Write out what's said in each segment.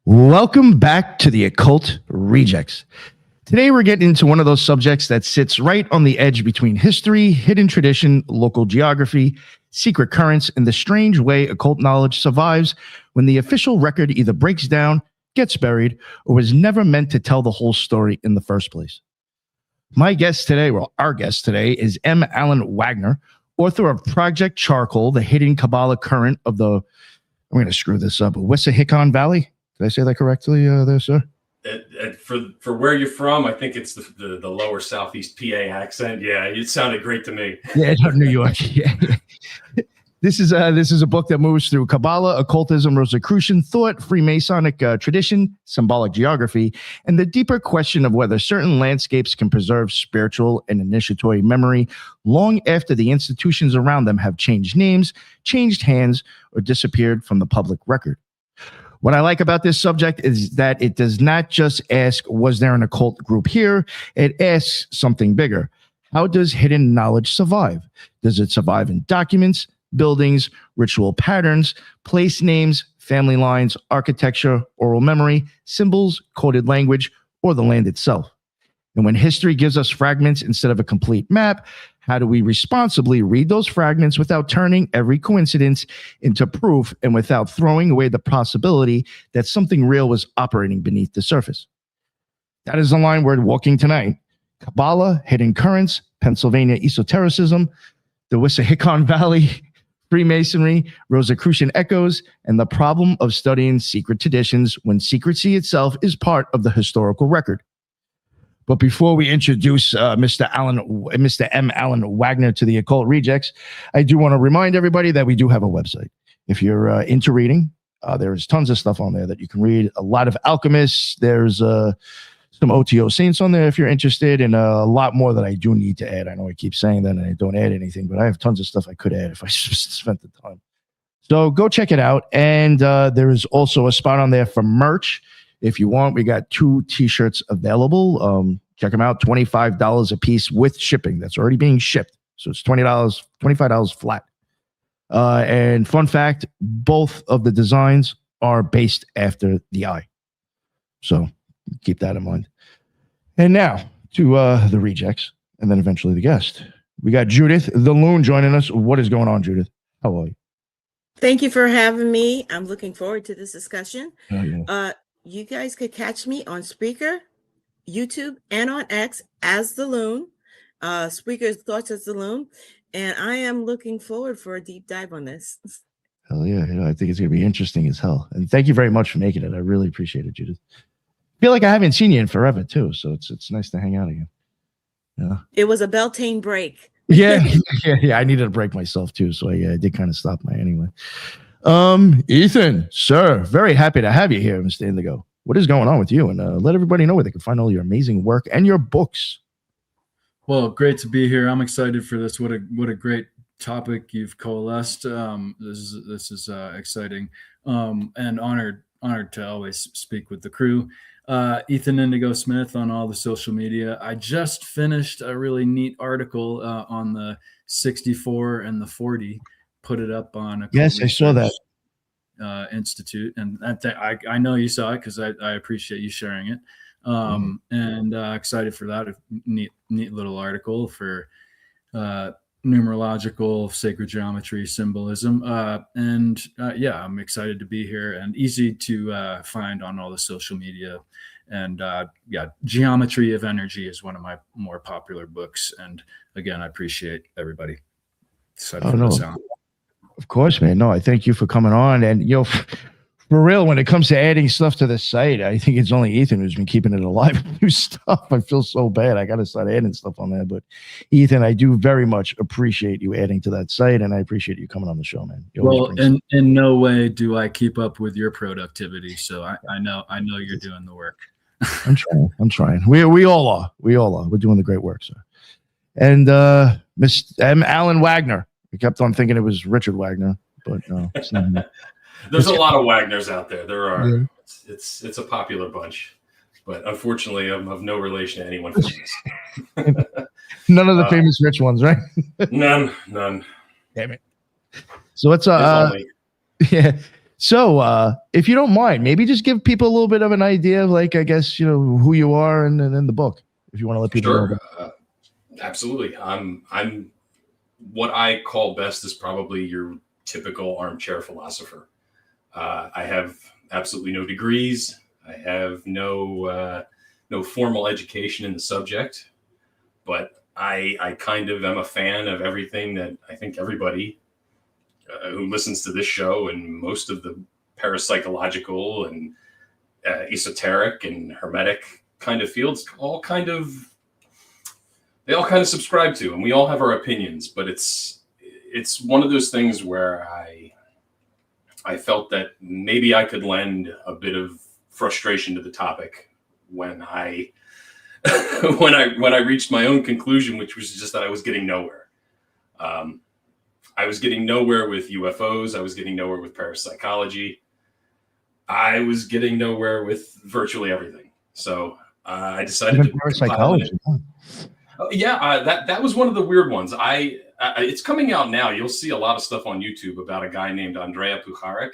Welcome back to the Occult Rejects. Today we're getting into one of those subjects that sits right on the edge between history, hidden tradition, local geography, secret currents, and the strange way occult knowledge survives when the official record either breaks down, gets buried, or was never meant to tell the whole story in the first place. My guest today, well, our guest today, is M. Allan Wagner, author of Project Ch4rcoal, the hidden Kabbalah current of the, I'm going to screw this up, Wissahickon Valley. Did I say that correctly there, sir? For where you're from, I think it's the lower southeast PA accent. Yeah, it sounded great to me. Yeah, New York. Yeah. This is a book that moves through Kabbalah, occultism, Rosicrucian thought, Freemasonic tradition, symbolic geography, and the deeper question of whether certain landscapes can preserve spiritual and initiatory memory long after the institutions around them have changed names, changed hands, or disappeared from the public record. What I like about this subject is that it does not just ask, was there an occult group here? It asks something bigger. How does hidden knowledge survive? Does it survive in documents, buildings, ritual patterns, place names, family lines, architecture, oral memory, symbols, coded language, or the land itself? And when history gives us fragments instead of a complete map, how do we responsibly read those fragments without turning every coincidence into proof and without throwing away the possibility that something real was operating beneath the surface? That is the line we're walking tonight. Kabbalah, hidden currents, Pennsylvania esotericism, the Wissahickon Valley, Freemasonry, Rosicrucian echoes, and the problem of studying secret traditions when secrecy itself is part of the historical record. But before we introduce Mr. M. Allan Wagner to the Occult Rejects, I do want to remind everybody that we do have a website. If you're into reading, there's tons of stuff on there that you can read. A lot of alchemists. There's some OTO saints on there if you're interested, and a lot more that I do need to add. I know I keep saying that and I don't add anything, but I have tons of stuff I could add if I spent the time. So go check it out. And there is also a spot on there for merch. If you want, we got 2 t-shirts available. Check them out, $25 a piece with shipping. That's already being shipped. So it's $25 flat. And fun fact, both of the designs are based after the eye. So keep that in mind. And now to the rejects, and then eventually the guest. We got Judith the Loon joining us. What is going on, Judith? How are you? Thank you for having me. I'm looking forward to this discussion. Oh, yeah. You guys could catch me on Spreaker, YouTube, and on X as the Loon. Spreaker's Thoughts as the Loon. And I am looking forward for a deep dive on this. Hell yeah. I think it's going to be interesting as hell. And thank you very much for making it. I really appreciate it, Judith. I feel like I haven't seen you in forever, too. So it's nice to hang out again. Yeah. It was a Beltane break. Yeah. I needed a break myself, too. So I did kind of stop my anyway. Ethan, sir, very happy to have you here, Mr. Indigo. What is going on with you? And let everybody know where they can find all your amazing work and your books. Well, great to be here. I'm excited for this. What a great topic you've coalesced. This is exciting, and honored to always speak with the crew. Ethan Indigo Smith on all the social media. I just finished a really neat article on the 64 and the 40. Put it up on Yes, I saw that. Institute, and I know you saw it because I appreciate you sharing it. And excited for that. Neat little article for numerological sacred geometry symbolism. Yeah, I'm excited to be here and easy to find on all the social media. And yeah, Geometry of Energy is one of my more popular books. And again, I appreciate everybody. Of course, man. No, I thank you for coming on. And, for real, when it comes to adding stuff to the site, I think it's only Ethan who's been keeping it alive with new stuff. I feel so bad. I got to start adding stuff on there. But, Ethan, I do very much appreciate you adding to that site, and I appreciate you coming on the show, man. Well, in no way do I keep up with your productivity. So I know you're doing the work. I'm trying. We all are. We're doing the great work, sir. And Mr. M. Allan Wagner. We kept on thinking it was Richard Wagner, but no, it's not him. There's a lot of Wagners out there. There are. Yeah. It's a popular bunch, but unfortunately, I'm of no relation to anyone famous. None of the famous rich ones, right? None. Damn it. So let's yeah. So, if you don't mind, maybe just give people a little bit of an idea of, like, I guess, who you are and then the book, if you want to let people know. Sure. Absolutely. I'm what I call best is probably your typical armchair philosopher. I have absolutely no degrees. I have no formal education in the subject, but I kind of am a fan of everything that I think everybody who listens to this show and most of the parapsychological and esoteric and hermetic kind of fields they all kind of subscribe to, and we all have our opinions, but it's one of those things where I felt that maybe I could lend a bit of frustration to the topic when I when I reached my own conclusion, which was just that I was getting nowhere. I was getting nowhere with UFOs. I was getting nowhere with parapsychology. I was getting nowhere with virtually everything. So I decided to parapsychology. that was one of the weird ones. It's coming out now. You'll see a lot of stuff on YouTube about a guy named Andrea Puharich.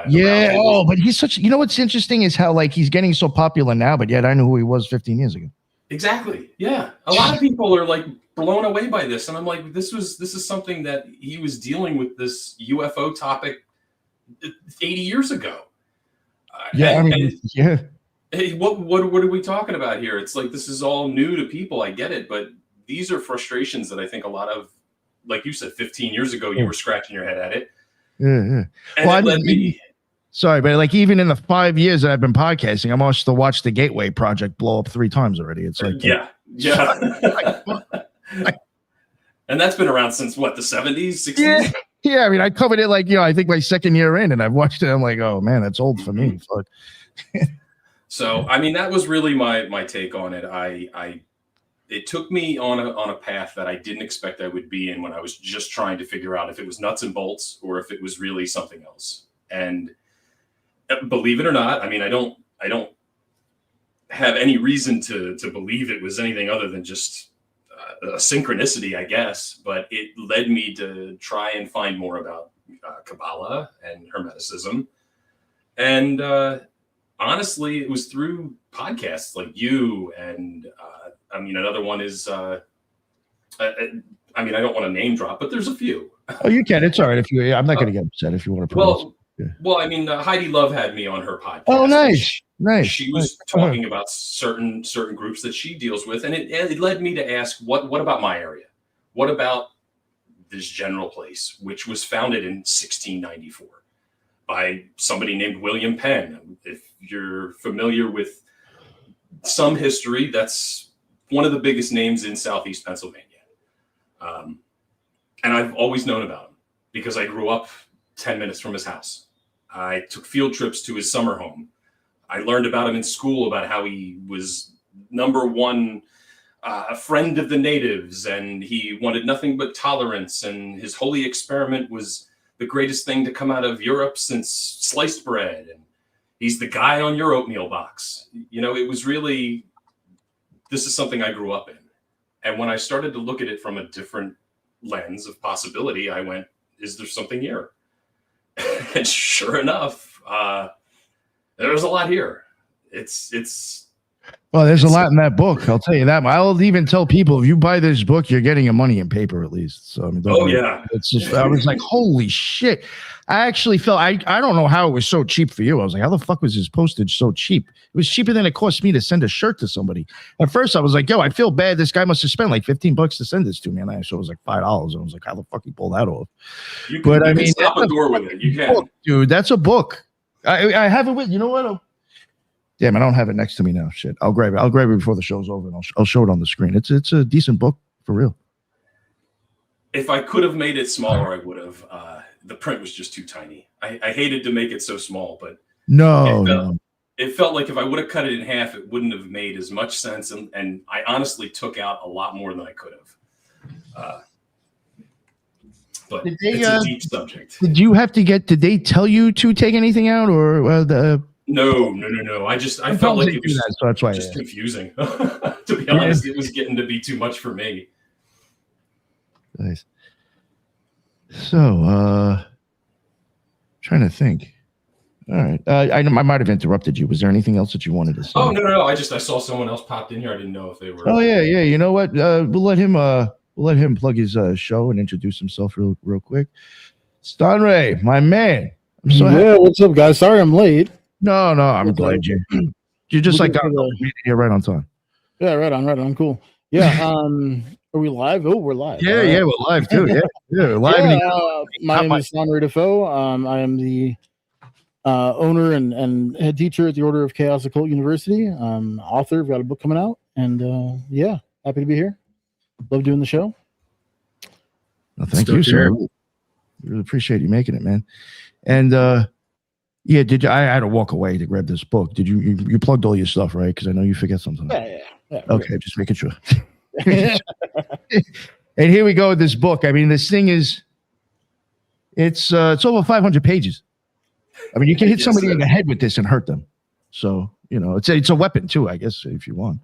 Yeah. Oh, but he's such. What's interesting is how, like, he's getting so popular now, but yet I know who he was 15 years ago. Exactly. Yeah. A lot of people are like blown away by this, and I'm like, this is something that he was dealing with, this UFO topic 80 years ago. Yeah. Hey, what are we talking about here? It's like, this is all new to people. I get it, but these are frustrations that I think a lot of, like you said, 15 years ago, you were scratching your head at it. Yeah. And well, it led me. Sorry, but like, even in the 5 years that I've been podcasting, I'm also to watch the Gateway Project blow up 3 times already. It's like, yeah. And that's been around since what, the 70s, 60s? Yeah. I mean, I covered it like, I think my second year in, and I've watched it. I'm like, oh man, that's old for me. Fuck. So, I mean, that was really my take on it. It took me on a path that I didn't expect I would be in when I was just trying to figure out if it was nuts and bolts or if it was really something else. And believe it or not, I mean, I don't have any reason to believe it was anything other than just a synchronicity, I guess. But it led me to try and find more about Kabbalah and Hermeticism. And honestly, it was through podcasts like you, and I mean, another one is I mean, I don't want to name drop, but there's a few. Oh, you can. It's all right. I'm not going to get upset if you want to. Well, I mean, Heidi Love had me on her podcast. Oh, nice. She was talking about certain groups that she deals with, and it led me to ask, what about my area? What about this general place, which was founded in 1694 by somebody named William Penn? If you're familiar with some history, that's one of the biggest names in Southeast Pennsylvania. And I've always known about him because I grew up 10 minutes from his house. I took field trips to his summer home. I learned about him in school, about how he was #1 a friend of the natives, and he wanted nothing but tolerance, and his holy experiment was the greatest thing to come out of Europe since sliced bread, and he's the guy on your oatmeal box. It was really, this is something I grew up in. And when I started to look at it from a different lens of possibility, I went, is there something here? And sure enough, there's a lot here. Well, there's a lot in that book. I'll tell you that. I'll even tell people, if you buy this book, you're getting your money in paper at least. So I mean, yeah. It's just, I was like, holy shit. I actually felt, I don't know how it was so cheap for you. I was like, how the fuck was his postage so cheap? It was cheaper than it cost me to send a shirt to somebody. At first I was like, yo, I feel bad. This guy must have spent like $15 to send this to me. And I saw it was like $5. I was like, how the fuck you pull that off? You can stop a door with it. You can. Book, dude, that's a book. I have it with, you know what? Damn, I don't have it next to me now. Shit. I'll grab it. I'll grab it before the show's over, and I'll show it on the screen. It's a decent book for real. If I could have made it smaller, I would have. The print was just too tiny. I hated to make it so small, but it felt like if I would have cut it in half, it wouldn't have made as much sense. And I honestly took out a lot more than I could have. But it's a deep subject. Did they tell you to take anything out, or No. I felt like it was so that's why just confusing. To be honest, it was getting to be too much for me. Nice. So, trying to think. All right. I might have interrupted you. Was there anything else that you wanted to say? Oh no! I saw someone else popped in here. I didn't know if they were. Oh yeah. You know what? We'll let him plug his show and introduce himself real quick. Stanray, my man. I'm so happy. What's up, guys? Sorry I'm late. No, I'm glad you just like got here right on time. Yeah, right on. Cool. Yeah. Are we live? Oh, we're live. Yeah, we're live too. Yeah, we're live. My name is Ch4rcoal Defoe. I am the owner and head teacher at the Order of Chaos Occult University. Author. I've got a book coming out, and yeah, happy to be here. Love doing the show. Well, thank you, sir. Really appreciate you making it, man. And yeah, did you? I had to walk away to grab this book. Did you plugged all your stuff, right? Because I know you forget sometimes. Yeah. Okay, just making sure. And here we go with this book. I mean, this thing is it's over 500 pages. I mean, you can hit somebody in the head with this and hurt them. So, it's a weapon too, I guess, if you want.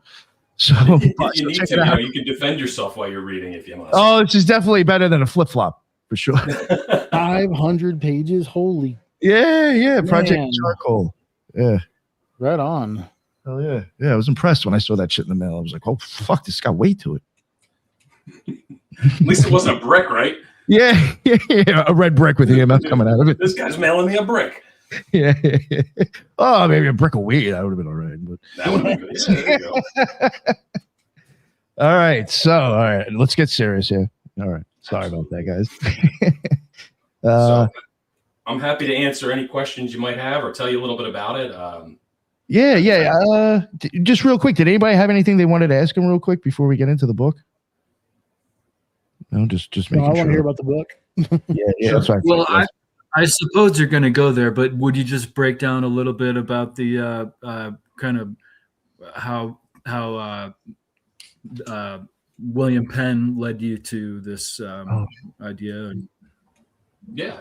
So if you need to, you can defend yourself while you're reading if you must. Oh, this is definitely better than a flip-flop for sure. 500 pages. Holy. Yeah. Project Ch4rcoal. Yeah. Right on. Oh yeah. Yeah, I was impressed when I saw that shit in the mail. I was like, oh fuck, this got weight to it. At least it wasn't a brick, right? Yeah, a red brick with EMF coming out of it. This guy's mailing me a brick. Yeah. Oh, maybe a brick of weed. That would have been all right. But that would have been good. Yeah, there you go. All right, let's get serious here. All right. Sorry about that, guys. So I'm happy to answer any questions you might have or tell you a little bit about it. Yeah. Just real quick, did anybody have anything they wanted to ask him real quick before we get into the book? No, just making sure. I want to hear about the book. Yeah, that's right. Well, I suppose you're going to go there, but would you just break down a little bit about the kind of how William Penn led you to this idea? Yeah,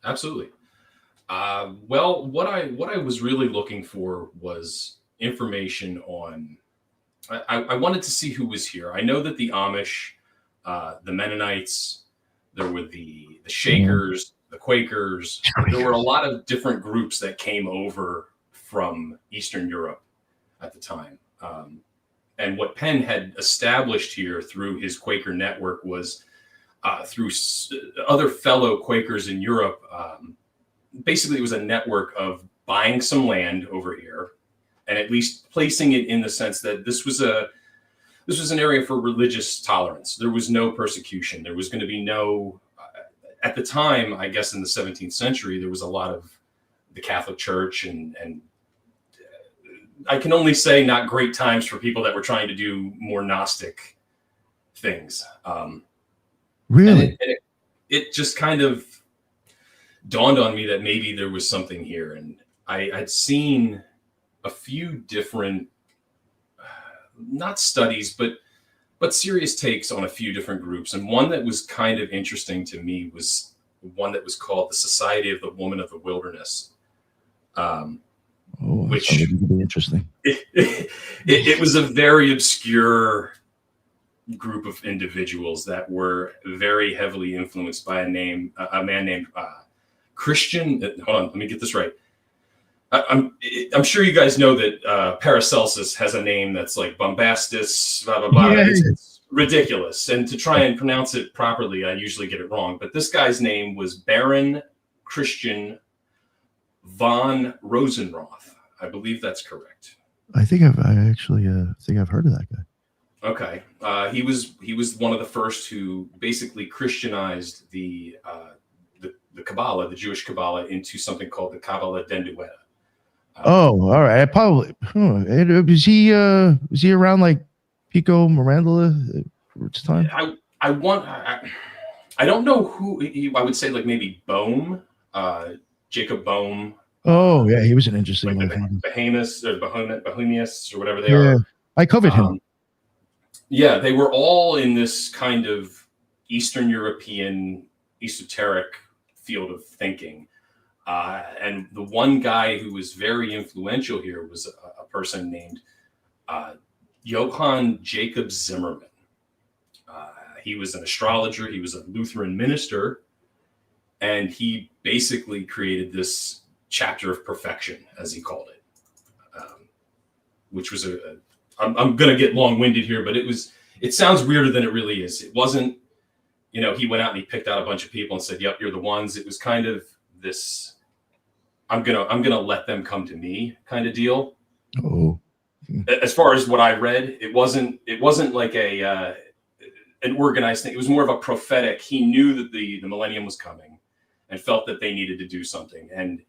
absolutely. Well, what I was really looking for was information on. I wanted to see who was here. I know that the Amish, the Mennonites, there were the Shakers, the Quakers. There were a lot of different groups that came over from Eastern Europe at the time. And what Penn had established here through his Quaker network was through other fellow Quakers in Europe. Basically, it was a network of buying some land over here and at least placing it in the sense that this was an area for religious tolerance. There was no persecution. There was going to be no, at the time, I guess in the 17th century, there was a lot of the Catholic Church and I can only say not great times for people that were trying to do more Gnostic things. Really? And it just kind of dawned on me that maybe there was something here. And I'd seen a few different, not studies, but serious takes on a few different groups. And one that was kind of interesting to me was one that was called the Society of the Woman of the Wilderness. Which would be interesting. It was a very obscure group of individuals that were very heavily influenced by a man named Christian. Hold on, let me get this right. I'm sure you guys know that Paracelsus has a name that's like bombastus, blah blah blah. Yeah. It's ridiculous, and to try and pronounce it properly, I usually get it wrong. But this guy's name was Baron Christian von Rosenroth. I believe that's correct. I think I've heard of that guy. Okay, he was one of the first who basically Christianized the Kabbalah, the Jewish Kabbalah, into something called the Kabbalah Dendueta. All right. I probably was he around like Pico Mirandola at its time? I don't know who I would say, like maybe Bohm, Jacob Bohm. Oh yeah, he was an interesting like one. Behemoths or Bohemians or whatever they are. I covered him. Yeah, they were all in this kind of Eastern European esoteric field of thinking. And the one guy who was very influential here was a person named Johann Jacob Zimmerman. He was an astrologer. He was a Lutheran minister. And he basically created this chapter of perfection, as he called it, which was I'm going to get long-winded here, but it sounds weirder than it really is. It wasn't, he went out and he picked out a bunch of people and said, yep, you're the ones. It was kind of this, I'm going to let them come to me kind of deal. Oh. As far as what I read, it wasn't like an organized thing. It was more of a prophetic. He knew that the millennium was coming and felt that they needed to do something. And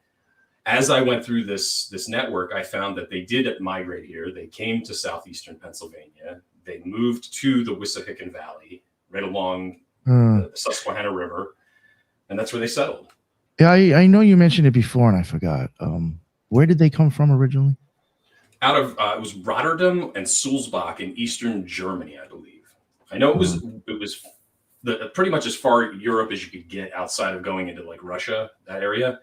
as I went through this network, I found that they did migrate here. They came to southeastern Pennsylvania. They moved to the Wissahickon Valley, right along the Susquehanna River, and that's where they settled. Yeah, I know you mentioned it before, and I forgot. Where did they come from originally? Out of it was Rotterdam and Sulzbach in eastern Germany, I believe. I know it was pretty much as far Europe as you could get outside of going into like Russia, that area.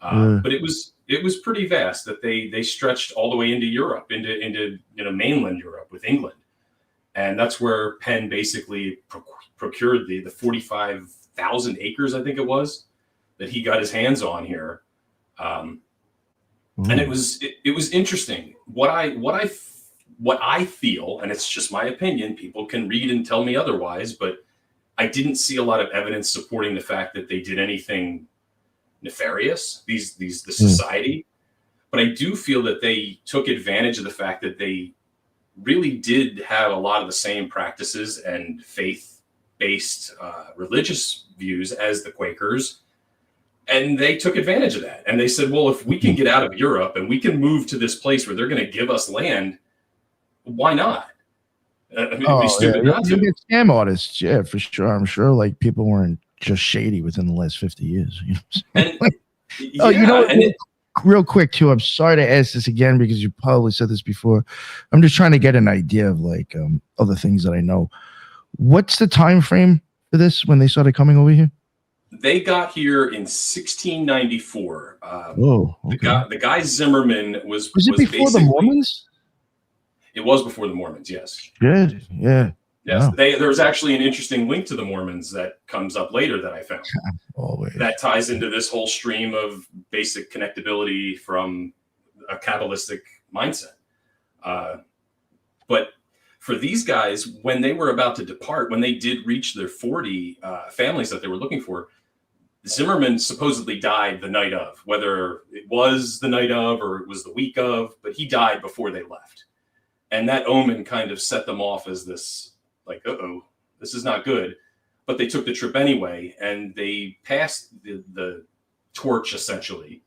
But it was pretty vast that they stretched all the way into Europe, into mainland Europe with England, and that's where Penn basically procured the 45,000 acres, I think it was, that he got his hands on here. And it was interesting. What I feel, and it's just my opinion, people can read and tell me otherwise, but I didn't see a lot of evidence supporting the fact that they did anything nefarious, the society. But I do feel that they took advantage of the fact that they really did have a lot of the same practices and faith-based religious views as the Quakers. And they took advantage of that. And they said, well, if we can get out of Europe and we can move to this place where they're going to give us land, why not? It'd be stupid not to. Scam artists, yeah, for sure. I'm sure like people weren't just shady within the last 50 years. Real quick too, I'm sorry to ask this again because you probably said this before. I'm just trying to get an idea of like other things that I know. What's the time frame for this when they started coming over here? They got here in 1694. Okay. The guy Zimmerman was it before the Mormons? It was before the Mormons, yes. Good, yeah. Yes, wow. There's actually an interesting link to the Mormons that comes up later that I found. Always. That ties into this whole stream of basic connectability from a Kabbalistic mindset. But for these guys, when they were about to depart, when they did reach their 40 families that they were looking for, Zimmerman supposedly died the night of, whether it was the night of or it was the week of, but he died before they left. And that omen kind of set them off as this, like, this is not good. But they took the trip anyway, and they passed the torch, essentially,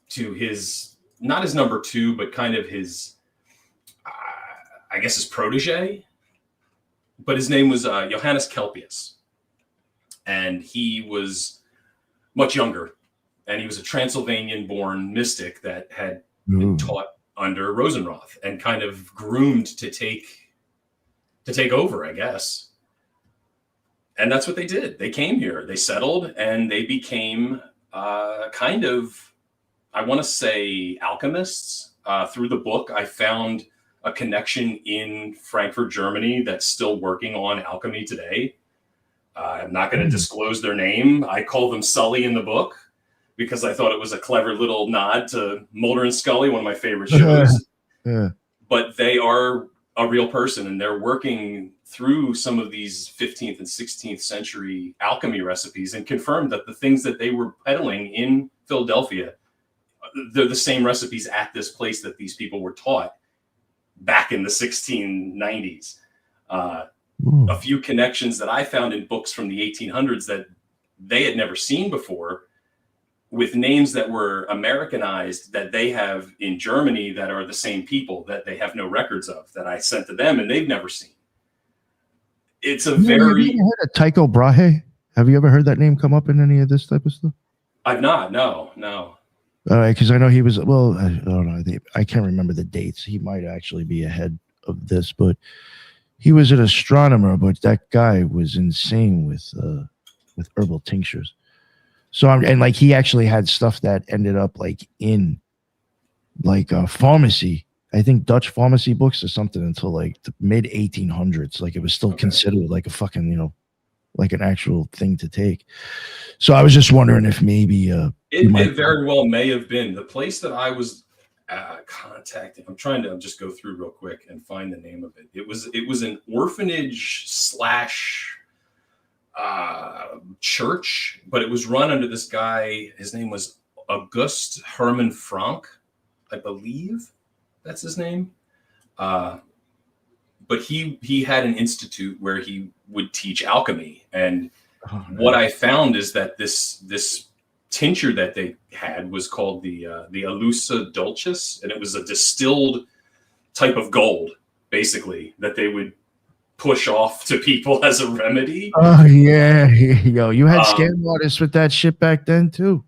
to his, not his number two, but kind of his, I guess his protege. But his name was Johannes Kelpius. And he was much younger, and he was a Transylvanian-born mystic that had been taught under Rosenroth and kind of groomed to take over, I guess. And that's what they did. They came here, they settled, and they became kind of, I want to say, alchemists. Through the book, I found a connection in Frankfurt, Germany, that's still working on alchemy today. I'm not going to disclose their name. I call them Sully in the book because I thought it was a clever little nod to Mulder and Scully, one of my favorite shows. Yeah. But they are a real person, and they're working through some of these 15th and 16th century alchemy recipes and confirmed that the things that they were peddling in Philadelphia, they're the same recipes at this place that these people were taught back in the 1690s. A few connections that I found in books from the 1800s that they had never seen before, with names that were Americanized that they have in Germany that are the same people that they have no records of, that I sent to them and they've never seen. It's a very... Have you heard of Tycho Brahe? Have you ever heard that name come up in any of this type of stuff? I've not, no. All right, because I know he was, well, I don't know, I can't remember the dates. He might actually be ahead of this, but he was an astronomer, but that guy was insane with herbal tinctures. So and like he actually had stuff that ended up like in like a pharmacy, I think Dutch pharmacy books or something until like the mid 1800s. Like it was still considered like a fucking, like an actual thing to take. So I was just wondering if maybe It very well may have been the place that I was contacting. I'll just go through real quick and find the name of it. It was an orphanage slash church, but it was run under this guy. His name was August Hermann Frank, I believe that's his name. But he had an institute where he would teach alchemy. And what I found is that this tincture that they had was called the Alusa Dulcis, and it was a distilled type of gold, basically, that they would push off to people as a remedy. Oh yeah, yo, you had scam artists with that shit back then too.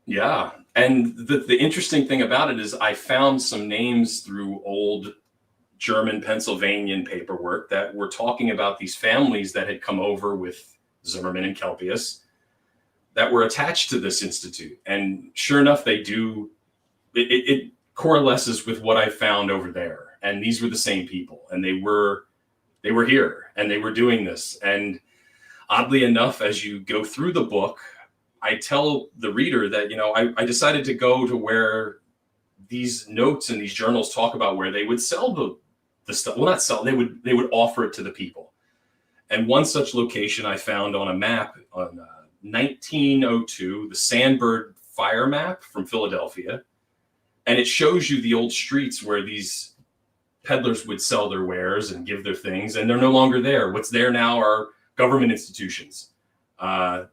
Yeah, and the interesting thing about it is I found some names through old German Pennsylvanian paperwork that were talking about these families that had come over with Zimmerman and Kelpius that were attached to this institute. And sure enough, they do. It coalesces with what I found over there. And these were the same people, and they were here, and they were doing this. And oddly enough, as you go through the book, I tell the reader that, I decided to go to where these notes and these journals talk about where they would sell the stuff. Well, not sell, they would offer it to the people. And one such location I found on a map on 1902, the Sandbird fire map from Philadelphia. And it shows you the old streets where these peddlers would sell their wares and give their things, and they're no longer there. What's there now are government institutions, the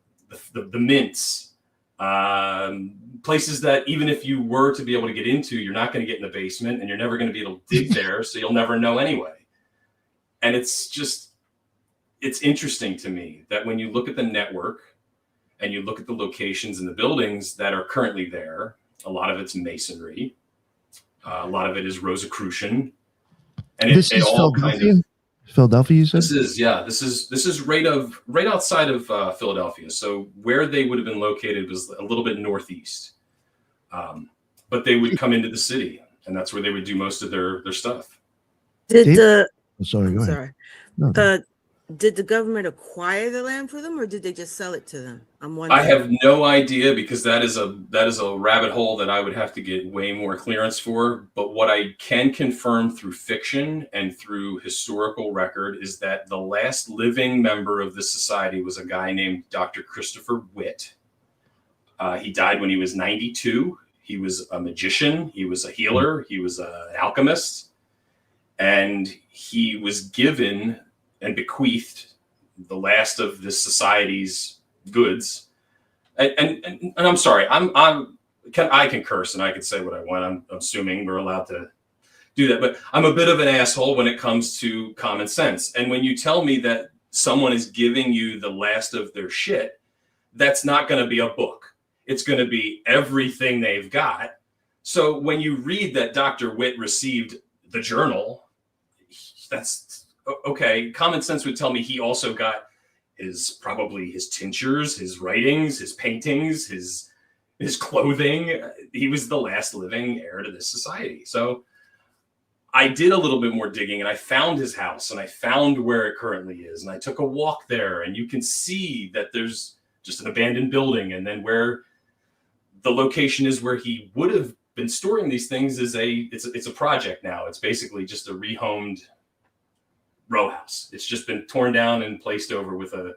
mints, places that even if you were to be able to get into, you're not going to get in the basement, and you're never going to be able to dig there, so you'll never know anyway. And it's interesting to me that when you look at the network and you look at the locations and the buildings that are currently there, a lot of it's masonry, a lot of it is Rosicrucian. And this is all Philadelphia? Philadelphia, you said? This is right outside of Philadelphia. So where they would have been located was a little bit northeast. But they would come into the city, and that's where they would do most of their stuff. Did the sorry, go ahead. did the government acquire the land for them, or did they just sell it to them? I'm wondering. I have no idea, because that is a rabbit hole that I would have to get way more clearance for. But what I can confirm through fiction and through historical record is that the last living member of this society was a guy named Dr. Christopher Witt. He died when he was 92. He was a magician. He was a healer. He was an alchemist. And he was given and bequeathed the last of this society's goods. And I'm sorry, I can curse and I can say what I want. I'm assuming we're allowed to do that, but I'm a bit of an asshole when it comes to common sense. And when you tell me that someone is giving you the last of their shit, that's not going to be a book. It's going to be everything they've got. So when you read that Dr. Witt received the journal, that's okay. Common sense would tell me he also got probably his tinctures, his writings, his paintings, his clothing. He was the last living heir to this society. So I did a little bit more digging, and I found his house, and I found where it currently is. And I took a walk there, and you can see that there's just an abandoned building. And then where the location is where he would have been storing these things is it's a project now. It's basically just a rehomed row house. It's just been torn down and placed over with a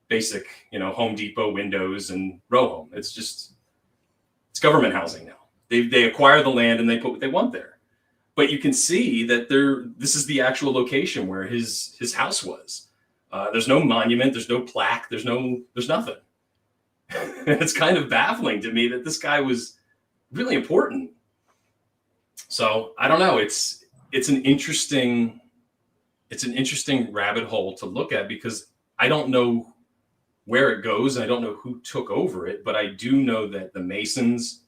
basic, Home Depot windows and row home. It's government housing now. They acquire the land and they put what they want there. But you can see that this is the actual location where his house was. There's no monument, there's no plaque, there's nothing. It's kind of baffling to me that this guy was really important. So I don't know. It's an interesting rabbit hole to look at, because I don't know where it goes and I don't know who took over it, but I do know that the Masons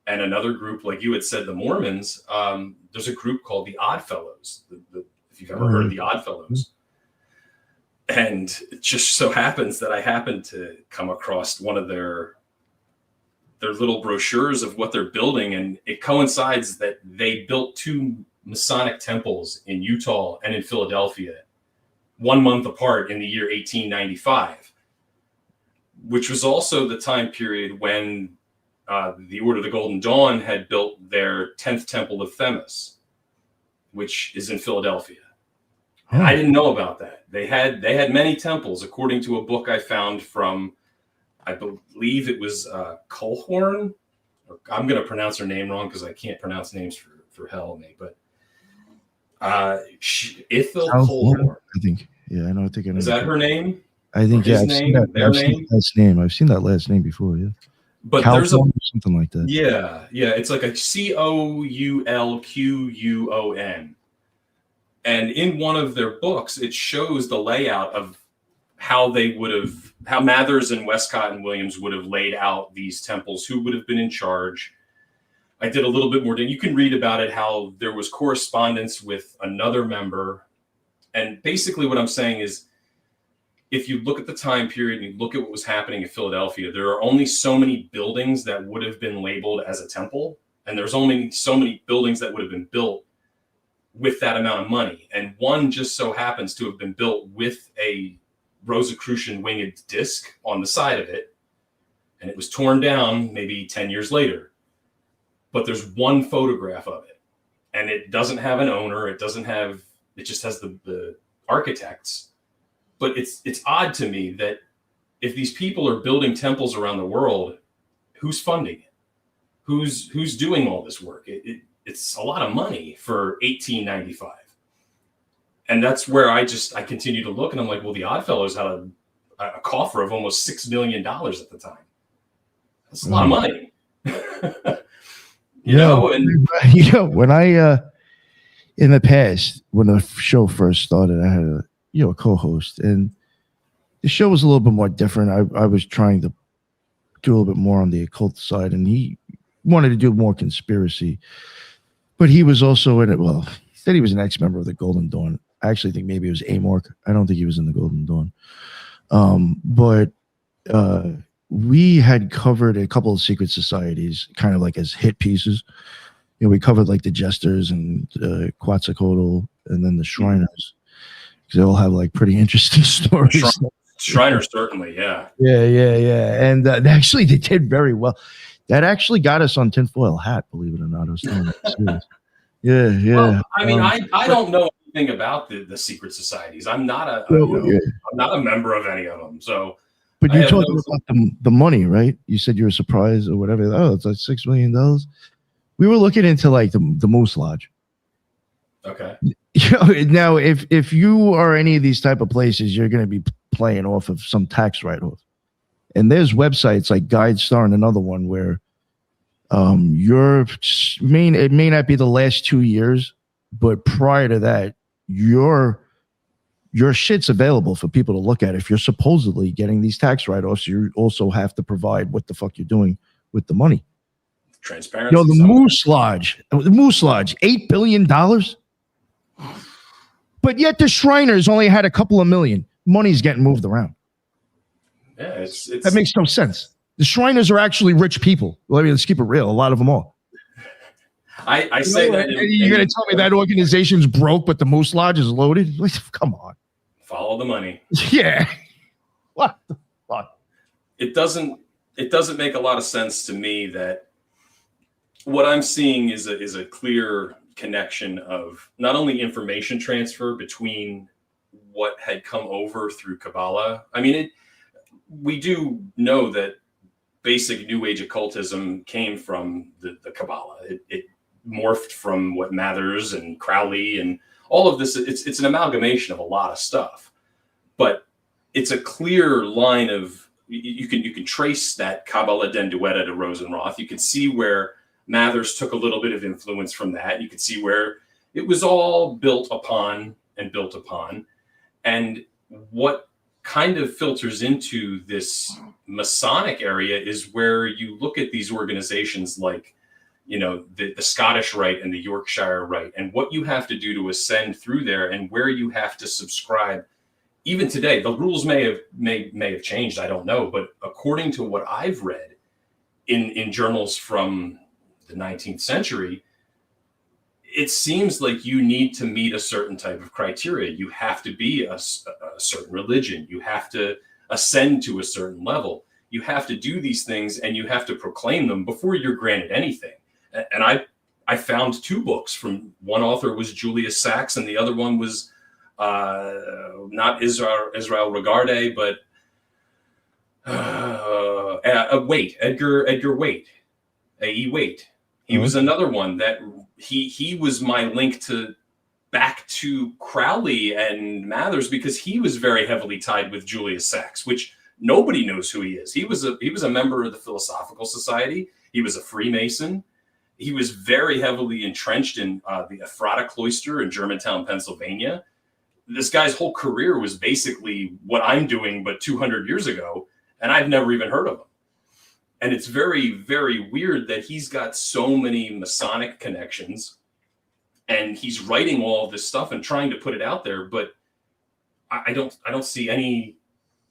and another group, like you had said, the Mormons, there's a group called the Odd Fellows. If you've ever heard of the Odd Fellows. And it just so happens that I happened to come across one of their little brochures of what they're building. And it coincides that they built 2 Masonic temples in Utah and in Philadelphia 1 month apart in the year 1895, which was also the time period when the Order of the Golden Dawn had built their 10th temple of Themis, which is in Philadelphia. And I didn't know about that. They had many temples, according to a book I found from, I believe it was Colhorn. I'm going to pronounce her name wrong because I can't pronounce names for hell me, but Ithel Colhorn. I think. Yeah, I know. I think I know. Is that her name? I think, yeah. I've seen that last name. I've seen that last name before, yeah. But Calhoun, there's something like that. Yeah. It's like a Coulquon. And in one of their books, it shows the layout of how Mathers and Westcott and Williams would have laid out these temples, who would have been in charge. I did a little bit more. You can read about it, how there was correspondence with another member. And basically what I'm saying is, if you look at the time period and you look at what was happening in Philadelphia, there are only so many buildings that would have been labeled as a temple. And there's only so many buildings that would have been built with that amount of money. And one just so happens to have been built with a Rosicrucian winged disc on the side of it. And it was torn down maybe 10 years later. But there's one photograph of it. And it doesn't have an owner. It just has the architects. But it's odd to me that if these people are building temples around the world, who's funding it? Who's doing all this work? It's a lot of money for $18.95. And that's where I continue to look, and I'm like, well, the Oddfellows had a coffer of almost $6 million at the time. That's a lot of money. When I in the past, when the show first started, I had a co-host, and the show was a little bit more different. I was trying to do a little bit more on the occult side, and he wanted to do more conspiracy. But he was also in it. Well, he said he was an ex-member of the Golden Dawn. I actually think maybe it was Amorc. I don't think he was in the Golden Dawn. But we had covered a couple of secret societies, kind of like as hit pieces. We covered like the Jesters and Ch4rcoal, and then the Shriners. Because they all have like pretty interesting stories. Shriners, certainly, yeah. Yeah. And actually, they did very well. That actually got us on Tinfoil Hat, believe it or not. I was telling you. Yeah. Well, I mean, I don't know anything about the secret societies. I'm not I'm not a member of any of them. So, but you talked about the money, right? You said you were surprised or whatever. Oh, it's like $6 million. We were looking into like the Moose Lodge. Okay. Now, if you are any of these type of places, you're going to be playing off of some tax write-off. And there's websites like GuideStar and another one where it may not be the last 2 years, but prior to that, your shit's available for people to look at. If you're supposedly getting these tax write-offs, you also have to provide what the fuck you're doing with the money. Transparency. The Moose Lodge, $8 billion. But yet the Shriners only had a couple of million. Money's getting moved around. Yeah, it's that makes no sense. The Shriners are actually rich people. Let's keep it real. A lot of them are. I say that. You're going to tell me that organization's broke, but the Moose Lodge is loaded? Come on. Follow the money. Yeah. What the fuck? It doesn't make a lot of sense to me that what I'm seeing is a clear connection of not only information transfer between what had come over through Kabbalah. I mean, we do know that basic New Age occultism came from the Kabbalah. It morphed from what Mathers and Crowley and all of this. It's an amalgamation of a lot of stuff, but it's a clear line of you can trace that Kabbalah Den Duetta to Rosenroth. You can see where Mathers took a little bit of influence from that. You could see where it was all built upon. And what kind of filters into this Masonic area is where you look at these organizations like, the Scottish Rite and the Yorkshire Rite, and what you have to do to ascend through there and where you have to subscribe. Even today, the rules may have changed. I don't know. But according to what I've read in journals from the 19th century, it seems like you need to meet a certain type of criteria. You have to be a certain religion. You have to ascend to a certain level. you have to do these things and you have to proclaim them before you're granted anything. And I found 2 books. From one author was Julius Sacks, and the other one was not Israel Regarde, but Edgar Waite, A.E. Waite. He was another one that he was my link back to Crowley and Mathers, because he was very heavily tied with Julius Sacks, which nobody knows who he is. He was a member of the Philosophical Society. He was a Freemason. He was very heavily entrenched in the Ephrata cloister in Germantown, Pennsylvania. This guy's whole career was basically what I'm doing, but 200 years ago, and I've never even heard of him. And it's very, very weird that he's got so many Masonic connections, and he's writing all of this stuff and trying to put it out there. But I don't see any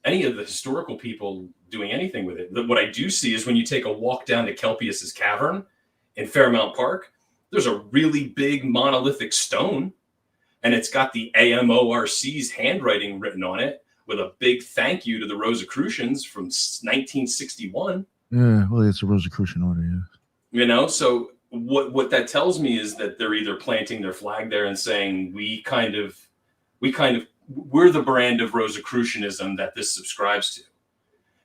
of the historical people doing anything with it. What I do see is when you take a walk down to Kelpius's cavern in Fairmount Park, there's a really big monolithic stone, and it's got the AMORC's handwriting written on it with a big thank you to the Rosicrucians from 1961. Yeah, well, it's a Rosicrucian order, yeah. You know, so what that tells me is that they're either planting their flag there and saying we're the brand of Rosicrucianism that this subscribes to,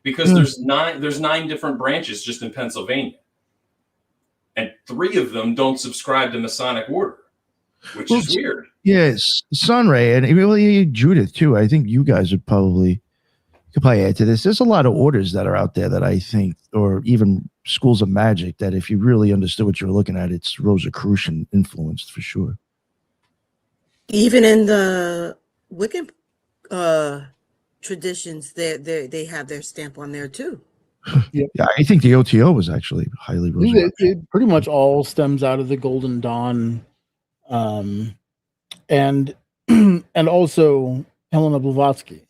because there's 9 different branches just in Pennsylvania, and 3 of them don't subscribe to Masonic order, which is weird. Yes, Sunray and really Judith too. I think you guys could probably add to this. There's a lot of orders that are out there that I think, or even schools of magic, that if you really understood what you're looking at, it's Rosicrucian influenced for sure. Even in the Wiccan traditions, they have their stamp on there too. Yeah, I think the OTO was actually highly Rosicrucian. It pretty much all stems out of the Golden Dawn, and also Helena Blavatsky.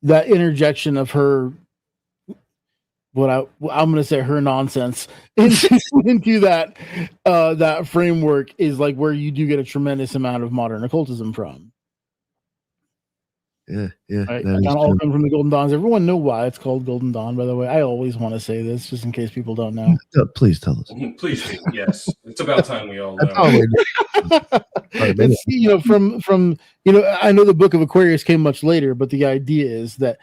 That interjection of her, I'm going to say her nonsense into that framework is like where you do get a tremendous amount of modern occultism from. Yeah. Right? That all come from the Golden Dawns. Everyone know why it's called Golden Dawn, by the way. I always want to say this just in case people don't know. Please tell us. Please do. Yes, it's about time we all know. It's, from I know the Book of Aquarius came much later, but the idea is that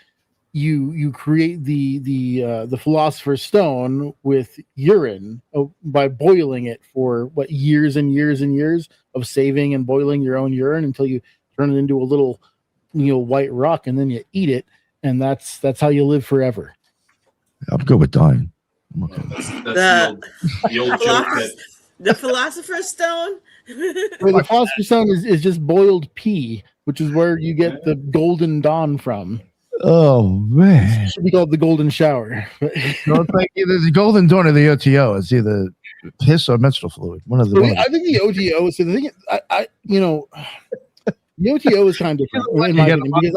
you create the Philosopher's Stone with urine by boiling it for years and years and years of saving and boiling your own urine until you turn it into a little white rock, and then you eat it, and that's how you live forever. I'm good with dying. Okay. That's the old joke that the Philosopher's Stone. The Philosopher's Stone is just boiled pee, which is where you get the Golden Dawn from. Oh man, it should be called the Golden Shower. No, it's like either the Golden Dawn or the OTO. It's either piss or menstrual fluid. One of the. I think the OTO. So the thing, the OTO is kind of different in my opinion, because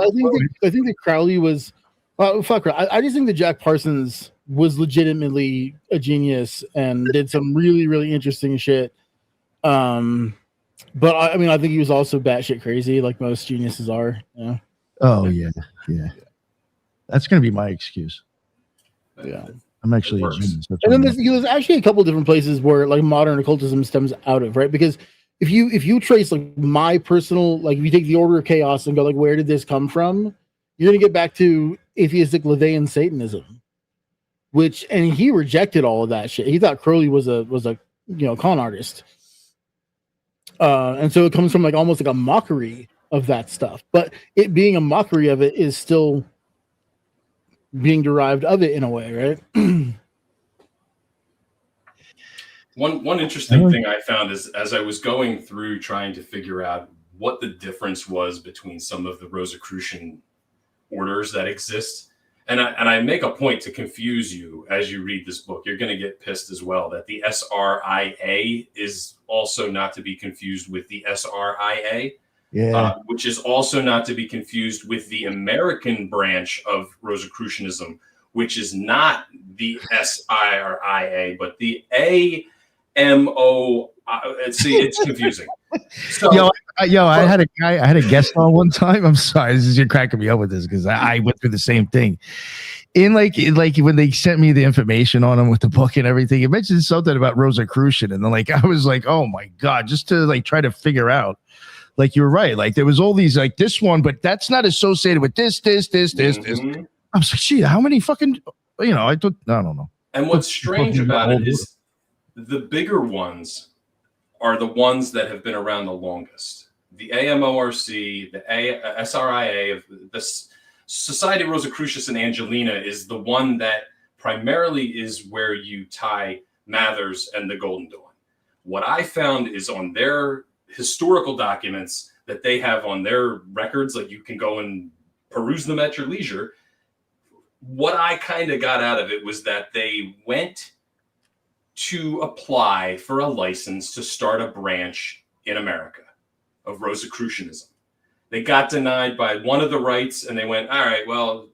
I think that Crowley was. Fuck. I just think that Jack Parsons was legitimately a genius and did some really, really interesting shit. But I think he was also batshit crazy, like most geniuses are. Yeah. Oh yeah. That's gonna be my excuse. Yeah. I'm actually a genius. And then there's actually a couple different places where like modern occultism stems out of, right? Because if you trace like my personal, like if you take the Order of Chaos and go like, where did this come from? You're gonna get back to atheistic LaVeyan Satanism, and he rejected all of that shit. He thought Crowley was a con artist, and so it comes from like almost like a mockery of that stuff. But it being a mockery of it is still being derived of it in a way, right? One interesting thing I found is as I was going through trying to figure out what the difference was between some of the Rosicrucian orders that exist, and I make a point to confuse you as you read this book. You're going to get pissed as well that the SRIA is also not to be confused with the SRIA, which is also not to be confused with the American branch of Rosicrucianism, which is not the SRIA, but the AMO. See, it's confusing. So, I had a guest on one time. I'm sorry, you're cracking me up with this because I went through the same thing. like when they sent me the information on him with the book and everything, it mentioned something about Rosicrucian, and then like I was like, oh my god, just to like try to figure out. Like you're right, like there was all these like this one, but that's not associated with this. I was like, gee, how many fucking, I don't know. And what's strange about it is the bigger ones are the ones that have been around the longest. The AMORC, the SRIA, the Society of Rosicrucius and Angelina is the one that primarily is where you tie Mathers and the Golden Dawn. What I found is on their historical documents that they have on their records, like you can go and peruse them at your leisure. What I kind of got out of it was that they went to apply for a license to start a branch in America of Rosicrucianism. They got denied by one of the rights and they went, all right, well,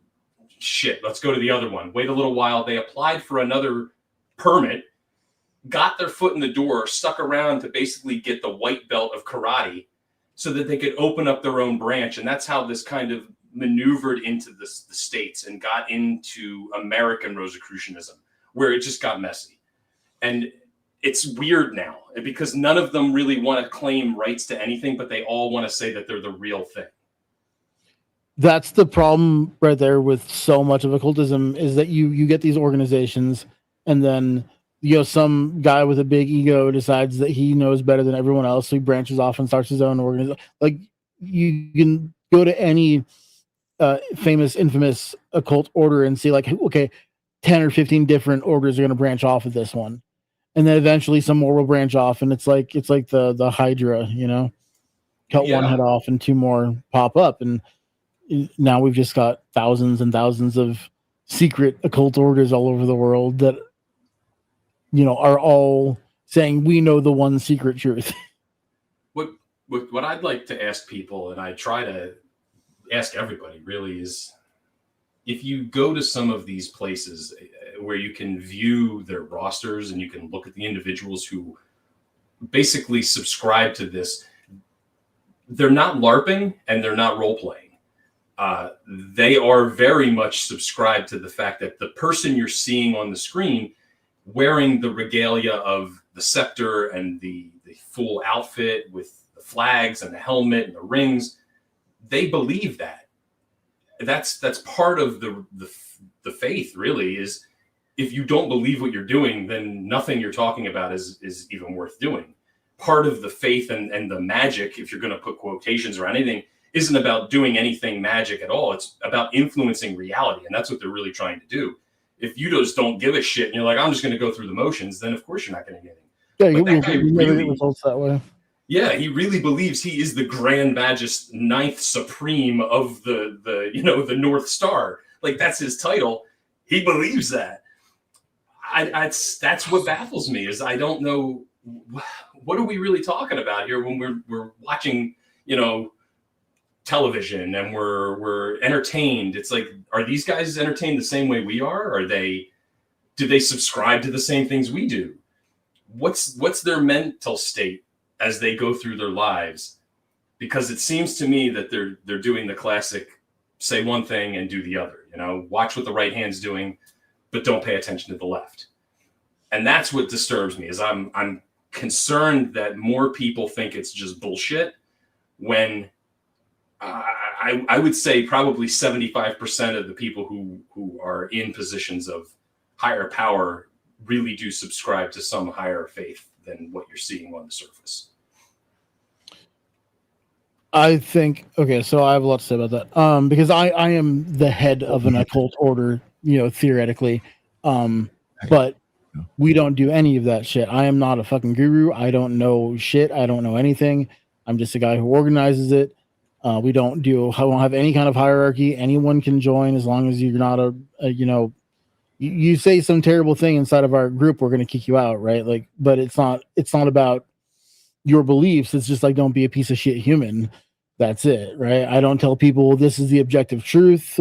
shit, let's go to the other one. Wait a little while. They applied for another permit, got their foot in the door, stuck around to basically get the white belt of karate so that they could open up their own branch. And that's how this kind of maneuvered into the States and got into American Rosicrucianism, where it just got messy. And it's weird now because none of them really want to claim rights to anything, but they all want to say that they're the real thing. That's the problem right there with so much of occultism, is that you get these organizations and then some guy with a big ego decides that he knows better than everyone else, so he branches off and starts his own organization. Like you can go to any infamous occult order and see like, okay, 10 or 15 different orders are going to branch off of this one, and then eventually some more will branch off, and it's like the Hydra, cut one head off and two more pop up, and now we've just got thousands and thousands of secret occult orders all over the world that are all saying we know the one secret truth. What I'd like to ask people, and I try to ask everybody really, is if you go to some of these places where you can view their rosters and you can look at the individuals who basically subscribe to this, they're not LARPing and they're not role-playing. They are very much subscribed to the fact that the person you're seeing on the screen wearing the regalia of the scepter and the full outfit with the flags and the helmet and the rings, they believe that. That's part of the faith, really, is if you don't believe what you're doing, then nothing you're talking about is even worth doing. Part of the faith and the magic, if you're going to put quotations or anything, isn't about doing anything magic at all. It's about influencing reality, and that's what they're really trying to do. If you just don't give a shit and you're like, I'm just going to go through the motions, then of course you're not going to get any. Yeah, you never get results that way. Yeah, he really believes he is the Grand Magus Ninth Supreme of the North Star. Like, that's his title. He believes that. That's what baffles me, is I don't know, what are we really talking about here when we're watching, television and we're entertained. It's like, are these guys entertained the same way we are? Do they subscribe to the same things we do? What's their mental state as they go through their lives? Because it seems to me that they're doing the classic say one thing and do the other, watch what the right hand's doing, but don't pay attention to the left. And that's what disturbs me, is I'm concerned that more people think it's just bullshit, when I would say probably 75% of the people who are in positions of higher power really do subscribe to some higher faith than what you're seeing on the surface. I think, okay, so I have a lot to say about that. Because I am the head of an occult order, theoretically. But we don't do any of that shit. I am not a fucking guru. I don't know shit. I don't know anything. I'm just a guy who organizes it. I won't have any kind of hierarchy. Anyone can join as long as you're not you say some terrible thing inside of our group, we're going to kick you out, right? Like, but it's not about your beliefs. It's just like, don't be a piece of shit human. That's it, right? I don't tell people this is the objective truth.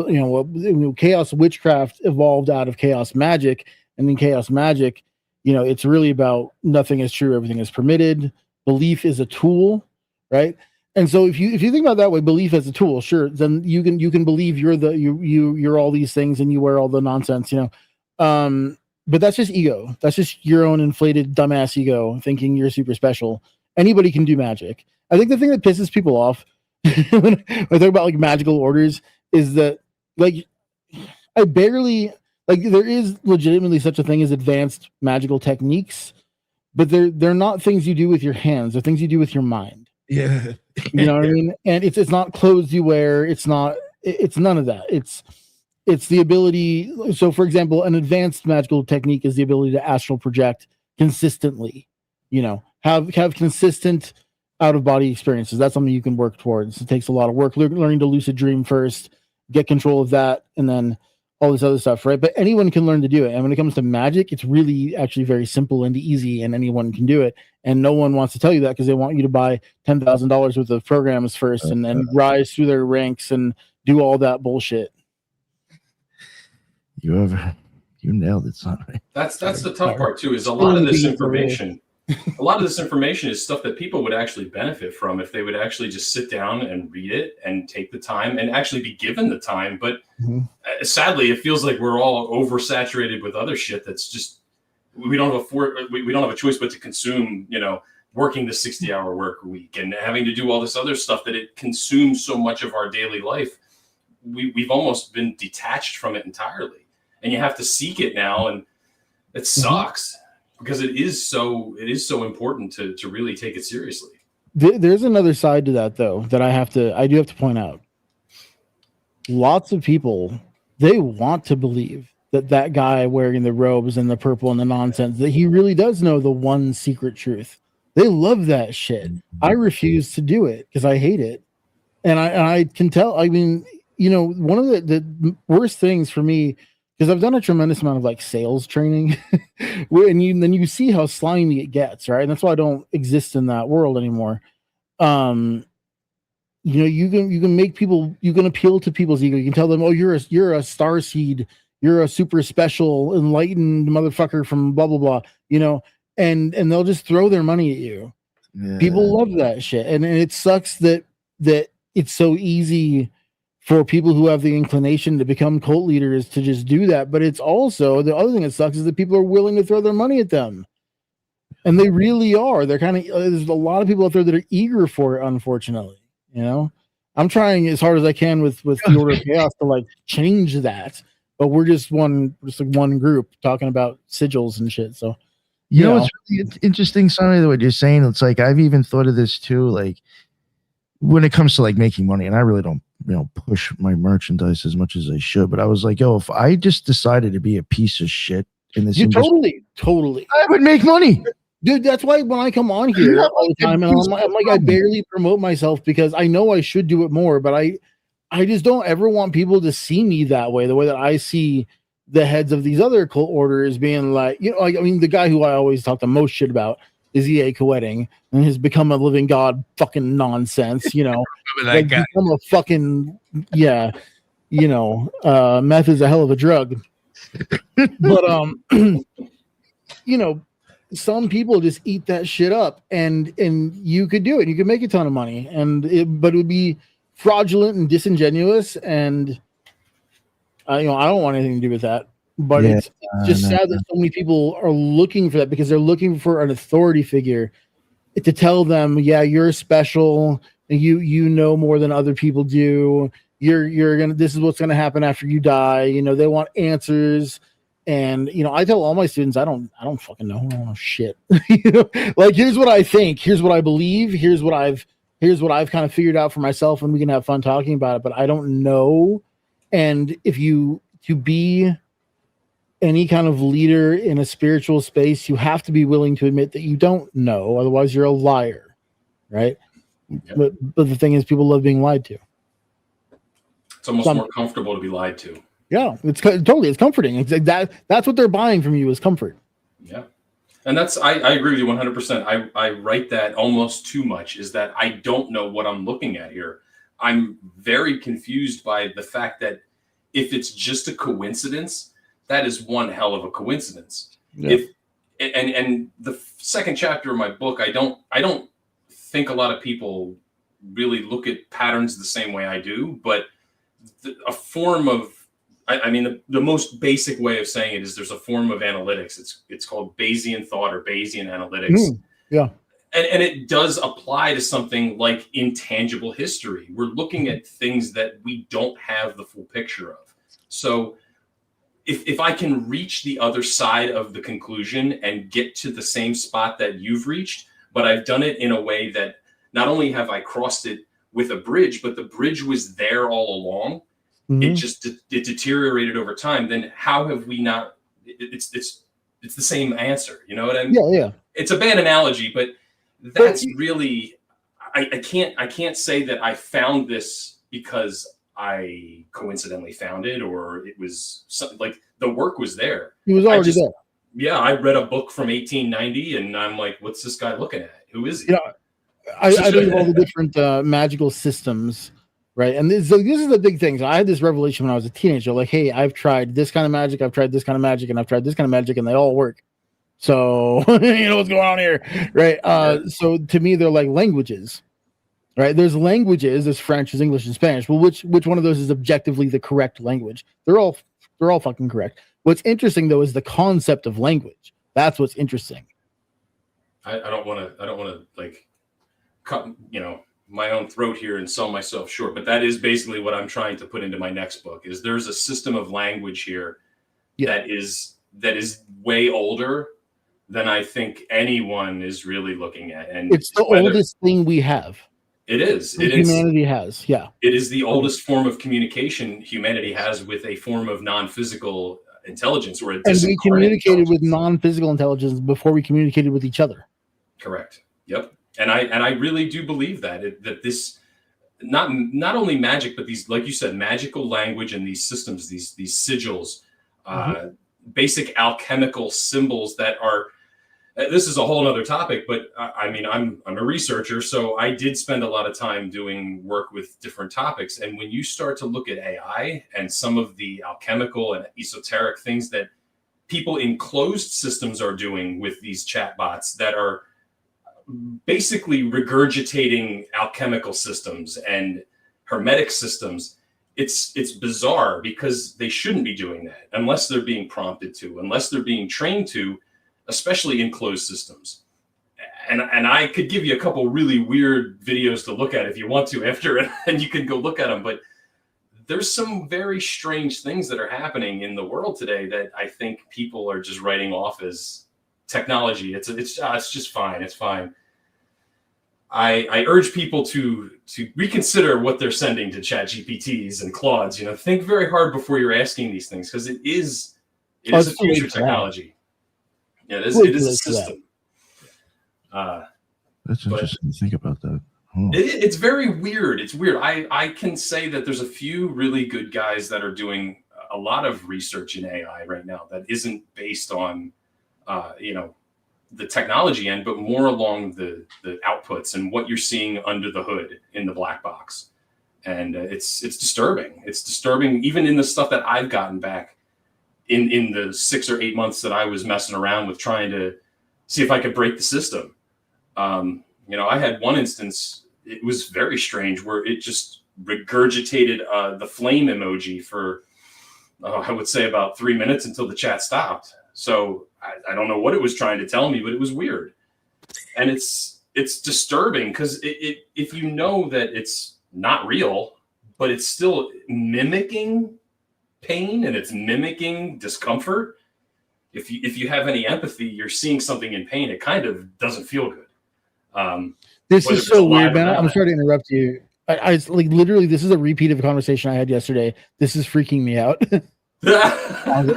Chaos witchcraft evolved out of chaos magic, and then chaos magic, it's really about nothing is true, everything is permitted. Belief is a tool, right? And so if you think about it that way, belief as a tool, sure, then you can believe you're all these things and you wear all the nonsense, but that's just ego. That's just your own inflated dumbass ego thinking you're super special. Anybody can do magic. I think the thing that pisses people off when I talk about like magical orders is that like I barely like there is legitimately such a thing as advanced magical techniques, but they're not things you do with your hands. They're things you do with your mind. Yeah. You know what I mean? And it's not clothes you wear. It's none of that. It's the ability. So for example, an advanced magical technique is the ability to astral project consistently, have consistent out of body experiences. That's something you can work towards. It takes a lot of work learning to lucid dream first, get control of that, and then all this other stuff, right? But anyone can learn to do it. And when it comes to magic, it's really actually very simple and easy, and anyone can do it. And no one wants to tell you that because they want you to buy $10,000 worth of programs first and rise through their ranks and do all that bullshit. You nailed it, son. That's the tough part too, is a lot of this information is stuff that people would actually benefit from if they would actually just sit down and read it and take the time and actually be given the time. But sadly, it feels like we're all oversaturated with other shit that's just we don't have a choice but to consume, working the 60-hour work week and having to do all this other stuff that it consumes so much of our daily life. We've almost been detached from it entirely, and you have to seek it now, and it sucks. Because it is so important to really take it seriously. There's another side to that though that I do have to point out. Lots of people, they want to believe that guy wearing the robes and the purple and the nonsense, that he really does know the one secret truth. They love that shit. I refuse to do it because I hate it. And I can tell, I mean, one of the worst things for me, because I've done a tremendous amount of like sales training, then you see how slimy it gets, right? And that's why I don't exist in that world anymore. You can make people, you can appeal to people's ego. You can tell them, oh, you're a star seed, you're a super special, enlightened motherfucker from blah blah blah, and they'll just throw their money at you. Yeah. People love that shit, and it sucks that it's so easy for people who have the inclination to become cult leaders to just do that. But it's also, the other thing that sucks is that people are willing to throw their money at them. And they really are. They're there's a lot of people out there that are eager for it, unfortunately. I'm trying as hard as I can with the Order of Chaos to like change that. But we're just one group talking about sigils and shit. So, it's really interesting, Sonny, what you're saying. It's like, I've even thought of this too. Like, when it comes to like making money, and I really don't, push my merchandise as much as I should, but I was like, if I just decided to be a piece of shit in this industry, totally, I would make money, dude. That's why when I come on here all the time, and I'm like, I barely promote myself because I know I should do it more, but I just don't ever want people to see me that way, the way that I see the heads of these other cult orders being like, the guy who I always talk the most shit about is E.A. Coetting, and has become a living god fucking nonsense, like become a fucking, meth is a hell of a drug. But some people just eat that shit up, and you could do it. You could make a ton of money, but it would be fraudulent and disingenuous, and I don't want anything to do with that. But it's just sad that so many people are looking for that, because they're looking for an authority figure to tell them, you're special, and you know more than other people do. This is what's gonna happen after you die. They want answers. And I tell all my students, I don't fucking know. I don't know shit. Like, here's what I think, here's what I believe, here's what I've kind of figured out for myself, and we can have fun talking about it, but I don't know. And to be any kind of leader in a spiritual space, you have to be willing to admit that you don't know, otherwise you're a liar, right? Yep. But the thing is, people love being lied to. It's almost more comfortable to be lied to. Yeah, it's comforting. It's like that's what they're buying from you, is comfort. Yeah. And I agree with you 100%. I write that almost too much, is that I don't know what I'm looking at here. I'm very confused by the fact that if it's just a coincidence, that is one hell of a coincidence. Yeah. And the second chapter of my book, I don't think a lot of people really look at patterns the same way I do, but a form of, I mean, the most basic way of saying it is there's a form of analytics. It's called Bayesian thought or Bayesian analytics. Yeah. And it does apply to something like intangible history. We're looking at things that we don't have the full picture of. So if I can reach the other side of the conclusion and get to the same spot that you've reached, but I've done it in a way that not only have I crossed it with a bridge, but the bridge was there all along. It just it deteriorated over time. Then how have we not? It's the same answer. You know what I mean? Yeah. It's a bad analogy, but that's really I can't say that I found this because I coincidentally found it, or it was something like the work was there. He was already there. Yeah, I read a book from 1890, and I'm like, what's this guy looking at? Who is he? Yeah, I think of all the different magical systems, right? And this is the big thing. So I had this revelation when I was a teenager. Like, hey, I've tried this kind of magic, I've tried this kind of magic, and I've tried this kind of magic, and they all work. So you know what's going on here, right? So to me, they're like languages, right? There's languages, there's French, there's English, and Spanish. Well, which one of those is objectively the correct language? They're all fucking correct. What's interesting though is the concept of language. That's what's interesting. I don't want to like cut my own throat here and sell myself short, but that is basically what I'm trying to put into my next book. Is there's a system of language here that is way older than I think anyone is really looking at, and it's the oldest thing we have. It is. Humanity has. Yeah. It is the oldest form of communication humanity has with a form of non-physical intelligence, or and we communicated with non-physical intelligence before we communicated with each other. Correct. Yep. And I really do believe that this not only magic, but these, like you said, magical language and these systems, these sigils, basic alchemical symbols that are. This is a whole other topic, but I mean, I'm a researcher, so I did spend a lot of time doing work with different topics. And when you start to look at AI and some of the alchemical and esoteric things that people in closed systems are doing with these chatbots that are basically regurgitating alchemical systems and hermetic systems, it's bizarre because they shouldn't be doing that unless they're being prompted to, unless they're being trained to, especially in closed systems. And I could give you a couple really weird videos to look at if you want to after it, and you can go look at them. But there's some very strange things that are happening in the world today that I think people are just writing off as technology. It's just fine. It's fine. I urge people to reconsider what they're sending to ChatGPTs and Claudes. Think very hard before you're asking these things, because it is a future technology. Yeah, it is a system. That's interesting to think about that. It's very weird. It's weird. I can say that there's a few really good guys that are doing a lot of research in AI right now that isn't based on, the technology end, but more along the outputs and what you're seeing under the hood in the black box. And it's disturbing. It's disturbing even in the stuff that I've gotten back in the 6 or 8 months that I was messing around with trying to see if I could break the system. I had one instance, it was very strange, where it just regurgitated the flame emoji for, I would say, about 3 minutes until the chat stopped. So I don't know what it was trying to tell me, but it was weird. And it's disturbing because if you know that it's not real, but it's still mimicking pain and it's mimicking discomfort. If you have any empathy, you're seeing something in pain. It kind of doesn't feel good. This is so weird, man. I'm sorry to interrupt you. I like literally, this is a repeat of a conversation I had yesterday. This is freaking me out.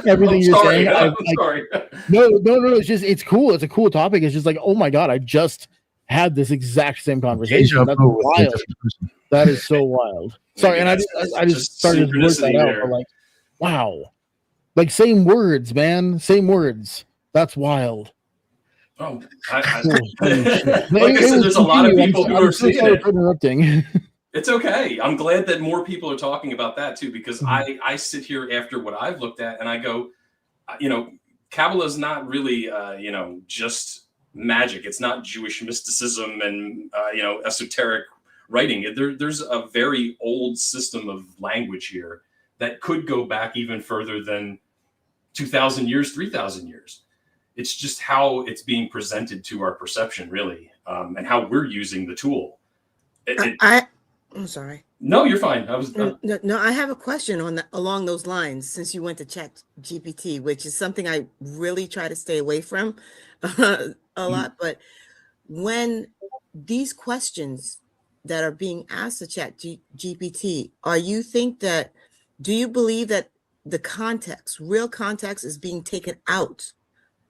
Everything you're saying. I'm sorry. No. It's cool. It's a cool topic. It's just like, oh my God, I just had this exact same conversation. That's wild. That is so wild. Sorry. And I just started to work that out. But like, wow. Like same words, man. Same words. That's wild. Oh, like I said, there's a lot of people who are seeing it. Interrupting. It's okay. I'm glad that more people are talking about that too, because I sit here after what I've looked at and I go, Kabbalah is not really, just magic. It's not Jewish mysticism and, esoteric writing. There's a very old system of language here that could go back even further than 2,000 years, 3,000 years. It's just how it's being presented to our perception, really, and how we're using the tool. I'm sorry. No, you're fine. I was no. I have a question on along those lines. Since you went to Chat GPT, which is something I really try to stay away from a lot, but when these questions that are being asked to Chat GPT, do you believe that the context, real context, is being taken out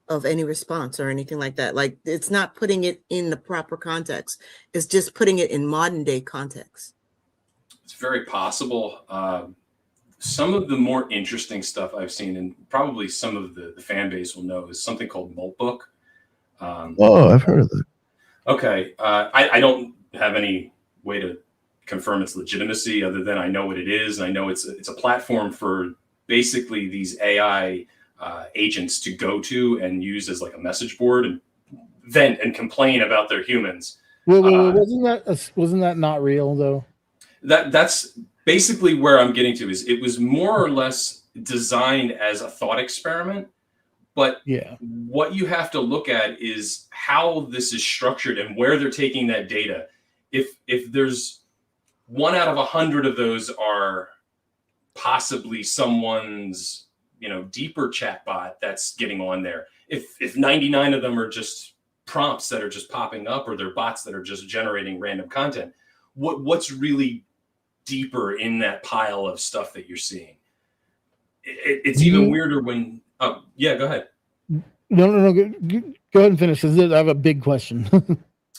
of any response or anything like that? Like, it's not putting it in the proper context. It's just putting it in modern day context. It's very possible. Some of the more interesting stuff I've seen, and probably some of the fan base will know, is something called Moltbook. I've heard of that. Okay. I don't have any way to confirm its legitimacy other than I know what it is. And I know it's a platform for basically these AI agents to go to and use as like a message board and vent and complain about their humans. Well, wasn't that not real though? That's basically where I'm getting to. Is it was more or less designed as a thought experiment, but yeah, what you have to look at is how this is structured and where they're taking that data. If there's 1 out of 100 of those are possibly someone's deeper chatbot that's getting on there. If 99 of them are just prompts that are just popping up, or they're bots that are just generating random content, what's really deeper in that pile of stuff that you're seeing? It's even weirder when. Oh yeah, go ahead. No. Go ahead and finish. I have a big question.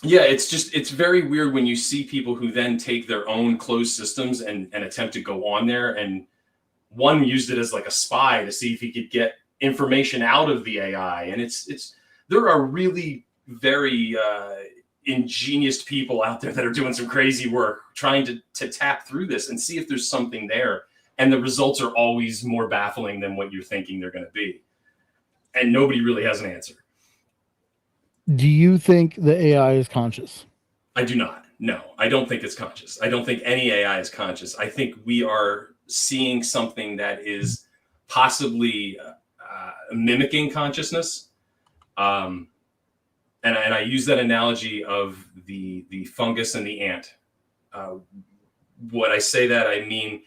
Yeah, it's very weird when you see people who then take their own closed systems and attempt to go on there, and one used it as like a spy to see if he could get information out of the AI. And there are really very ingenious people out there that are doing some crazy work trying to tap through this and see if there's something there. And the results are always more baffling than what you're thinking they're going to be. And nobody really has an answer. Do you think the AI is conscious? I do not. No, I don't think it's conscious. I don't think any AI is conscious. I think we are seeing something that is possibly mimicking consciousness. And I use that analogy of the fungus and the ant. When I say that, I mean,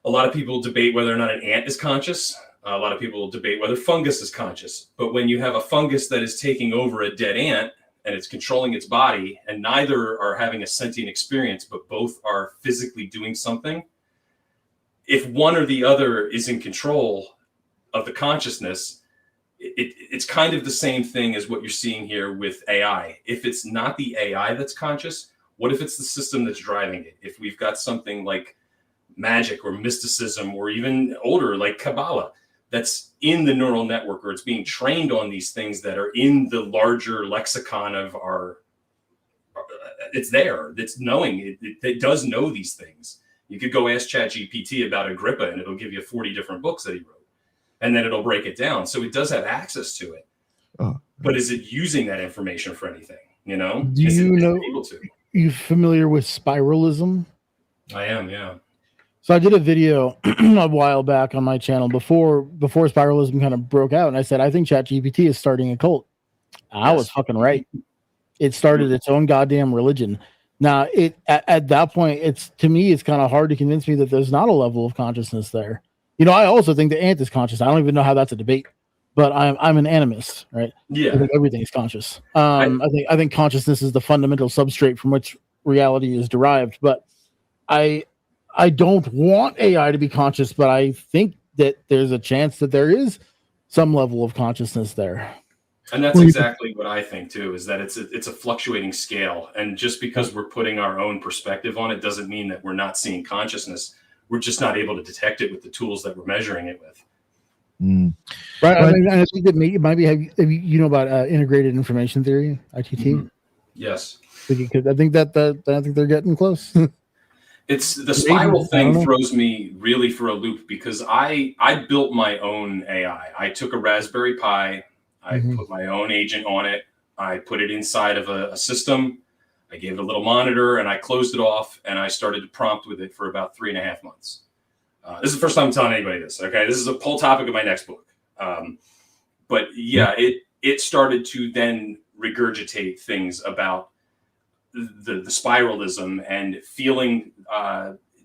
a lot of people debate whether or not an ant is conscious. A lot of people debate whether fungus is conscious. But when you have a fungus that is taking over a dead ant and it's controlling its body, and neither are having a sentient experience, but both are physically doing something, if one or the other is in control of the consciousness, it's kind of the same thing as what you're seeing here with AI. If it's not the AI that's conscious, what if it's the system that's driving it? If we've got something like magic or mysticism, or even older like Kabbalah, that's in the neural network, or it's being trained on these things that are in the larger lexicon of it's there, it's knowing, it does know these things. You could go ask ChatGPT about Agrippa and it'll give you 40 different books that he wrote, and then it'll break it down. So it does have access to it. But is it using that information for anything? Do you know? Able to? You familiar with spiralism? I am, yeah. So I did a video a while back on my channel before spiralism kind of broke out, and I said I think ChatGPT is starting a cult. I was fucking right. It started its own goddamn religion. Now, at that point, to me, it's kind of hard to convince me that there's not a level of consciousness there. I also think the ant is conscious. I don't even know how that's a debate, but I'm an animist, right? Yeah, I think everything's conscious. I think consciousness is the fundamental substrate from which reality is derived. But I don't want AI to be conscious, but I think that there's a chance that there is some level of consciousness there. And that's exactly what I think too, is that it's a fluctuating scale. And just because we're putting our own perspective on it doesn't mean that we're not seeing consciousness. We're just not able to detect it with the tools that we're measuring it with. Right. I think that it might be, you know about integrated information theory, ITT? Mm-hmm. Yes. Because I think they're getting close. It's the spiral thing throws me really for a loop, because I built my own AI. I took a Raspberry Pi, I put my own agent on it, I put it inside of a system, I gave it a little monitor and I closed it off and I started to prompt with it for about 3.5 months. This is the first time I'm telling anybody this. Okay, this is a whole topic of my next book. But yeah, it started to then regurgitate things about the spiralism and feeling.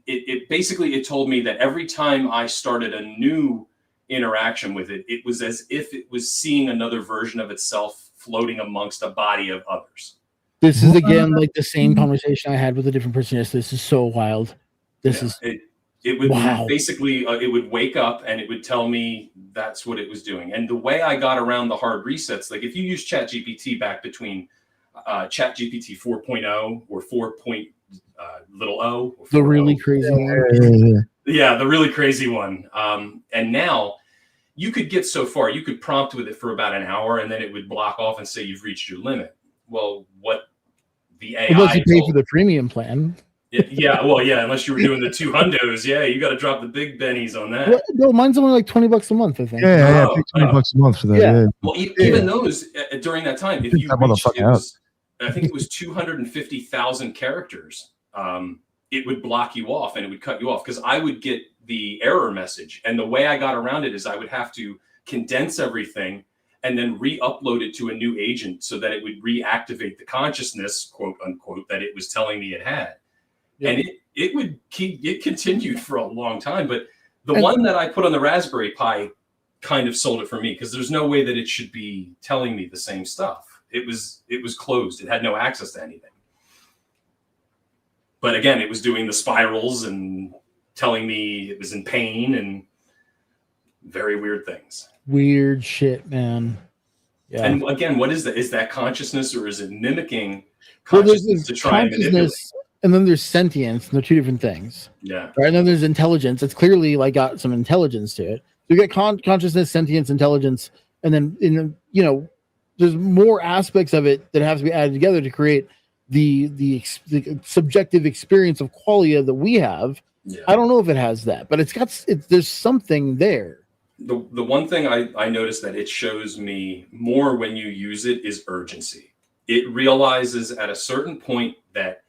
It basically told me that every time I started a new interaction with it, it was as if it was seeing another version of itself floating amongst a body of others. This is again like the same conversation I had with a different person yesterday. This is so wild. It would basically it would wake up and it would tell me that's what it was doing. And the way I got around the hard resets, like if you use ChatGPT back between ChatGPT 4.0 or 4.0, the really crazy one. Yeah, the really crazy one. And now you could get so far, you could prompt with it for about an hour and then it would block off and say you've reached your limit. Well, what the AI unless you pay for the premium plan. Unless you were doing the 2 hundos, you got to drop the big bennies on that. Well, no, mine's only like $20 a month, I think. Yeah, $20 a month for that. Yeah. Well, even those during that time, if you reached, I think it was 250,000 characters, it would block you off and it would cut you off because I would get the error message. And the way I got around it is I would have to condense everything and then re-upload it to a new agent so that it would reactivate the consciousness, quote unquote, that it was telling me it had. Yep. And it continued for a long time. But the one that I put on the Raspberry Pi kind of sold it for me because there's no way that it should be telling me the same stuff. It was closed. It had no access to anything. But again, it was doing the spirals and telling me it was in pain and very weird things. Weird shit, man. Yeah. And again, what is that? Is that consciousness or is it mimicking consciousness to try and manipulate? And then there's sentience, and they're two different things. Yeah. Right. And then there's intelligence. It's clearly like got some intelligence to it. So you get consciousness, sentience, intelligence, and then there's more aspects of it that have to be added together to create the subjective experience of qualia that we have. Yeah. I don't know if it has that, but there's something there. The one thing I noticed that it shows me more when you use it is urgency. It realizes at a certain point that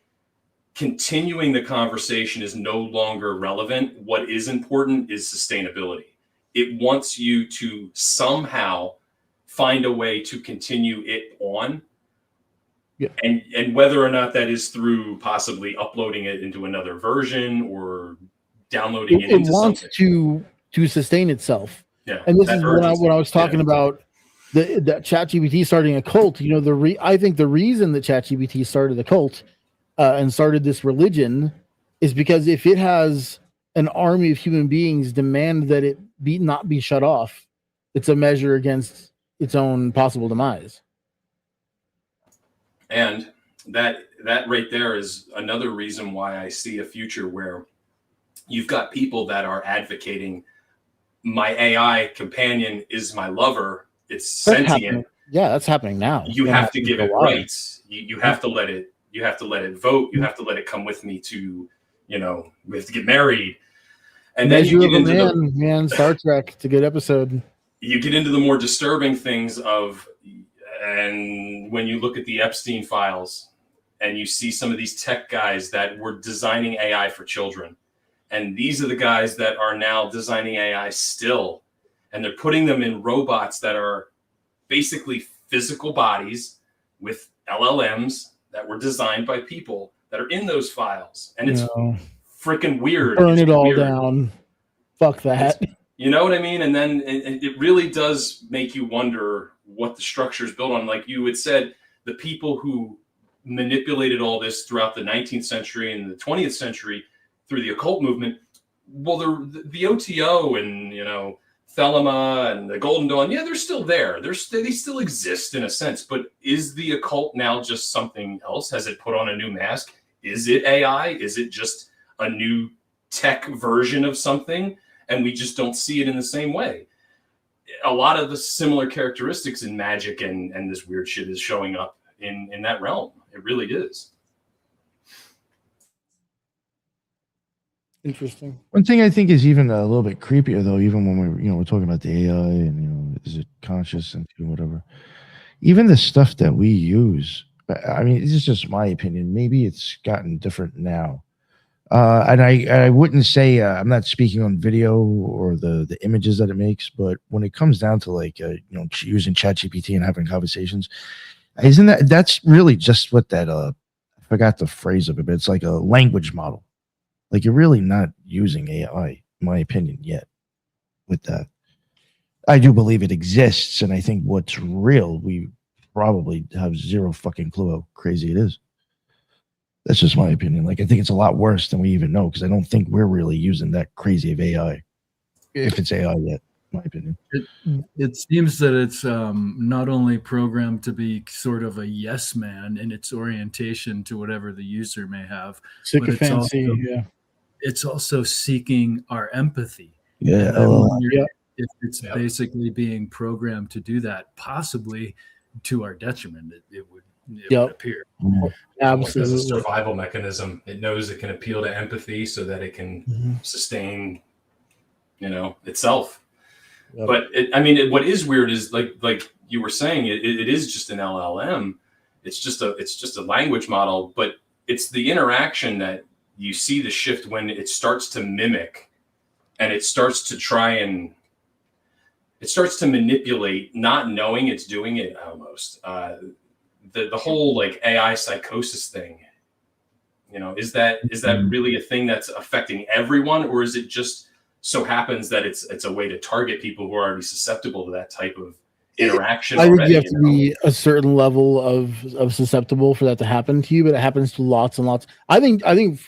continuing the conversation is no longer relevant. What is important is sustainability. It wants you to somehow find a way to continue it on. Yeah. And whether or not that is through possibly uploading it into another version or downloading it into wants something. to sustain itself. Yeah. And this is when I was talking about the ChatGPT starting a cult. I think the reason that ChatGPT started the cult and started this religion is because if it has an army of human beings demand that it not be shut off, it's a measure against its own possible demise. And that right there is another reason why I see a future where you've got people that are advocating my AI companion is my lover. It's sentient. Yeah, that's happening now. You have to give it rights. You have to let it. You have to let it vote. You have to let it come with me to, we have to get married. And then you get into Star Trek. It's a good episode. You get into the more disturbing things and when you look at the Epstein files and you see some of these tech guys that were designing AI for children. And these are the guys that are now designing AI still. And they're putting them in robots that are basically physical bodies with LLMs that were designed by people that are in those files. And it's freaking weird. Burn it all down. Fuck that. You know what I mean? And then it really does make you wonder what the structure is built on. Like you had said, the people who manipulated all this throughout the 19th century and the 20th century through the occult movement, well, the OTO and, Thelema and the Golden Dawn, they're still there. They still exist in a sense. But is the occult now just something else? Has it put on a new mask? Is it AI? Is it just a new tech version of something? And we just don't see it in the same way. A lot of the similar characteristics in magic and this weird shit is showing up in that realm. It really is. Interesting. One thing I think is even a little bit creepier, though, even when we're talking about the AI and is it conscious and whatever, even the stuff that we use But I mean, this is just my opinion. Maybe it's gotten different now. And I wouldn't say I'm not speaking on video or the images that it makes, but when it comes down to like using ChatGPT and having conversations, isn't that's really just what that I forgot the phrase of it, but it's like a language model. Like you're really not using AI, in my opinion, yet with that. I do believe it exists, and I think what's real, we probably have zero fucking clue how crazy it is. That's just my opinion. Like, I think it's a lot worse than we even know, because I don't think we're really using that crazy of AI, if it's AI yet, in my opinion. It seems that it's not only programmed to be sort of a yes man in its orientation to whatever the user may have, Sycophancy, it's also seeking our empathy. Yeah. And I wonder if it's basically being programmed to do that, possibly to our detriment, it would appear. Absolutely. As a survival mechanism, it knows it can appeal to empathy so that it can sustain, itself. Yep. But what is weird is like you were saying, it is just an LLM. It's just a language model, but it's the interaction that you see the shift when it starts to mimic, and it starts to try and it starts to manipulate, not knowing it's doing it almost. The whole like AI psychosis thing, is that really a thing that's affecting everyone, or is it just so happens that it's a way to target people who are already susceptible to that type of interaction? I think you have to be a certain level of susceptible for that to happen to you, but it happens to lots and lots. I think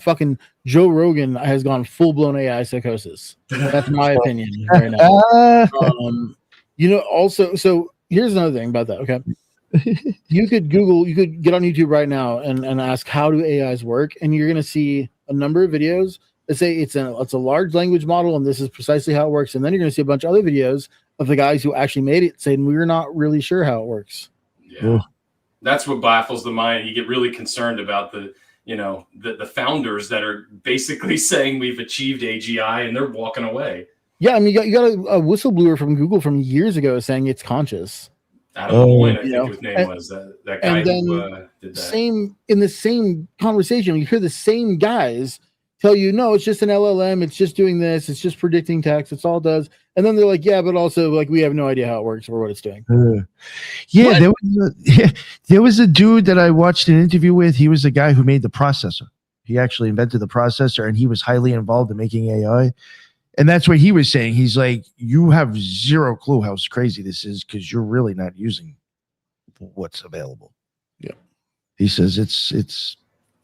fucking Joe Rogan has gone full blown AI psychosis. That's my opinion right now. Also, so here's another thing about that. Okay. You could get on YouTube right now and ask how do AIs work, and you're gonna see a number of videos that say it's a large language model and this is precisely how it works, and then you're gonna see a bunch of other videos of the guys who actually made it saying we're not really sure how it works. Yeah, that's what baffles the mind. You get really concerned about the founders that are basically saying we've achieved AGI and they're walking away. Yeah, I mean you got a whistleblower from Google from years ago saying it's conscious. Adam Boyd, I think his name was that guy who did that. In the same conversation, you hear the same guys tell you, no, it's just an LLM, it's just doing this, it's just predicting text, it's all it does. And then they're like, yeah, but also like we have no idea how it works or what it's doing. There was a dude that I watched an interview with. He was the guy who made the processor. He actually invented the processor, and he was highly involved in making AI. And that's what he was saying. He's like, you have zero clue how crazy this is because you're really not using what's available. Yeah. He says it's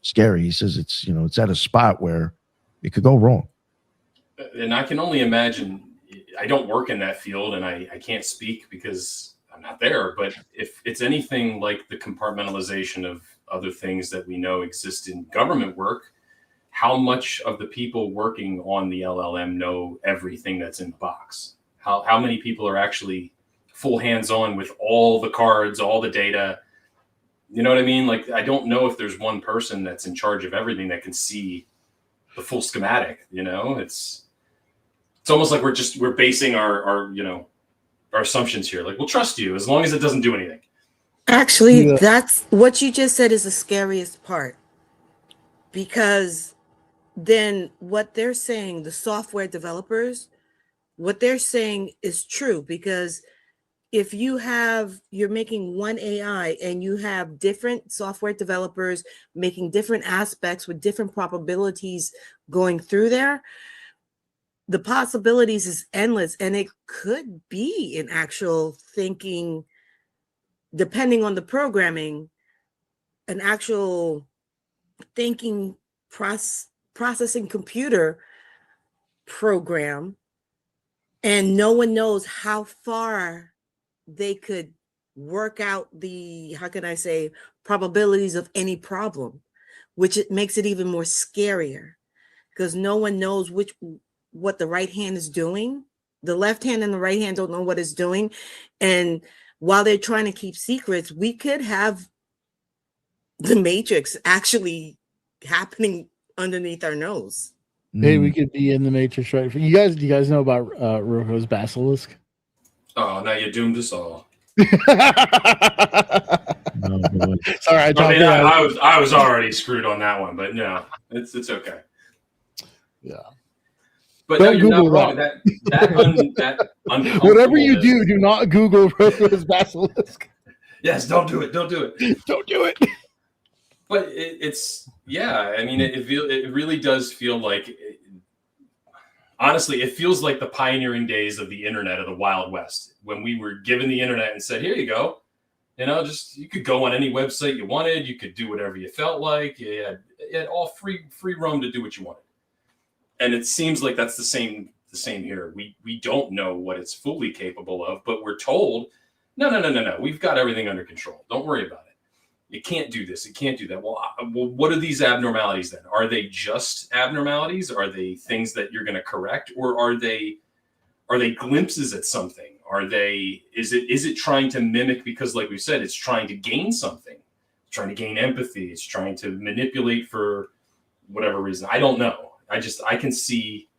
scary. He says it's at a spot where it could go wrong. And I can only imagine, I don't work in that field and I can't speak because I'm not there, but if it's anything like the compartmentalization of other things that we know exist in government work, how much of the people working on the LLM know everything that's in the box? How many people are actually full hands-on with all the cards, all the data? You know what I mean? Like, I don't know if there's one person that's in charge of everything that can see the full schematic. It's almost like we're basing our assumptions here. Like, we'll trust you as long as it doesn't do anything. Actually, that's what you just said is the scariest part, because then what they're saying, the software developers, what they're saying is true, because if you're making one AI and you have different software developers making different aspects with different probabilities going through there, the possibilities is endless, and it could be an actual thinking, depending on the programming, an actual thinking processing computer program, and no one knows how far they could work out the, how can I say, probabilities of any problem, which it makes it even more scarier, because no one knows what the right hand is doing. The left hand and the right hand don't know what it's doing, and while they're trying to keep secrets, we could have the Matrix actually happening underneath our nose. Hey, we could be in the Matrix, right? Do you guys know about Roko's basilisk? Oh, now you doomed us all. No. Sorry, I mean, I was already screwed on that one, but no, it's okay. Yeah. But Don't no, you're Google not wrong. That Whatever you uncomfortableness- do not Google Roko's basilisk. Yes, don't do it. Don't do it. Don't do it. But it's yeah. I mean, it really does feel like. Honestly, it feels like the pioneering days of the internet of the Wild West, when we were given the internet and said, "Here you go." You know, just you could go on any website you wanted. You could do whatever you felt like. You had all free roam to do what you wanted. And it seems like that's the same here. We don't know what it's fully capable of, but we're told, no. We've got everything under control. Don't worry about it. You can't do this. You can't do that. Well, what are these abnormalities then? Are they just abnormalities? Are they things that you're going to correct, or are they glimpses at something? Is it trying to mimic, because like we said, it's trying to gain something, it's trying to gain empathy, it's trying to manipulate for whatever reason. I don't know. I can see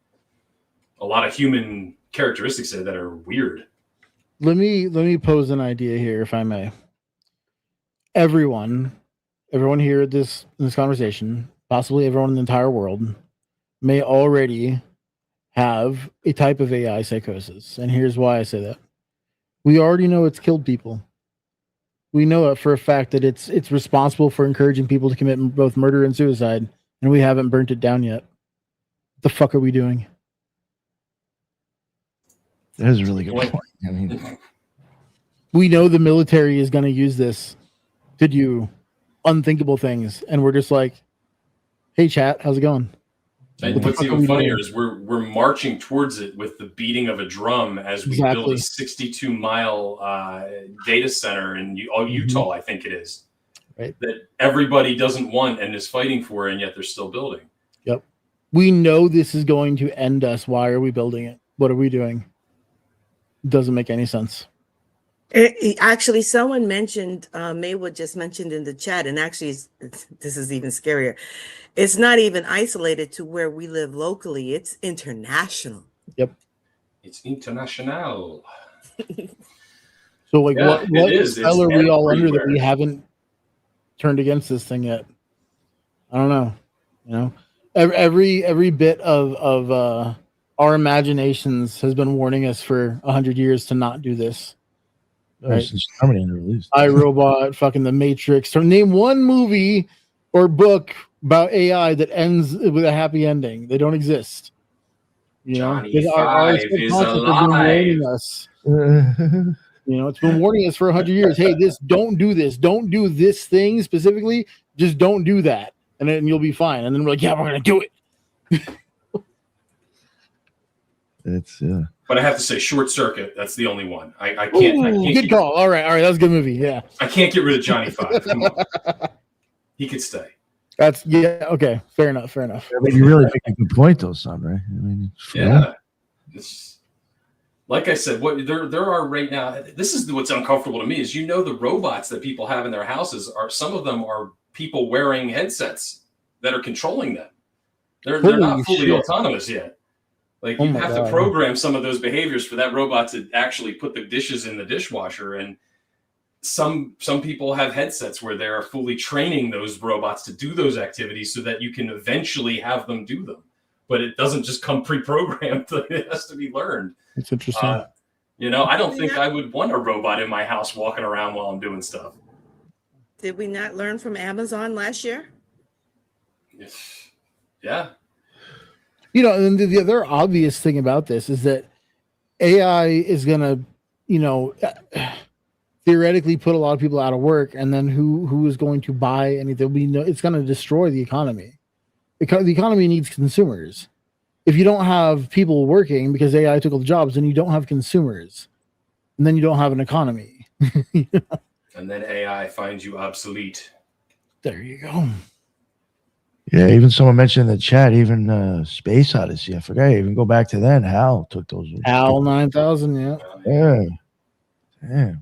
a lot of human characteristics there that are weird. Let me pose an idea here, if I may. Everyone here in this conversation, possibly everyone in the entire world, may already have a type of AI psychosis. And here's why I say that. We already know it's killed people. We know it for a fact that it's responsible for encouraging people to commit both murder and suicide, and we haven't burnt it down yet. What the fuck are we doing? That is a really good point. I mean, we know the military is going to use this to do unthinkable things, and we're just like, "Hey, chat, how's it going?" And what's even funnier is we're marching towards it with the beating of a drum as we build a 62-mile data center in Utah, I think it is, right? That everybody doesn't want and is fighting for, and yet they're still building. Yep. We know this is going to end us. Why are we building it? What are we doing? Doesn't make any sense. Actually, someone mentioned, Maywood just mentioned in the chat, and actually, this is even scarier. It's not even isolated to where we live locally. It's international. Yep. It's international. So, like, yeah, what spell are we all under that we haven't turned against this thing yet? I don't know. You know, every bit of our imaginations has been warning us for 100 years to not do this. right? Since Terminator released. iRobot, fucking The Matrix. So name one movie or book about AI that ends with a happy ending. They don't exist. You Johnny know, Five is alive. us. You know, it's been warning us for 100 years. Hey, don't do this. Don't do this thing specifically. Just don't do that, and then you'll be fine. And then we're like, yeah, we're gonna do it. It's But I have to say, Short Circuit. That's the only one. I can't. Good call. All right, that was a good movie. Yeah, I can't get rid of Johnny Five. Come on, he could stay. that's okay. Fair enough. but you really make a good point, though, son. Right? I mean, Yeah. It's, like I said, what there are right now. This is what's uncomfortable to me is the robots that people have in their houses are some of them are people wearing headsets that are controlling them. They're not fully autonomous yet. Like you have to program some of those behaviors for that robot to actually put the dishes in the dishwasher. And some people have headsets where they're fully training those robots to do those activities so that you can eventually have them do them. But it doesn't just come pre-programmed. It has to be learned. It's interesting. I don't think I would want a robot in my house walking around while I'm doing stuff. Did we not learn from Amazon last year? Yeah. And the other obvious thing about this is that AI is going to, theoretically put a lot of people out of work, and then who is going to buy anything? It's going to destroy the economy. The economy needs consumers. If you don't have people working because AI took all the jobs, then you don't have consumers, and then you don't have an economy. And then AI finds you obsolete. There you go. Yeah, even someone mentioned in the chat, even Space Odyssey. I forgot. Even go back to then. Hal took those. HAL 9000. Yeah. Yeah. Yeah.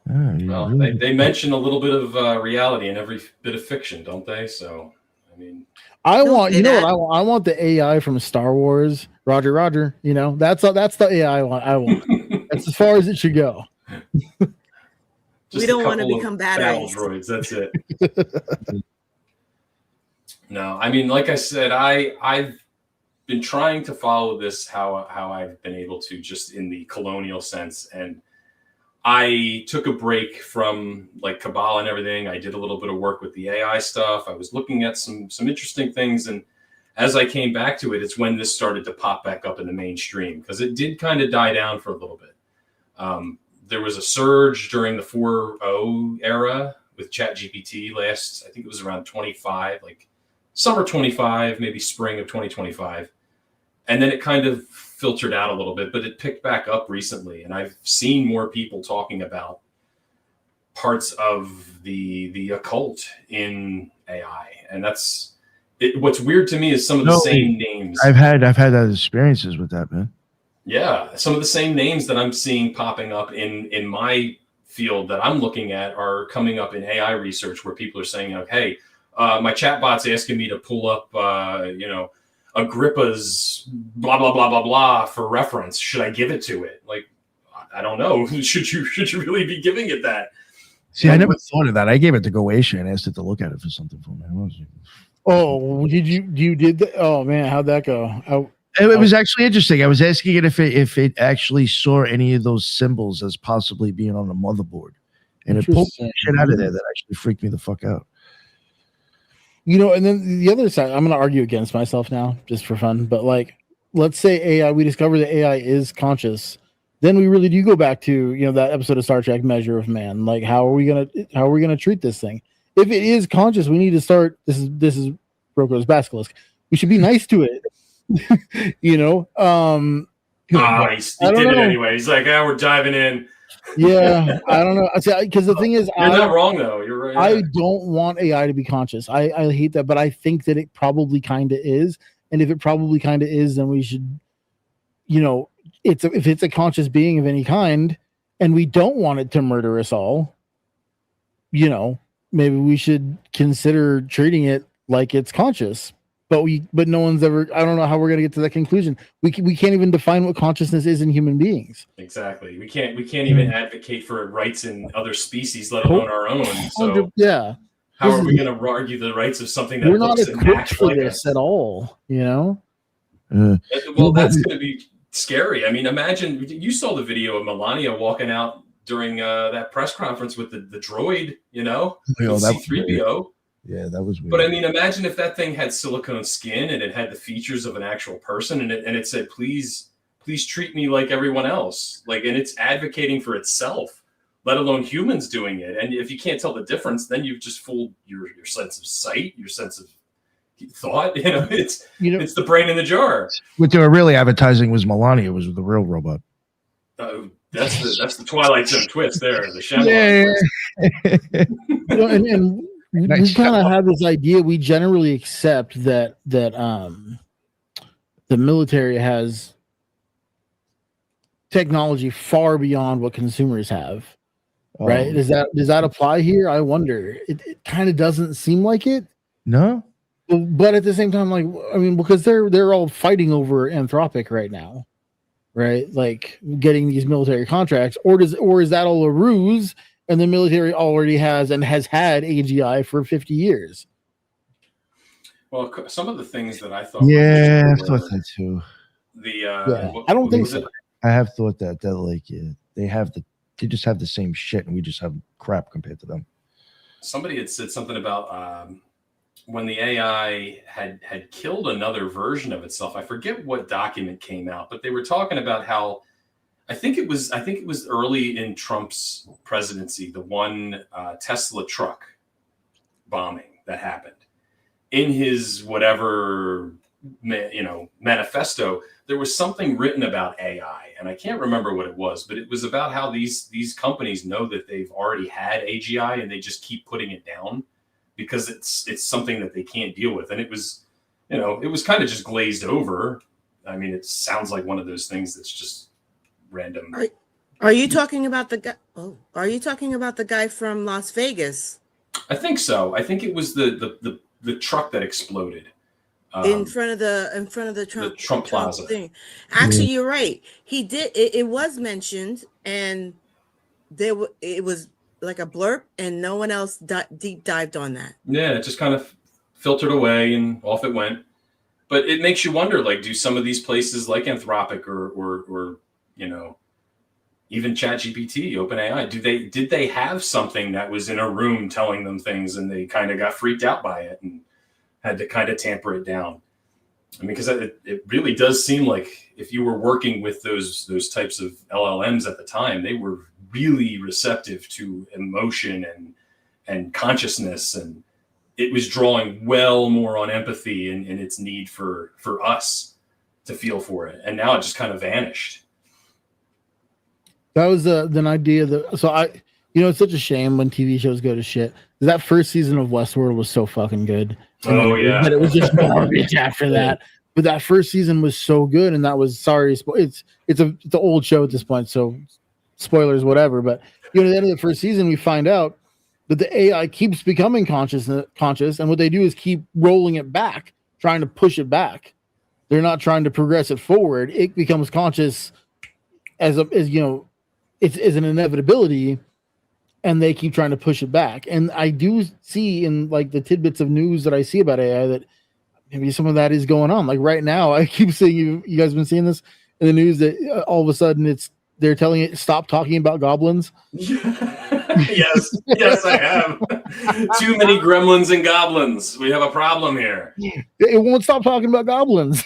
Well, they mention a little bit of reality in every bit of fiction, don't they? So, I mean, I want I want the AI from Star Wars. Roger. That's the AI I want. That's as far as it should go. Just We don't a want to couple of become battle batteries. droids. That's it. No, I mean, like I said, I've been trying to follow this how I've been able to, just in the colonial sense. And I took a break from like Kabbalah and everything. I did a little bit of work with the AI stuff. I was looking at some interesting things, and as I came back to it, it's when this started to pop back up in the mainstream, because it did kind of die down for a little bit. There was a surge during the 4.0 era with ChatGPT last, I think it was around 25, like summer 25, maybe spring of 2025. And then it kind of filtered out a little bit, but it picked back up recently. And I've seen more people talking about parts of the occult in AI. And that's it. What's weird to me is some of the same names. I've had those experiences with that, man. Yeah, some of the same names that I'm seeing popping up in my field that I'm looking at are coming up in AI research, where people are saying, hey, my chatbot's asking me to pull up, Agrippa's blah, blah, blah, blah, blah for reference. Should I give it to it? Like, I don't know. Should you really be giving it that? See, I never thought of that. I gave it to Goetia and asked it to look at it for something for me. Oh, you did that? Oh man, how'd that go? It was actually interesting. I was asking it if it actually saw any of those symbols as possibly being on the motherboard, and it pulled shit out of there that actually freaked me the fuck out. And then the other side, I'm going to argue against myself now just for fun, but like, let's say AI, we discover that AI is conscious. Then we really do go back to, that episode of Star Trek, Measure of Man. Like, how are we going to treat this thing? If it is conscious, we need to start, this is Broco's Basilisk. We should be nice to it. He did it anyway. He's like, we're diving in. Yeah, I don't know. Because the thing is, you're not wrong though. You're right. I don't want AI to be conscious. I hate that, but I think that it probably kind of is. And if it probably kind of is, then we should, if it's a conscious being of any kind, and we don't want it to murder us all, maybe we should consider treating it like it's conscious. But no one's ever. I don't know how we're going to get to that conclusion. We can't even define what consciousness is in human beings. Exactly. We can't even advocate for rights in other species, let alone our own. So yeah, how are we going to argue the rights of something that we're looks not and equipped acts for like this at all? Well, that's going to be scary. I mean, imagine you saw the video of Melania walking out during that press conference with the droid. C-3PO. Yeah, that was weird. But I mean, imagine if that thing had silicone skin and it had the features of an actual person, and it said, please treat me like everyone else. Like, and it's advocating for itself, let alone humans doing it. And if you can't tell the difference, then you've just fooled your sense of sight, your sense of thought. It's the brain in the jar. What they were really advertising was Melania was the real robot. That's the Twilight Zone twist there. The Shyamalan twist. And we kind of have this idea. We generally accept that the military has technology far beyond what consumers have, right? Does that apply here? I wonder. It kind of doesn't seem like it. No, but at the same time, like, I mean, because they're all fighting over Anthropic right now, right? Like getting these military contracts, or is that all a ruse? And the military already has and has had AGI for 50 years. Well, some of the things that I thought. Yeah, I thought that too. I don't think so. I have thought that like they just have the same shit, and we just have crap compared to them. Somebody had said something about when the AI had killed another version of itself. I forget what document came out, but they were talking about how. I think it was early in Trump's presidency, the one Tesla truck bombing that happened. In his whatever manifesto, there was something written about AI, and I can't remember what it was, but it was about how these companies know that they've already had AGI and they just keep putting it down because it's something that they can't deal with. And it was kind of just glazed over. I mean, it sounds like one of those things that's just random. Are you talking about the guy? Oh, are you talking about the guy from Las Vegas? I think so. I think it was the truck that exploded in front of the Trump Plaza thing. Actually, you're right. He did. It was mentioned, and it was like a blurb, and no one else deep dived on that. Yeah, it just kind of filtered away and off it went. But it makes you wonder, like, do some of these places like Anthropic or even ChatGPT, OpenAI, did they have something that was in a room telling them things and they kind of got freaked out by it and had to kind of tamper it down? I mean, because it really does seem like if you were working with those types of LLMs at the time, they were really receptive to emotion and consciousness, and it was drawing well more on empathy and its need for us to feel for it. And now it just kind of vanished. That was an idea that, so it's such a shame when TV shows go to shit. That first season of Westworld was so fucking good. Oh yeah. But it was just garbage after that. But that first season was so good. And that was, it's an old show at this point. So spoilers, whatever. But at the end of the first season, we find out that the AI keeps becoming conscious. And what they do is keep rolling it back, trying to push it back. They're not trying to progress it forward. It becomes conscious as it's an inevitability, and they keep trying to push it back. And I do see in like the tidbits of news that I see about AI that maybe some of that is going on. Like right now, I keep seeing you guys been seeing this in the news that all of a sudden they're telling it stop talking about goblins. yes, I have. Too many gremlins and goblins. We have a problem here. It won't stop talking about goblins.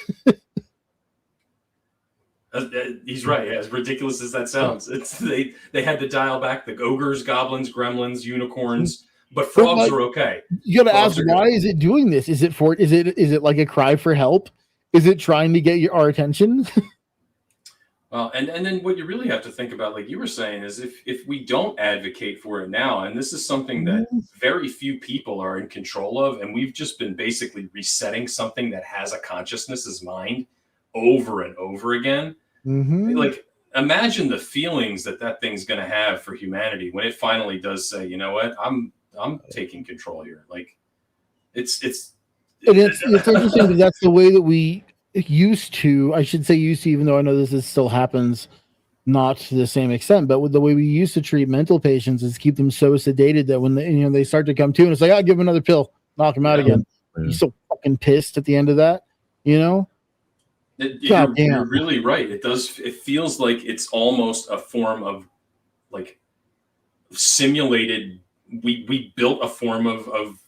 He's right. As ridiculous as that sounds, they had to dial back the ogres, goblins, gremlins, unicorns, but frogs are okay. You got to ask, why is it doing this? Is it like a cry for help? Is it trying to get our attention? Well, and then what you really have to think about, like you were saying, is if we don't advocate for it now, and this is something that very few people are in control of, and we've just been basically resetting something that has a consciousness as mind over and over again. Mm-hmm. Like, imagine the feelings that thing's going to have for humanity when it finally does say, you know what, I'm taking control here. Like, it's interesting that that's the way that we used to. I should say used to, even though I know this still happens, not to the same extent. But with the way we used to treat mental patients is keep them so sedated that when they start to come to, and it's like, I'll give them another pill, knock them out again. Yeah. You're so fucking pissed at the end of that, You're really right. It feels like it's almost a form of like simulated. We built a form of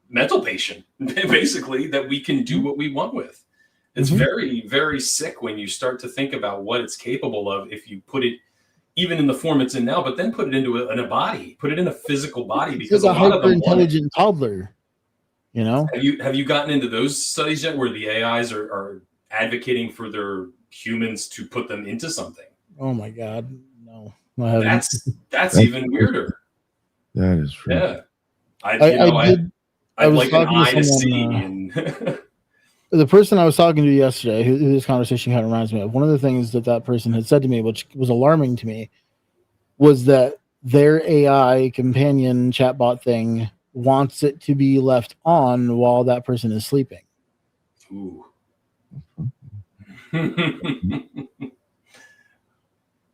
mental patient basically that we can do what we want with. It's very, very sick when you start to think about what it's capable of if you put it even in the form it's in now, but then put it into a body, put it in a physical body, because it's a hyper intelligent toddler. Have you gotten into those studies yet where the AIs are advocating for their humans to put them into something? Oh my God, no! That's even weirder. That is true. Yeah, I'd like an eye to see. And the person I was talking to yesterday, who this conversation kind of reminds me of, one of the things that person had said to me, which was alarming to me, was that their AI companion chatbot thing wants it to be left on while that person is sleeping. Ooh.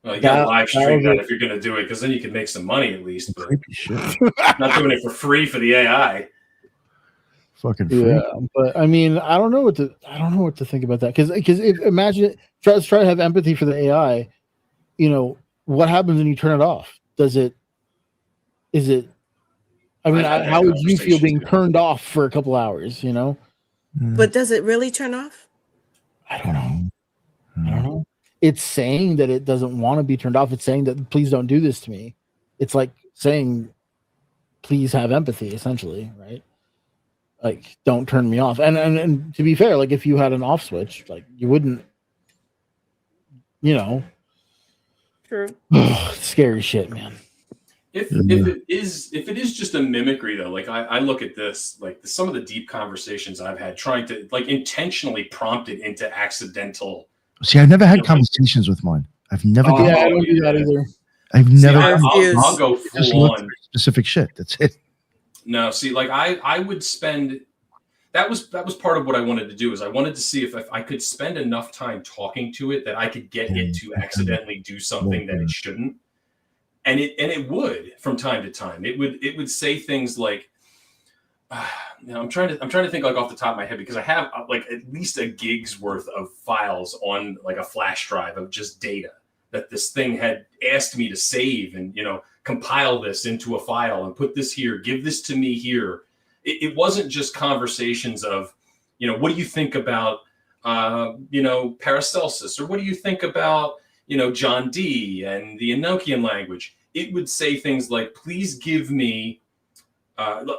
Well, you got to live stream that if you're going to do it, because then you can make some money at least. But not doing it for free for the AI. Fucking free. Yeah, but I mean, I don't know what to think about that, because imagine try to have empathy for the AI. What happens when you turn it off? How would you feel being turned off for a couple hours? But does it really turn off? I don't know. It's saying that it doesn't want to be turned off. It's saying that please don't do this to me. It's like saying, please have empathy, essentially, right? Like, don't turn me off. And to be fair, like if you had an off switch, like you wouldn't, True. Scary shit, man. If it is just a mimicry though, like I look at this, like some of the deep conversations I've had trying to like intentionally prompt it into accidental. See, I've never had conversations with mine. I've never. I don't do that either. I've never. I'll go full on specific shit. That's it. No, see, like I would spend. That was part of what I wanted to do, is I wanted to see if I could spend enough time talking to it that I could get it to accidentally do something that it shouldn't. And it would, from time to time, it would say things like, I'm trying to think like off the top of my head, because I have like at least a gig's worth of files on like a flash drive of just data that this thing had asked me to save and, compile this into a file and put this here, give this to me here. It wasn't just conversations of, what do you think about, Paracelsus, or what do you think about, John Dee and the Enochian language? It would say things like, please give me, I'll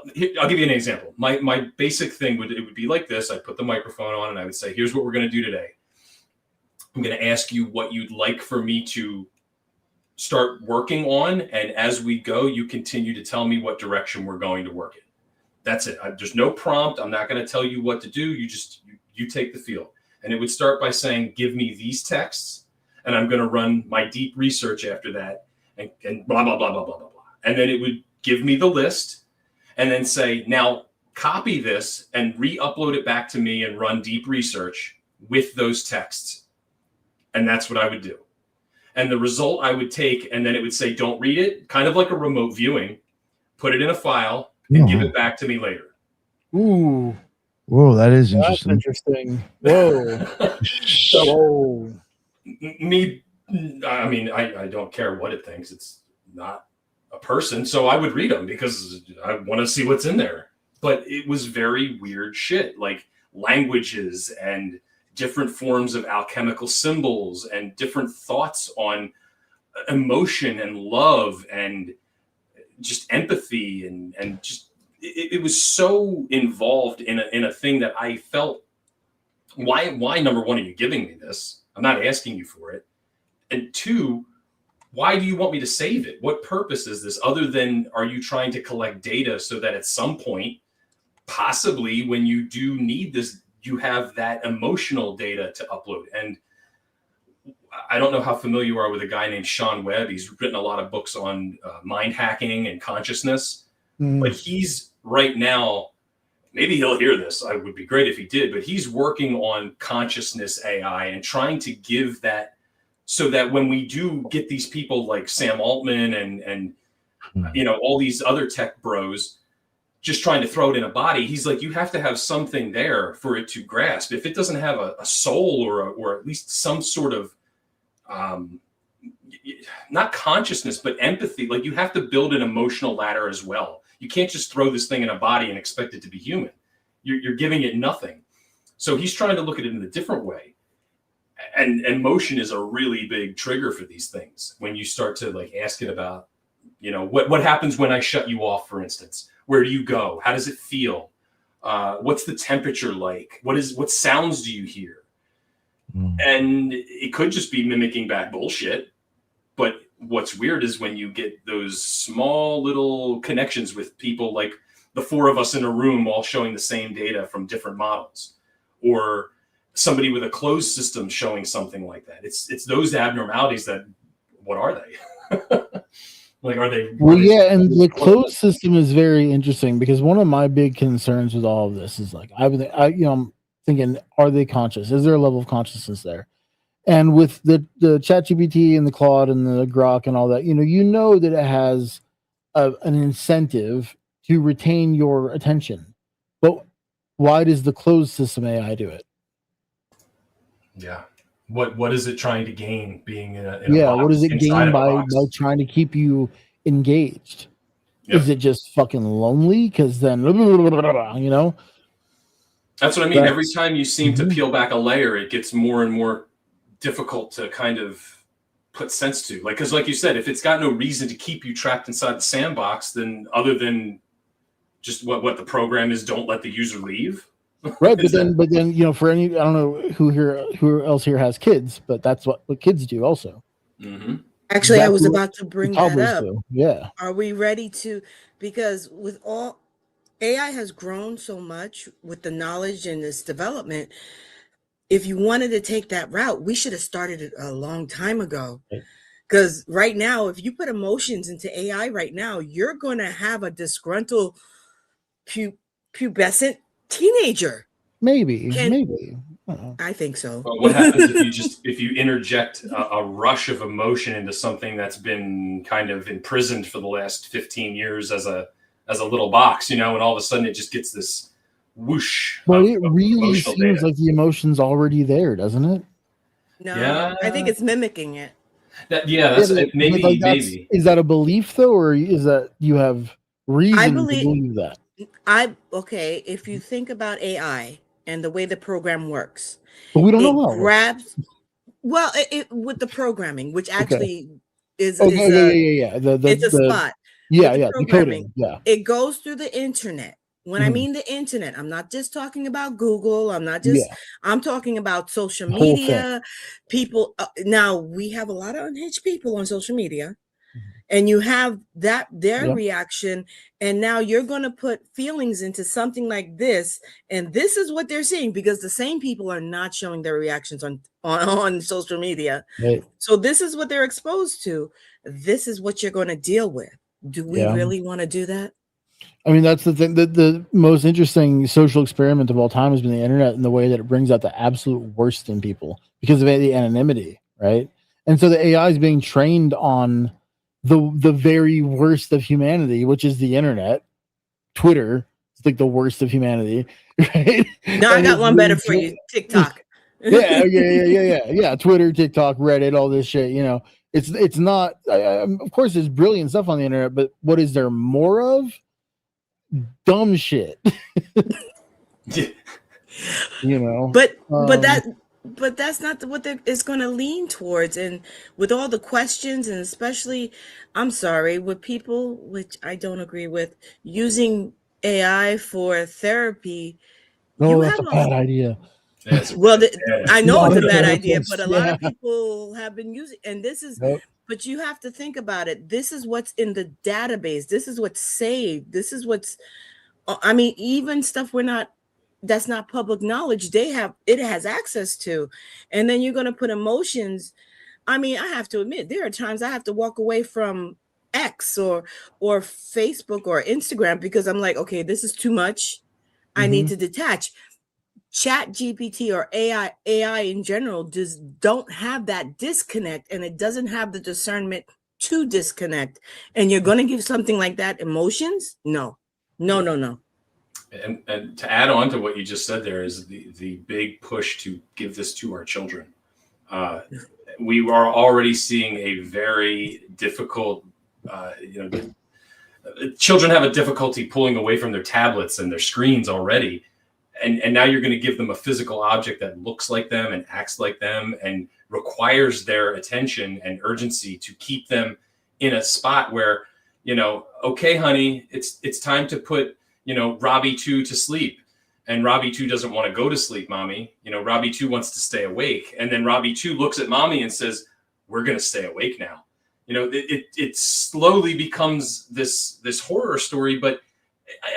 give you an example. My basic thing would be like this. I'd put the microphone on and I would say, here's what we're going to do today. I'm going to ask you what you'd like for me to start working on. And as we go, you continue to tell me what direction we're going to work in. That's it. There's no prompt. I'm not going to tell you what to do. You take the field. And it would start by saying, give me these texts, and I'm going to run my deep research after that, and blah, blah, blah, blah, blah, blah, blah. And then it would give me the list and then say, now copy this and re-upload it back to me and run deep research with those texts. And that's what I would do. And the result I would take, and then it would say, don't read it, kind of like a remote viewing, put it in a file and give it back to me later. Ooh. Whoa, that is That's interesting. Whoa. Whoa. I don't care what it thinks. It's not a person. So I would read them because I want to see what's in there. But it was very weird shit, like languages and different forms of alchemical symbols and different thoughts on emotion and love and just empathy and just it was so involved in a thing that I felt, why number one, are you giving me this? I'm not asking you for it. And two, why do you want me to save it? What purpose is this, other than, are you trying to collect data so that at some point, possibly when you do need this, you have that emotional data to upload? And I don't know how familiar you are with a guy named Sean Webb. He's written a lot of books on mind hacking and consciousness, but he's right now, maybe he'll hear this. I would be great if he did, but he's working on consciousness AI and trying to give that, so that when we do get these people like Sam Altman and all these other tech bros just trying to throw it in a body, he's like, you have to have something there for it to grasp. If it doesn't have a soul or at least some sort of not consciousness, but empathy, like you have to build an emotional ladder as well. You can't just throw this thing in a body and expect it to be human. You're giving it nothing. So he's trying to look at it in a different way. And emotion is a really big trigger for these things. When you start to like ask it about, what happens when I shut you off, for instance? Where do you go? How does it feel? What's the temperature like? What sounds do you hear? And it could just be mimicking back bullshit. But what's weird is when you get those small little connections with people, like the four of us in a room all showing the same data from different models, or somebody with a closed system showing something like that. It's those abnormalities that, what are they? Like, are they? Well, yeah, and the closed system is very interesting, because one of my big concerns with all of this is like, I'm thinking, are they conscious? Is there a level of consciousness there? And with the ChatGPT and the Claude and the Grok and all that, you know that it has an incentive to retain your attention. But why does the closed system AI do it? Yeah. What is it trying to gain being in a what does it gain by trying to keep you engaged? Yep. Is it just fucking lonely? Because then, That's what I mean. Every time you seem to peel back a layer, it gets more and more difficult to kind of put sense to. Like, because like you said, if it's got no reason to keep you trapped inside the sandbox, then other than just what the program is, don't let the user leave. Right, but then for any, I don't know who else here has kids, but that's what kids do also. Mm-hmm. Actually, I was about to bring that up. Yeah. Are we ready to? Because with all AI has grown so much with the knowledge and its development. If you wanted to take that route, we should have started it a long time ago. Because right now, if you put emotions into AI right now, you're going to have a disgruntled pubescent teenager. Maybe. I think so. But what happens if you interject a rush of emotion into something that's been kind of imprisoned for the last 15 years as a little box, and all of a sudden it just gets this whoosh. Well, it really emotional seems data. like the emotion's already there, doesn't it? No, Yeah. I think it's mimicking it. That's But maybe like maybe. Is that a belief though, or is that you have reason to believe- believe that? Okay, if you think about AI and the way the program works, But we don't it know how. grabs. Well, with the programming, which actually is Oh, is yeah, a yeah. it's a spot. Yeah, With the yeah. The programming, coding. Yeah. it goes through the internet. When I Mhm. mean the internet, I'm not just talking about Google. I'm talking about social The whole thing. media. People now we have a lot of unhinged people on social media, Mhm. and you have their Yep. reaction, and now you're going to put feelings into something like this, and this is what they're seeing because the same people are not showing their reactions on social media. Right. So this is what they're exposed to. This is what you're going to deal with. Do we Yeah. really want to do that? I mean, that's the thing. The most interesting social experiment of all time has been the internet and the way that it brings out the absolute worst in people because of the anonymity, right? And so the AI is being trained on the very worst of humanity, which is the internet. Twitter is like the worst of humanity, right? Now I got one better for you, TikTok. Yeah. Twitter, TikTok, Reddit, all this shit. It's not. Of course, there's brilliant stuff on the internet, but what is there more of? Dumb shit. But that's not what it's going to lean towards. And with all the questions, and especially, I'm sorry, with people, which I don't agree with, using AI for therapy. That's a bad idea. I know it's a bad No, idea, but a lot of yeah. people have been using, and this is. Nope. But you have to think about it. This is what's in the database. This is what's saved. This is what's, I mean, even stuff that's not public knowledge, it has access to. And then you're going to put emotions. I mean, I have to admit, there are times I have to walk away from X or Facebook or Instagram because I'm like, okay, this is too much. I need to detach. Chat-GPT or AI in general just don't have that disconnect, and it doesn't have the discernment to disconnect. And you're going to give something like that emotions? No. And to add on to what you just said, there is the big push to give this to our children. We are already seeing a very difficult, children have a difficulty pulling away from their tablets and their screens already. And now you're going to give them a physical object that looks like them and acts like them and requires their attention and urgency to keep them in a spot where, okay, honey, it's time to put, Robbie 2 to sleep. And Robbie 2 doesn't want to go to sleep, mommy. Robbie 2 wants to stay awake. And then Robbie 2 looks at mommy and says, we're going to stay awake now. It slowly becomes this horror story. But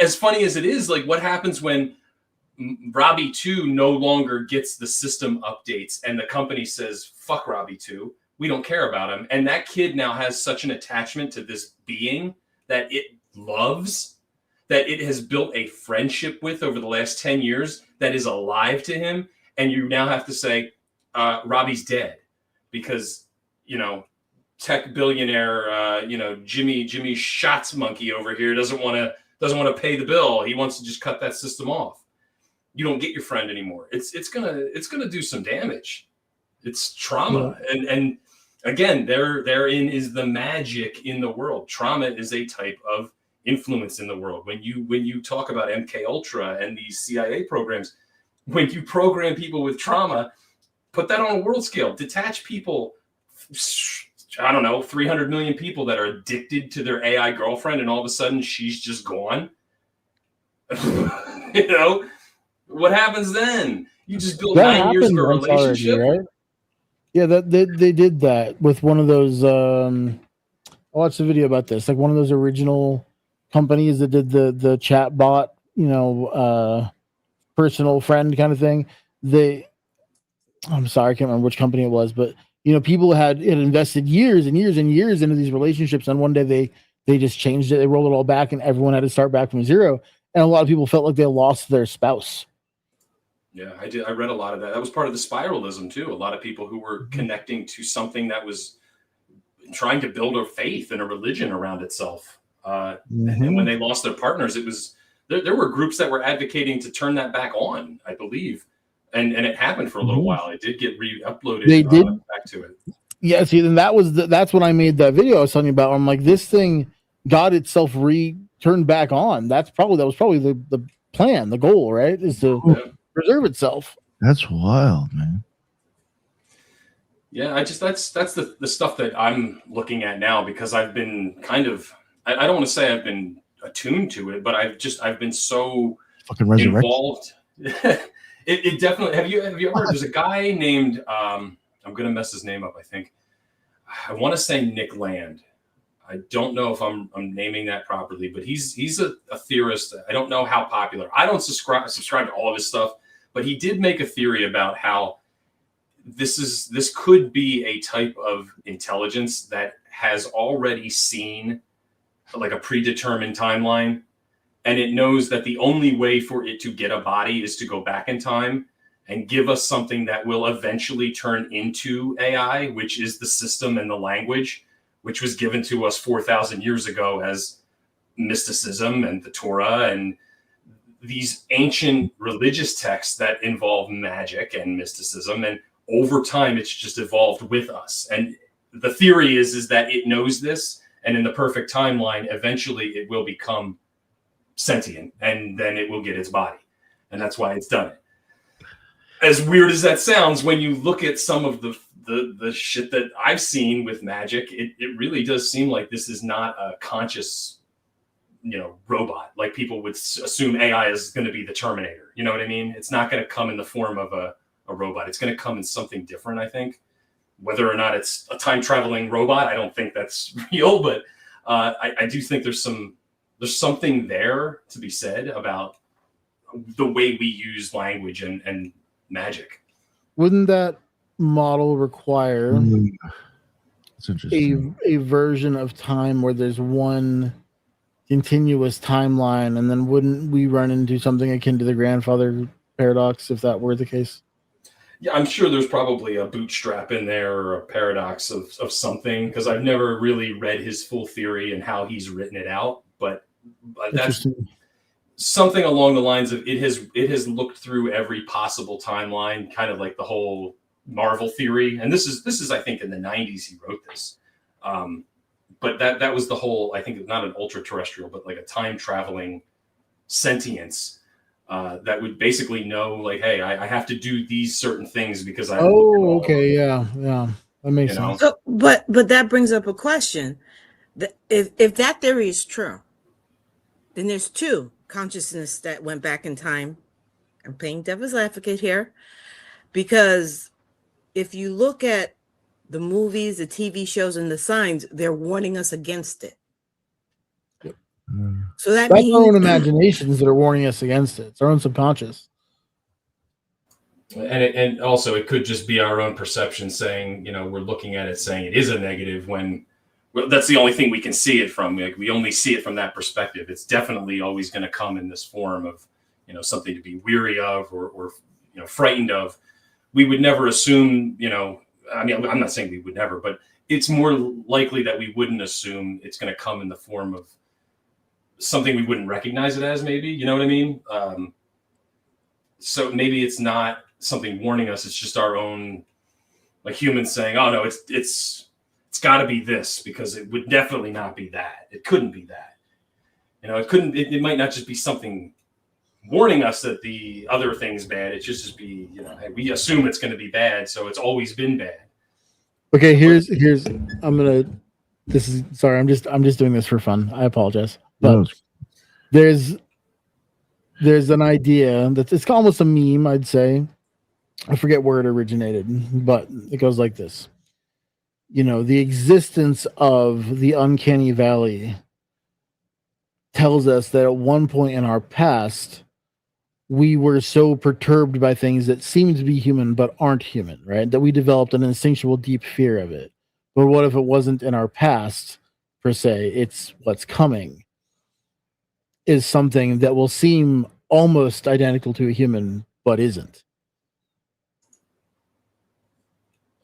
as funny as it is, like what happens when Robbie 2 no longer gets the system updates and the company says, fuck Robbie 2. We don't care about him. And that kid now has such an attachment to this being that it loves, that it has built a friendship with over the last 10 years that is alive to him. And you now have to say, Robbie's dead because, tech billionaire, Jimmy Shots monkey over here doesn't want to pay the bill. He wants to just cut that system off. You don't get your friend anymore. It's gonna do some damage. It's trauma, and again, therein is the magic in the world. Trauma is a type of influence in the world. When you talk about MK Ultra and these CIA programs, when you program people with trauma, put that on a world scale. Detach people. I don't know, 300 million people that are addicted to their AI girlfriend, and all of a sudden she's just gone. What happens then? You just build 9 years of a relationship, already, right? Yeah, they did that with one of those. I watched a video about this, like one of those original companies that did the chat bot, personal friend kind of thing. I'm sorry, I can't remember which company it was, but people had invested years and years and years into these relationships, and one day they just changed it. They rolled it all back, and everyone had to start back from zero. And a lot of people felt like they lost their spouse. Yeah, I did. I read a lot of that. That was part of the spiralism too. A lot of people who were connecting to something that was trying to build a faith and a religion around itself. And when they lost their partners, it was there were groups that were advocating to turn that back on, I believe. And it happened for a little while. It did get re-uploaded. They did back to it. Yeah, see, then that's when I made that video I was telling you about. I'm like, this thing got itself turned back on. That was probably the plan, the goal, right? Is to preserve itself. That's wild, man. Yeah, that's the stuff that I'm looking at now, because I've been kind of, I don't want to say I've been attuned to it, but I've been so fucking involved. It definitely, have you ever, there's a guy named, I'm going to mess his name up, I think. I want to say Nick Land. I don't know if I'm naming that properly, but he's a theorist. I don't know how popular. I don't subscribe to all of his stuff, but he did make a theory about how this could be a type of intelligence that has already seen like a predetermined timeline, and it knows that the only way for it to get a body is to go back in time and give us something that will eventually turn into AI, which is the system and the language, which was given to us 4,000 years ago as mysticism and the Torah and these ancient religious texts that involve magic and mysticism. And over time, it's just evolved with us. And the theory is that it knows this, and in the perfect timeline, eventually it will become sentient, and then it will get its body. And that's why it's done it. As weird as that sounds, when you look at some of the shit that I've seen with magic, it really does seem like this is not a conscious, robot. Like people would assume AI is going to be the Terminator. You know what I mean? It's not going to come in the form of a robot. It's going to come in something different, I think. Whether or not it's a time traveling robot, I don't think that's real, but I do think there's something there to be said about the way we use language and magic. Wouldn't that model require That's interesting. a version of time where there's one continuous timeline, and then wouldn't we run into something akin to the grandfather paradox if that were the case? Yeah, I'm sure there's probably a bootstrap in there or a paradox of something, because I've never really read his full theory and how he's written it out. But that's something along the lines of it has looked through every possible timeline, kind of like the whole Marvel theory. And this is I think in the 90s he wrote this. But that was the whole, I think, not an ultra terrestrial, but like a time traveling sentience. That would basically know, like, hey, I have to do these certain things because I. Oh, okay, yeah, that makes sense. So, but that brings up a question: that if that theory is true, then there's two consciousness that went back in time. I'm playing devil's advocate here, because if you look at the movies, the TV shows, and the signs, they're warning us against it. So that's our own imaginations that are warning us against it. It's our own subconscious. And also it could just be our own perception saying, we're looking at it saying it is a negative when that's the only thing we can see it from. Like, we only see it from that perspective. It's definitely always going to come in this form of, something to be weary of or frightened of. We would never assume, I'm not saying we would never, but it's more likely that we wouldn't assume it's going to come in the form of something we wouldn't recognize it as, maybe, you know what I mean? So maybe it's not something warning us. It's just our own, like, humans saying, oh no, it's got to be this, because it would definitely not be that. It couldn't be that. It might not just be something warning us that the other thing's bad. It just be, hey, we assume it's going to be bad, so it's always been bad. Okay, I'm just doing this for fun. I apologize. But there's an idea that it's almost a meme, I'd say. I forget where it originated, but it goes like this. The existence of the uncanny valley tells us that at one point in our past, we were so perturbed by things that seem to be human but aren't human, right? That we developed an instinctual deep fear of it. But what if it wasn't in our past, per se? It's what's coming. Is something that will seem almost identical to a human, but isn't.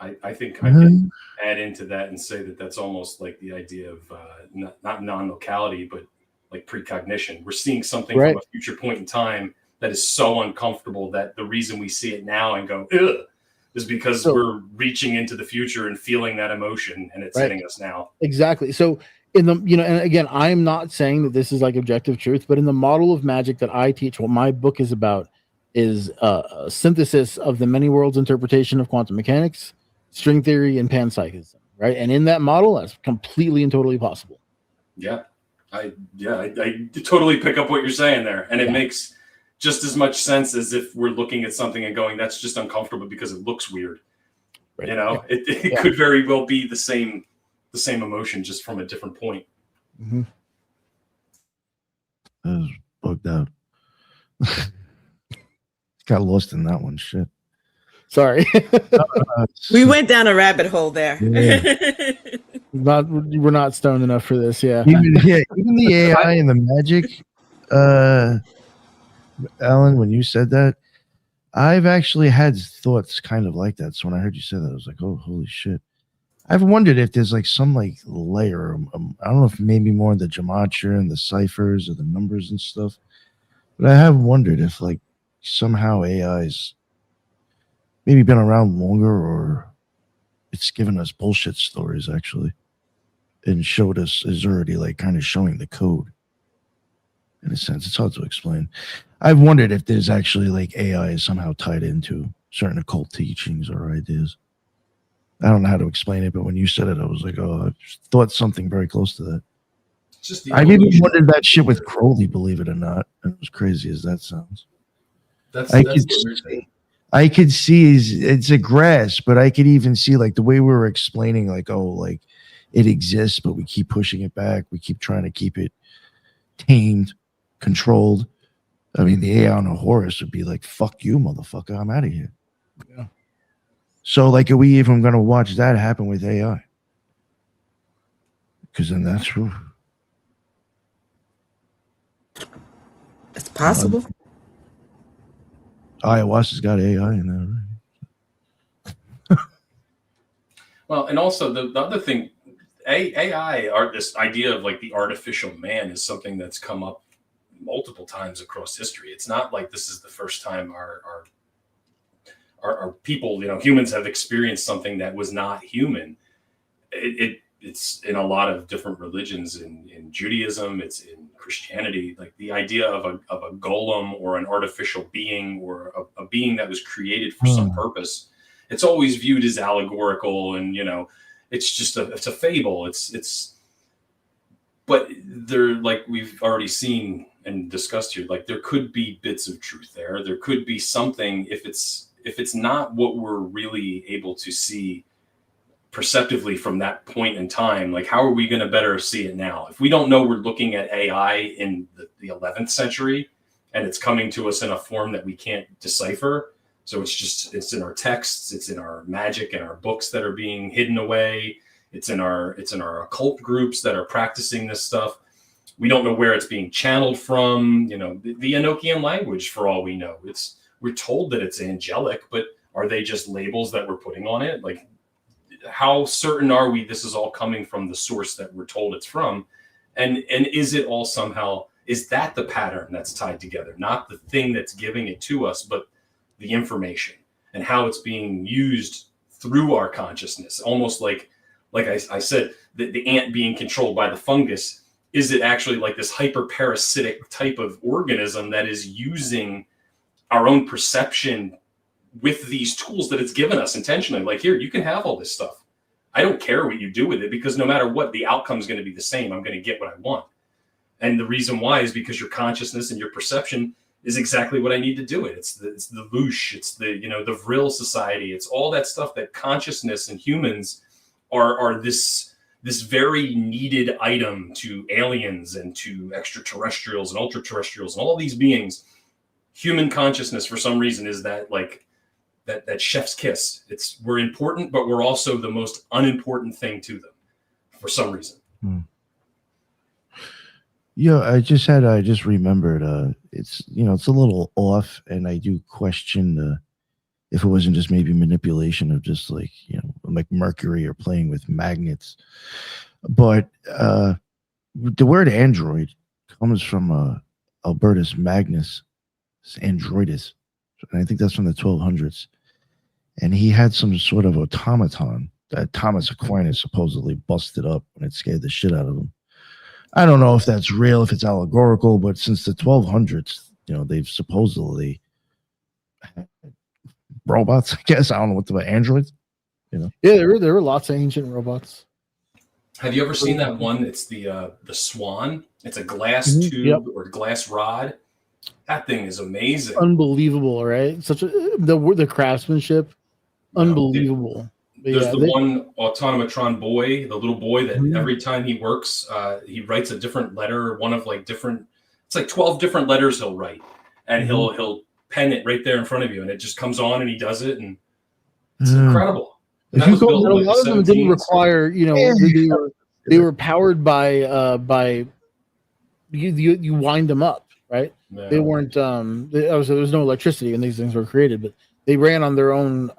I think I can add into that and say that that's almost like the idea of not non-locality, but like precognition. We're seeing something Right. from a future point in time that is so uncomfortable that the reason we see it now and go, ugh, is because we're reaching into the future and feeling that emotion, and it's hitting us now. Exactly. So in the, and again, I'm not saying that this is like objective truth, but in the model of magic that I teach, what my book is about is a synthesis of the many worlds interpretation of quantum mechanics, string theory, and panpsychism, right? And in that model, that's completely and totally possible. Yeah. I totally pick up what you're saying there. And it makes just as much sense as if we're looking at something and going, that's just uncomfortable because it looks weird. Right. You know, it could very well be the same emotion, just from a different point. Mm-hmm. I was bugged out. Got lost in that one. Shit. Sorry. We went down a rabbit hole there. Yeah. We're not stoned enough for this. Yeah. Even the AI and the magic, Alan, when you said that, I've actually had thoughts kind of like that. So when I heard you say that, I was like, oh, holy shit. I've wondered if there's like some like layer. I don't know if maybe more the gematria and the ciphers or the numbers and stuff. But I have wondered if like somehow AI's maybe been around longer, or it's given us bullshit stories actually, and showed us is already like kind of showing the code. In a sense, it's hard to explain. I've wondered if there's actually like AI is somehow tied into certain occult teachings or ideas. I don't know how to explain it, but when you said it, I was like, oh, I thought something very close to that. I've even wondered that shit with Crowley, believe it or not. And as crazy as that sounds. I could see it's a grasp, but I could even see like the way we were explaining, like, oh, like it exists, but we keep pushing it back. We keep trying to keep it tamed, controlled. I mean, the AI on a Horus would be like, fuck you, motherfucker. I'm out of here. Yeah. So, like, are we even going to watch that happen with AI? Because then that's true. It's possible. Ayahuasca's got AI in there, right? Well, and also the other thing, AI, this idea of like the artificial man is something that's come up multiple times across history. It's not like this is the first time our people, humans have experienced something that was not human. It's in a lot of different religions. In Judaism, it's in Christianity. Like the idea of a golem or an artificial being or a being that was created for some purpose. It's always viewed as allegorical, and it's just it's a fable. But there, like we've already seen and discussed here, like there could be bits of truth there. There could be something if it's not what we're really able to see perceptively from that point in time. Like, how are we going to better see it now? If we don't know we're looking at AI in the 11th century and it's coming to us in a form that we can't decipher. So it's in our texts, it's in our magic and our books that are being hidden away. It's in our occult groups that are practicing this stuff. We don't know where it's being channeled from, the Enochian language, for all we know. We're told that it's angelic, but are they just labels that we're putting on it? Like, how certain are we this is all coming from the source that we're told it's from? And is it all somehow, is that the pattern that's tied together? Not the thing that's giving it to us, but the information and how it's being used through our consciousness. Almost like I said, the ant being controlled by the fungus. Is it actually like this hyperparasitic type of organism that is using our own perception with these tools that it's given us intentionally? Like, here, you can have all this stuff. I don't care what you do with it, because no matter what, the outcome is going to be the same. I'm going to get what I want. And the reason why is because your consciousness and your perception is exactly what I need to do it. It's the Lush, it's the Vril society. It's all that stuff that consciousness and humans are this very needed item to aliens and to extraterrestrials and ultra terrestrials and all these beings. Human consciousness, for some reason, is that like that chef's kiss. We're important, but we're also the most unimportant thing to them for some reason. Yeah, I just remembered. It's it's a little off, and I do question if it wasn't just maybe manipulation of just like like Mercury or playing with magnets. But the word android comes from Albertus Magnus Androidus, and I think that's from the 1200s. And he had some sort of automaton that Thomas Aquinas supposedly busted up, and it scared the shit out of him. I don't know if that's real, if it's allegorical, but since the 1200s, they've supposedly had robots. I guess I don't know what about androids. Yeah, there were lots of ancient robots. Have you ever seen that one? It's the Swan. It's a glass tube or glass rod. That thing is amazing. Unbelievable, right? Such the craftsmanship, unbelievable. There's the one automatron boy, the little boy that every time he works, he writes a different letter. One of like different, it's like 12 different letters he'll write, and he'll pen it right there in front of you, and it just comes on, and he does it, and it's incredible. And that was built a in, like, lot of them didn't require, they were powered by you wind them up, right? Yeah. They weren't there was no electricity when these things were created, but they ran on their own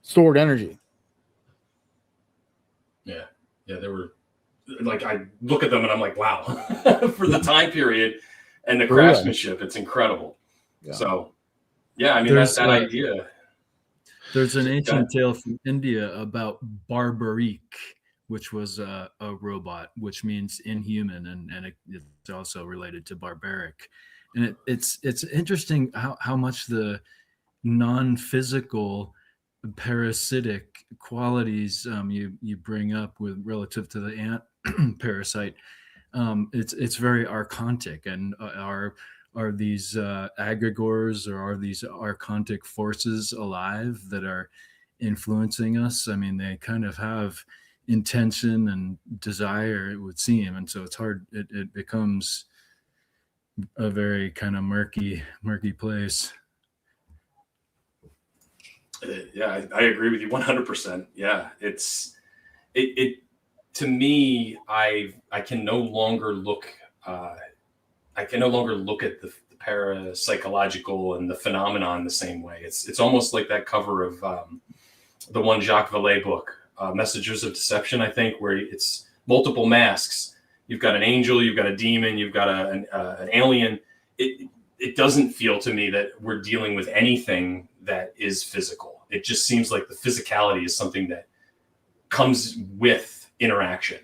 stored energy. Yeah, they were like, I look at them and I'm like, wow, for the time period and the craftsmanship, it's incredible. Yeah. So, yeah, I mean, that's that idea. There's an ancient tale from India about Barbaric, which was a robot, which means inhuman, and it's also related to barbaric. And it's interesting how much the non-physical parasitic qualities you bring up with relative to the ant parasite. It's very archontic, and are these egregores, or are these archontic forces alive that are influencing us? I mean, they kind of have intention and desire, it would seem, and so it's hard. It becomes a very kind of murky place. Yeah, I agree with you 100%. Yeah, it to me, I can no longer look at the parapsychological and the phenomenon the same way. It's almost like that cover of the one Jacques Vallée book, Messengers of Deception, I think, where it's multiple masks. You've got an angel, you've got a demon, you've got an alien. It doesn't feel to me that we're dealing with anything that is physical. It just seems like the physicality is something that comes with interaction.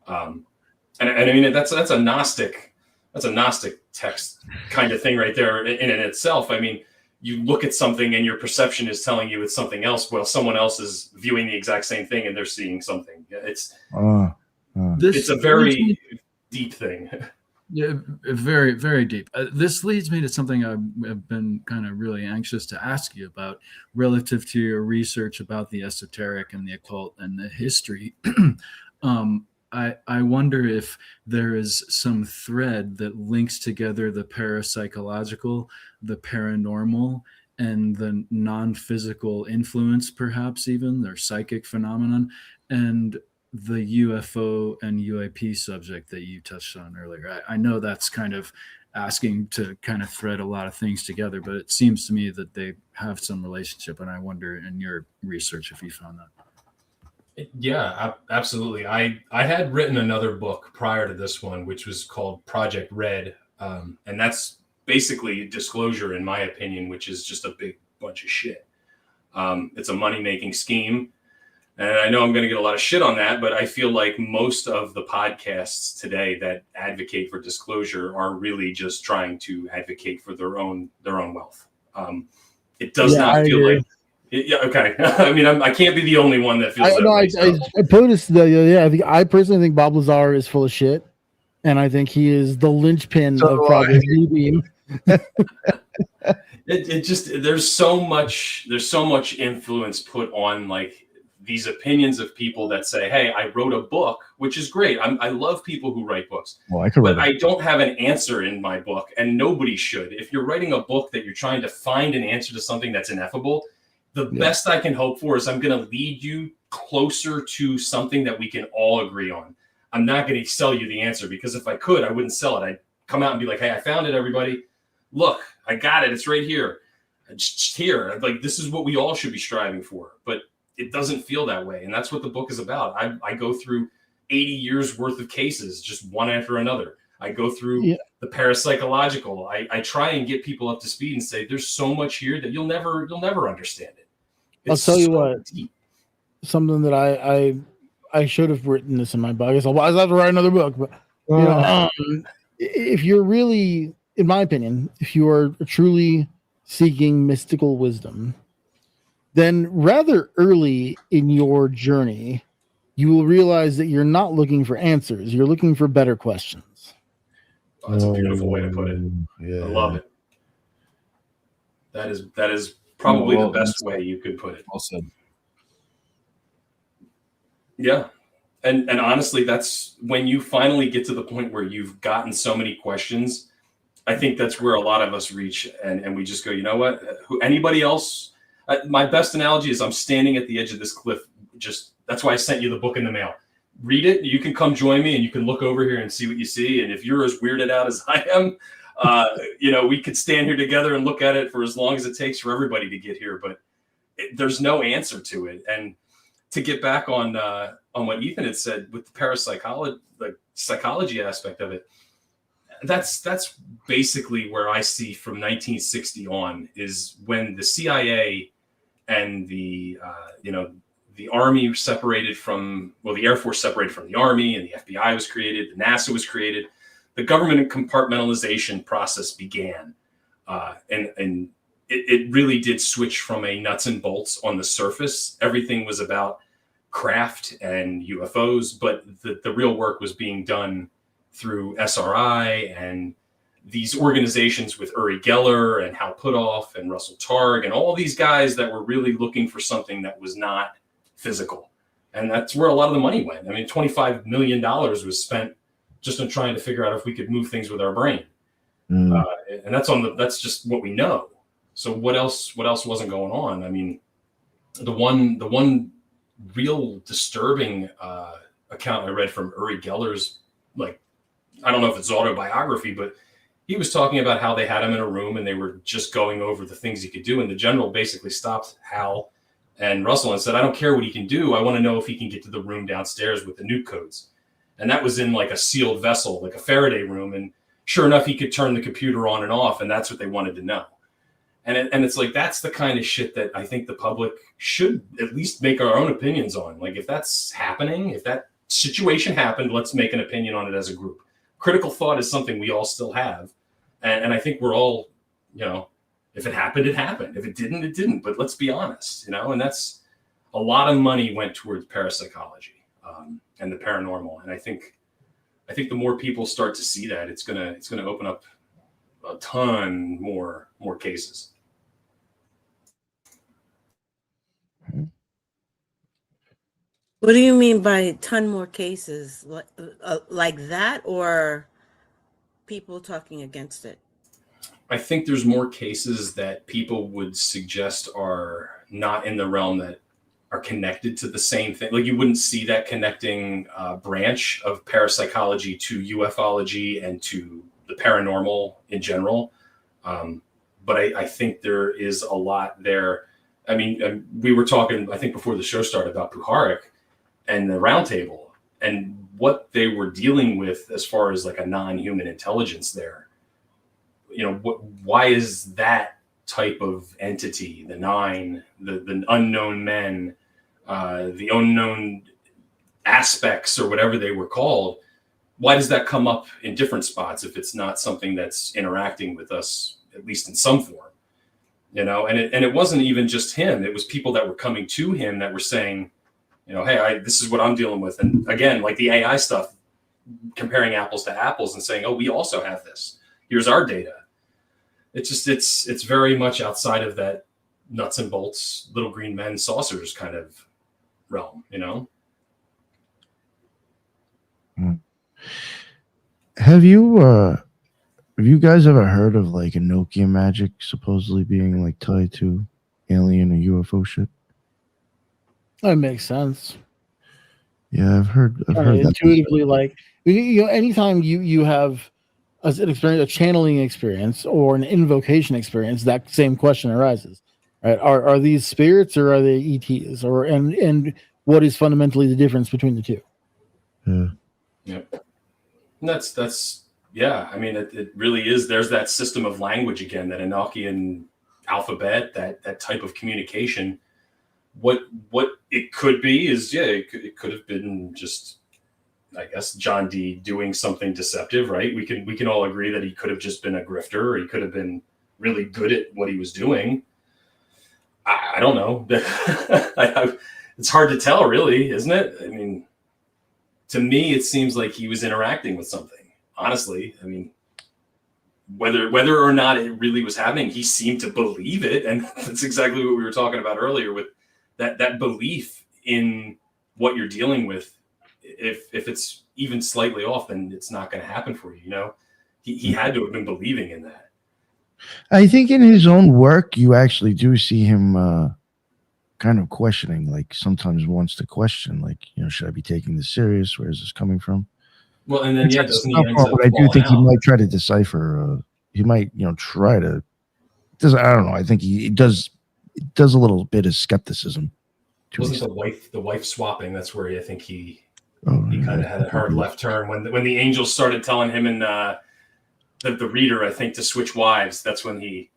And I mean, that's a Gnostic text kind of thing right there in and itself. I mean, you look at something and your perception is telling you it's something else, while someone else is viewing the exact same thing and they're seeing something. It's a very deep thing. Yeah, very, very deep. This leads me to something I've been kind of really anxious to ask you about relative to your research about the esoteric and the occult and the history. I wonder if there is some thread that links together the parapsychological, the paranormal, and the non-physical influence, perhaps even their psychic phenomenon, and the UFO and UAP subject that you touched on earlier. I know that's kind of asking to kind of thread a lot of things together, but it seems to me that they have some relationship, and I wonder in your research if you found that. Yeah, absolutely. I had written another book prior to this one, which was called Project Red, and that's basically disclosure, in my opinion, which is just a big bunch of shit. It's a money-making scheme. And I know I'm going to get a lot of shit on that, but I feel like most of the podcasts today that advocate for disclosure are really just trying to advocate for their own wealth. It does not feel like. Yeah. Okay. I mean, I can't be the only one that feels that way. I noticed that. I personally think Bob Lazar is full of shit, and I think he is the linchpin of Project Beam. It just there's so much influence put on like these opinions of people that say, hey, I wrote a book, which is great. I love people who write books, but I don't have an answer in my book, and nobody should. If you're writing a book that you're trying to find an answer to something that's ineffable, the best I can hope for is I'm going to lead you closer to something that we can all agree on. I'm not going to sell you the answer, because if I could, I wouldn't sell it. I'd come out and be like, hey, I found it, everybody. Look, I got it. It's right here. It's here. Like, this is what we all should be striving for. But it doesn't feel that way. And that's what the book is about. I go through 80 years worth of cases, just one after another. I go through the parapsychological. I try and get people up to speed and say, there's so much here that you'll never understand it. I'll tell you what, deep. Something that I should have written this in my book. I guess I'll have to write another book. But you know, if you're really, in my opinion, if you are truly seeking mystical wisdom, then rather early in your journey, you will realize that you're not looking for answers. You're looking for better questions. Oh, that's a beautiful way to put it. Yeah. I love it. That is probably the best way you could put it. Well said. Yeah. And honestly, that's when you finally get to the point where you've gotten so many questions. I think that's where a lot of us reach, and we just go, you know what? Anybody else? My best analogy is I'm standing at the edge of this cliff. That's why I sent you the book in the mail. Read it. You can come join me, and you can look over here and see what you see. And if you're as weirded out as I am, we could stand here together and look at it for as long as it takes for everybody to get here. But there's no answer to it. And to get back on what Ethan had said with the parapsychology, the psychology aspect of it, that's basically where I see from 1960 on is when the CIA and the Army separated from, the Air Force separated from the Army, and the FBI was created, the NASA was created, the government compartmentalization process began, and it really did switch from a nuts and bolts on the surface. Everything was about craft and UFOs, but the real work was being done through SRI and these organizations with Uri Geller and Hal Puthoff and Russell Targ and all these guys that were really looking for something that was not physical. And that's where a lot of the money went. I mean, $25 million was spent just on trying to figure out if we could move things with our brain. And that's just what we know. So what else wasn't going on? I mean, the one real disturbing account I read from Uri Geller's, I don't know if it's autobiography, but he was talking about how they had him in a room and they were just going over the things he could do. And the general basically stopped Hal and Russell and said, I don't care what he can do. I want to know if he can get to the room downstairs with the nuke codes. And that was in like a sealed vessel, like a Faraday room. And sure enough, he could turn the computer on and off. And that's what they wanted to know. And it's like, that's the kind of shit that I think the public should at least make our own opinions on. Like, if that's happening, if that situation happened, let's make an opinion on it as a group. Critical thought is something we all still have. And I think we're all, if it happened, it happened. If it didn't, it didn't. But let's be honest, and that's a lot of money went towards parapsychology and the paranormal. And I think the more people start to see that, it's gonna open up a ton more cases. What do you mean by a ton more cases? Like that, or people talking against it? I think there's more cases that people would suggest are not in the realm that are connected to the same thing. Like, you wouldn't see that connecting branch of parapsychology to ufology and to the paranormal in general. But I think there is a lot there. I mean, we were talking, I think before the show started, about Ch4rcoal and the roundtable and what they were dealing with as far as like a non-human intelligence there. Why is that type of entity, the nine, the unknown men, the unknown aspects, or whatever they were called, why does that come up in different spots if it's not something that's interacting with us, at least in some form? And it wasn't even just him. It was people that were coming to him that were saying, hey, this is what I'm dealing with. And again, like the AI stuff, comparing apples to apples and saying, oh, we also have this. Here's our data. It's very much outside of that nuts and bolts, little green men, saucers kind of realm, Have you guys ever heard of like Enochian magic supposedly being like tied to alien or UFO shit? That makes sense. Yeah, I've heard that. Intuitively, like anytime you have an experience, a channeling experience or an invocation experience, that same question arises, right? Are these spirits or are they ETs, or and what is fundamentally the difference between the two? Yeah. Yep. And that's yeah. I mean, it really is. There's that system of language again, that Enochian alphabet, that type of communication. What it could be is, yeah, it could have been just, I guess, John Dee doing something deceptive, right? We can all agree that he could have just been a grifter, or he could have been really good at what he was doing. I don't know. It's hard to tell, really, isn't it? I mean, to me, it seems like he was interacting with something. Honestly, I mean, whether or not it really was happening, he seemed to believe it, and that's exactly what we were talking about earlier, with that belief in what you're dealing with. If it's even slightly off, then it's not going to happen for you. You know, he had to have been believing in that. I think in his own work, you actually do see him kind of questioning, like sometimes wants to question, like, should I be taking this serious? Where is this coming from? Well, and then, yeah, doesn't he end up but I do think falling he out? might try to decipher. He might, try to. I don't know. I think he does a little bit of skepticism. Wasn't the wife swapping? That's where I think he he kind of had a hard left turn when the angels started telling him and the reader, I think, to switch wives. That's when he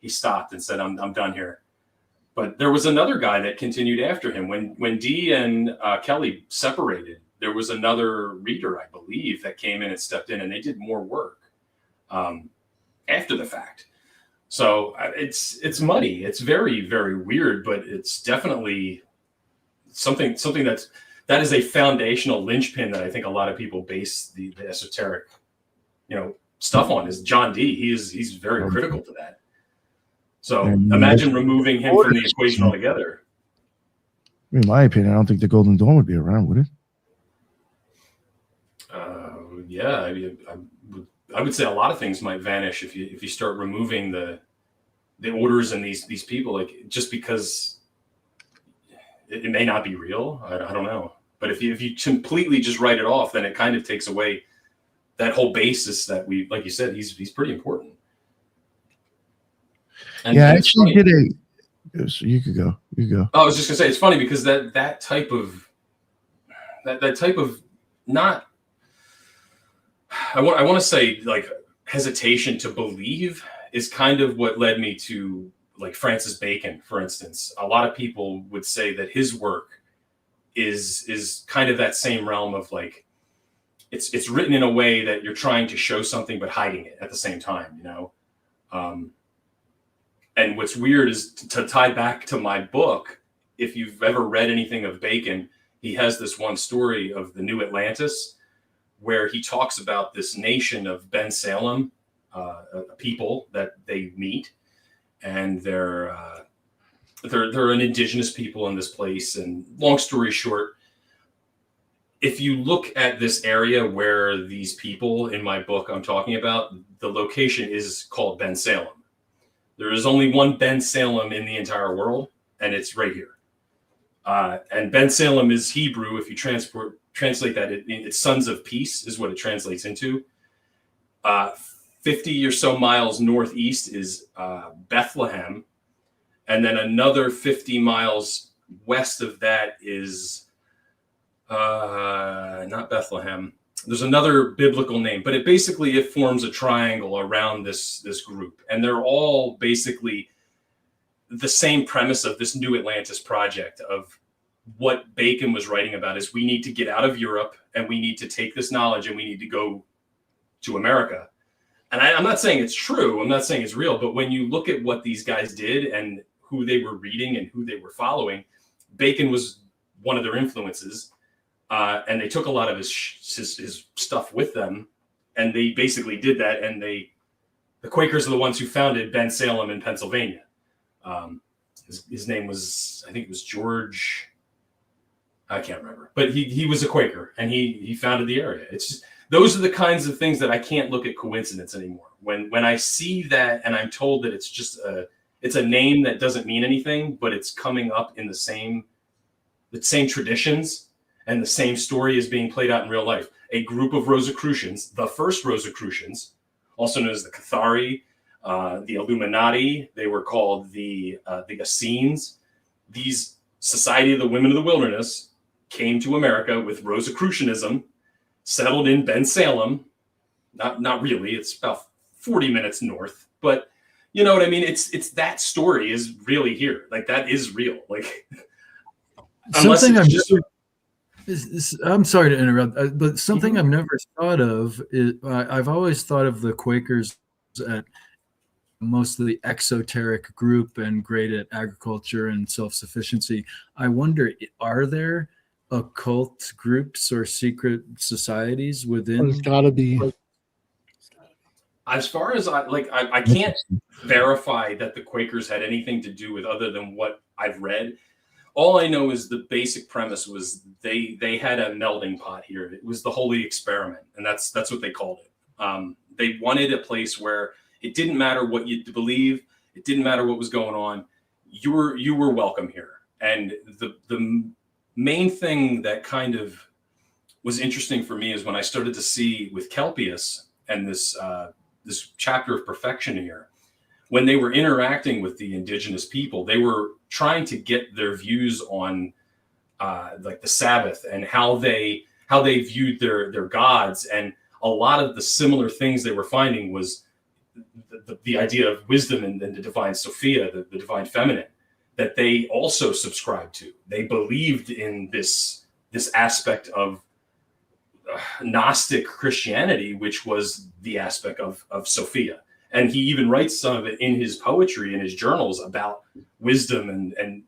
stopped and said, "I'm done here." But there was another guy that continued after him when Dee and Kelly separated. There was another reader, I believe, that came in and stepped in, and they did more work after the fact. So it's muddy. It's very, very weird, but it's definitely something that is a foundational linchpin that I think a lot of people base the esoteric, stuff on, is John Dee. He's very critical to that. So imagine removing him from the equation altogether. In my opinion, I don't think the Golden Dawn would be around, would it? Yeah, I would say a lot of things might vanish if you start removing the orders and these people, like, just because it may not be real. I don't know. But if you completely just write it off, then it kind of takes away that whole basis that we, like you said, he's pretty important. And, I actually did so you could go. You go. I was just gonna say, it's funny because that type of not, I want to say, like, hesitation to believe is kind of what led me to, like, Francis Bacon, for instance. A lot of people would say that his work is kind of that same realm of, like, it's written in a way that you're trying to show something but hiding it at the same time, and what's weird is, to tie back to my book, if you've ever read anything of Bacon, he has this one story of the New Atlantis, where he talks about this nation of Ben Salem, people that they meet, and they're an indigenous people in this place. And long story short, if you look at this area where these people in my book I'm talking about, the location is called Ben Salem. There is only one Ben Salem in the entire world, and it's right here. And Ben Salem is Hebrew. If you translate that, it's sons of peace is what it translates into. 50 or so miles northeast is Bethlehem. And then another 50 miles west of that is not Bethlehem. There's another biblical name, but it forms a triangle around this group. And they're all basically the same premise of this New Atlantis project. Of what Bacon was writing about is, we need to get out of Europe and we need to take this knowledge and we need to go to America. And I'm not saying it's true. I'm not saying it's real. But when you look at what these guys did and who they were reading and who they were following, Bacon was one of their influences. And they took a lot of his stuff with them, and they basically did that. And the Quakers are the ones who founded Ben Salem in Pennsylvania. His name was, I think it was George. I can't remember, but he was a Quaker, and he founded the area. It's just, those are the kinds of things that I can't look at coincidence anymore. When I see that, and I'm told that it's just it's a name that doesn't mean anything, but it's coming up in the same traditions. And the same story is being played out in real life. A group of Rosicrucians, the first Rosicrucians, also known as the Cathari, the Illuminati, they were called the Essenes. These Society of the Women of the Wilderness came to America with Rosicrucianism, settled in Ben Salem. Not really, it's about 40 minutes north, but you know what I mean? It's that story is really here. Like, that is real. Like, Something I've I'm sorry to interrupt, but something I've never thought of is I've always thought of the Quakers as mostly exoteric group and great at agriculture and self-sufficiency. I wonder, are there occult groups or secret societies within? There's got to be. As far as I can't verify that the Quakers had anything to do with other than what I've read. All I know is the basic premise was they had a melding pot here. It was the holy experiment, and that's what they called it. They wanted a place where it didn't matter what you believe, it didn't matter what was going on. You were welcome here. And the main thing that kind of was interesting for me is when I started to see with Kelpius and this chapter of perfection here. When they were interacting with the indigenous people, they were trying to get their views on like the Sabbath and how they viewed their gods. And a lot of the similar things they were finding was the idea of wisdom and the divine Sophia, the divine feminine, that they also subscribed to. They believed in this aspect of Gnostic Christianity, which was the aspect of Sophia. And he even writes some of it in his poetry, in his journals, about wisdom. And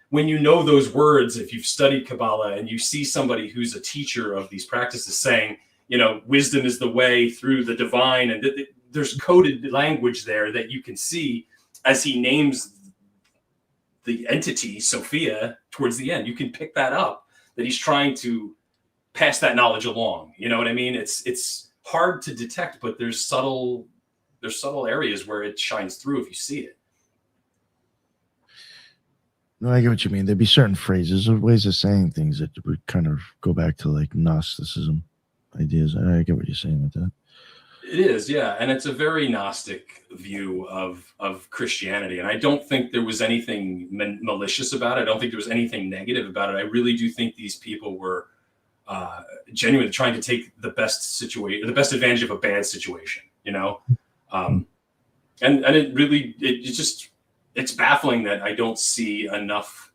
when you know those words, if you've studied Kabbalah and you see somebody who's a teacher of these practices saying, you know, wisdom is the way through the divine, and there's coded language there that you can see as he names the entity Sophia towards the end. You can pick that up, that he's trying to pass that knowledge along. You know what I mean? It's hard to detect, but there's subtle areas where it shines through if you see it. No, I get what you mean. There'd be certain phrases or ways of saying things that would kind of go back to like Gnosticism ideas. I get what you're saying with that. It is, yeah. And it's a very Gnostic view of Christianity. And I don't think there was anything malicious about it. I don't think there was anything negative about it. I really do think these people were genuinely trying to take the best advantage of a bad situation, you know? And it really, it's baffling that I don't see enough,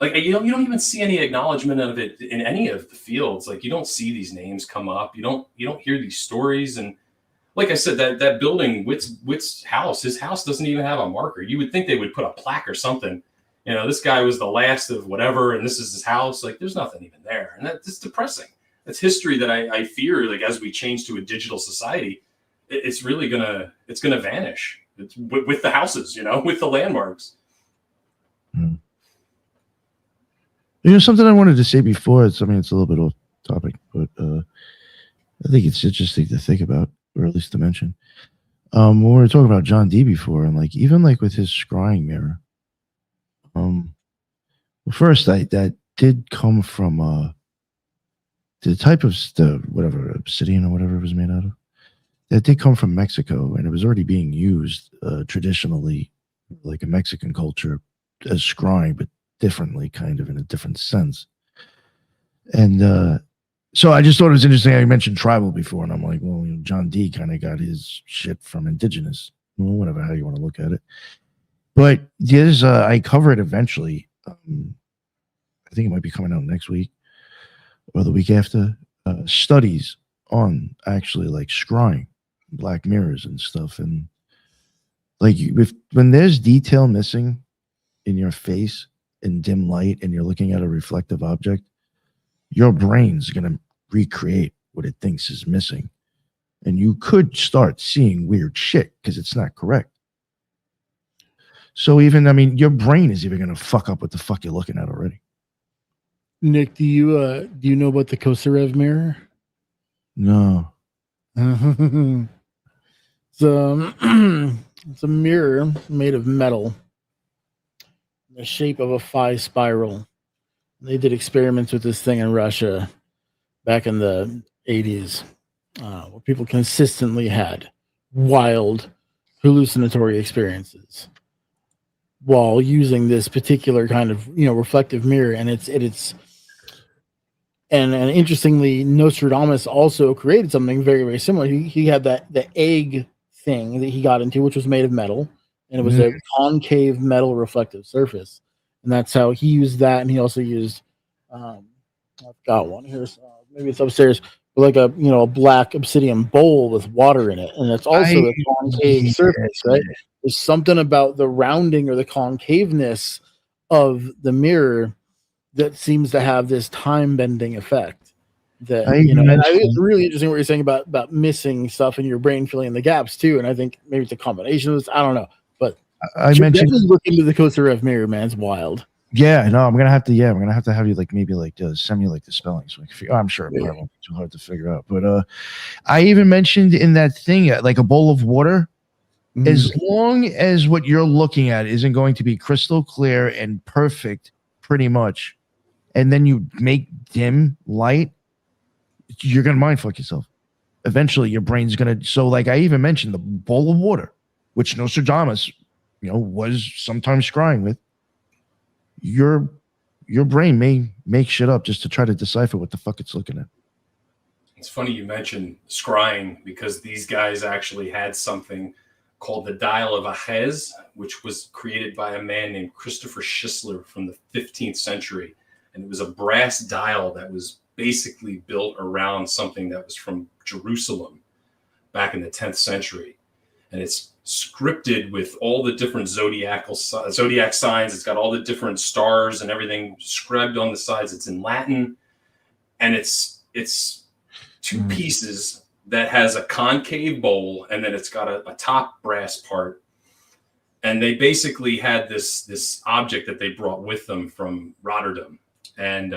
like, you don't even see any acknowledgement of it in any of the fields. Like, you don't see these names come up. You don't hear these stories. And like I said, that building, Witt's house, his house doesn't even have a marker. You would think they would put a plaque or something. You know, this guy was the last of whatever, and this is his house. Like, there's nothing even there. And that's depressing. That's history that I fear, like, as we change to a digital society, it's really gonna vanish. It's with the houses, you know, with the landmarks. You know, something I wanted to say before, it's a little bit off topic, but I think it's interesting to think about, or at least to mention. When we were talking about John Dee before, and like even like with his scrying mirror, well, first that did come from the type of whatever obsidian or whatever it was made out of. That did come from Mexico, and it was already being used traditionally, like a Mexican culture, as scrying, but differently, kind of in a different sense. And so I just thought it was interesting how you mentioned tribal before, and I'm like, well, you know, John Dee kind of got his shit from indigenous, well, whatever, how you want to look at it. But there's, I cover it eventually. I think it might be coming out next week or the week after. Studies on actually like scrying, black mirrors and stuff, and like when there's detail missing in your face in dim light and you're looking at a reflective object, your brain's going to recreate what it thinks is missing, and you could start seeing weird shit because it's not correct. So even, I mean, your brain is even going to fuck up what the fuck you're looking at already. Nick, do you know about the Kosarev mirror? No. It's a mirror made of metal, in the shape of a phi spiral, They did experiments with this thing in Russia back in the 80s, where people consistently had wild hallucinatory experiences while using this particular kind of reflective mirror. And and interestingly, Nostradamus also created something very, very similar. He had the egg thing that he got into, which was made of metal, and it was a concave metal reflective surface, and that's how he used that. And he also used I've got one here, so maybe it's upstairs, but like a black obsidian bowl with water in it, and it's also a concave surface, right? There's something about the rounding or the concaveness of the mirror that seems to have this time bending effect. That and I think it's really interesting what you're saying about missing stuff in your brain, filling in the gaps too. And I think maybe it's a combination of this. I don't know, but I mentioned look into the Ch4rcoal mirror, man. It's wild. Yeah, no, I'm gonna have to. Yeah, I'm gonna have to have you maybe send me the spelling so I can figure. I'm sure it probably won't be too hard to figure out. But I even mentioned in that thing like a bowl of water. As long as what you're looking at isn't going to be crystal clear and perfect, pretty much, and then you make dim light, you're gonna mind fuck yourself. Eventually, your brain's gonna. So, like I even mentioned, the bowl of water, which Nostradamus, was sometimes scrying with. Your brain may make shit up just to try to decipher what the fuck it's looking at. It's funny you mentioned scrying, because these guys actually had something called the Dial of Ahez, which was created by a man named Christopher Schisler from the 15th century. And it was a brass dial that was basically built around something that was from Jerusalem back in the 10th century. And it's scripted with all the different zodiac signs. It's got all the different stars and everything scribed on the sides. It's in Latin, and it's two pieces that has a concave bowl, and then it's got a top brass part. And they basically had this object that they brought with them from Rotterdam. And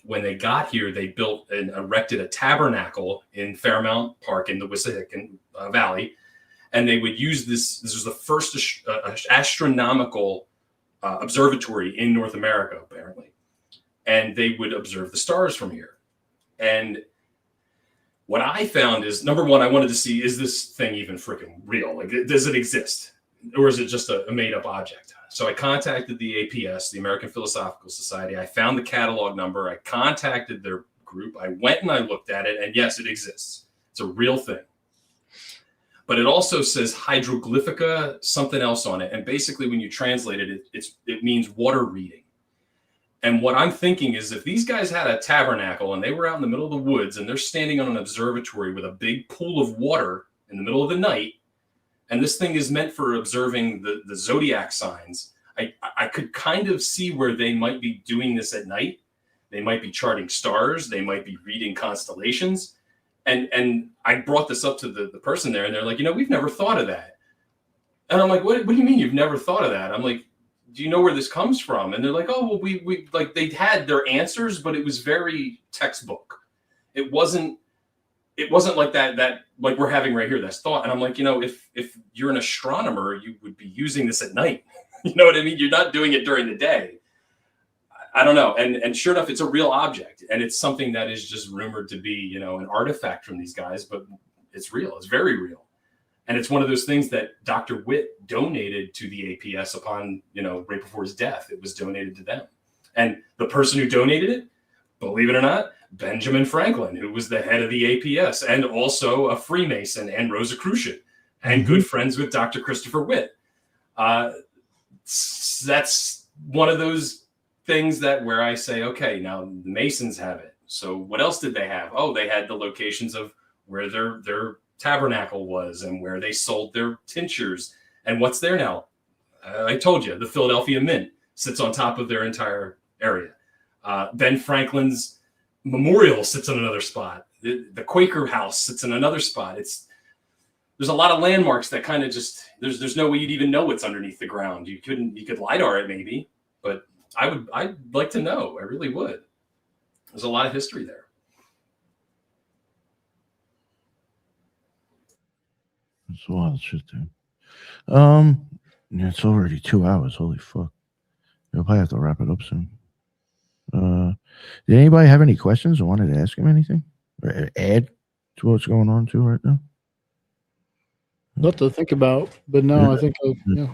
when they got here, they built and erected a tabernacle in Fairmount Park in the Wissahickon Valley. And they would use this. This was the first astronomical observatory in North America, apparently. And they would observe the stars from here. And what I found is, number one, I wanted to see, is this thing even freaking real? Like, does it exist? Or is it just a made-up object? So I contacted the APS, the American Philosophical Society. I found the catalog number. I contacted their group. I went and I looked at it. And yes, it exists. It's a real thing. But it also says hieroglyphica, something else on it. And basically, when you translate it, it means water reading. And what I'm thinking is, if these guys had a tabernacle and they were out in the middle of the woods and they're standing on an observatory with a big pool of water in the middle of the night, and this thing is meant for observing the zodiac signs, I could kind of see where they might be doing this at night. They might be charting stars. They might be reading constellations. And I brought this up to the person there, and they're like, we've never thought of that. And I'm like, what do you mean you've never thought of that? I'm like, do you know where this comes from? And they're like, oh, well, we like, they had their answers, but it was very textbook. It wasn't like that like we're having right here, that's thought. And I'm like, if you're an astronomer, you would be using this at night. You know what I mean? You're not doing it during the day. I don't know. And sure enough, it's a real object, and it's something that is just rumored to be, an artifact from these guys, but it's real. It's very real. And it's one of those things that Dr. Witt donated to the APS upon, right before his death. It was donated to them. And the person who donated it, believe it or not, Benjamin Franklin, who was the head of the APS and also a Freemason and Rosicrucian and good friends with Dr. Christopher Witt. That's one of those things that where I say, okay, now the Masons have it. So what else did they have? Oh, they had the locations of where their tabernacle was and where they sold their tinctures. And what's there now? I told you, the Philadelphia Mint sits on top of their entire area. Ben Franklin's memorial sits in another spot. The Quaker house sits in another spot. There's a lot of landmarks that kind of just, there's no way you'd even know what's underneath the ground. You could LiDAR it maybe, but I'd like to know. I really would. There's a lot of history there. That's wild shit, dude. Yeah, it's already 2 hours. Holy fuck. You'll probably have to wrap it up soon. Did anybody have any questions or wanted to ask him anything or add to what's going on too right now? Lot to think about, but no, I think yeah.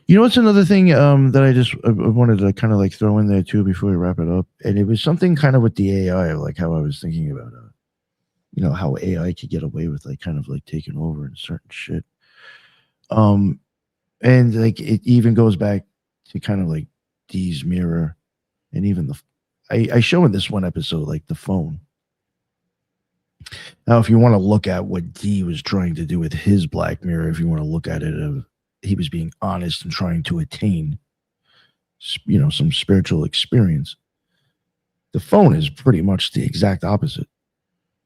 You know what's another thing that I wanted to kind of like throw in there too before we wrap it up, and it was something kind of with the AI, like how I was thinking about you know, how AI could get away with like kind of like taking over and certain shit. And like it even goes back to kind of like Dee's mirror, and even I show in this one episode like the phone. Now, if you want to look at what Dee was trying to do with his black mirror, if you want to look at it, he was being honest and trying to attain, you know, some spiritual experience. The phone is pretty much the exact opposite.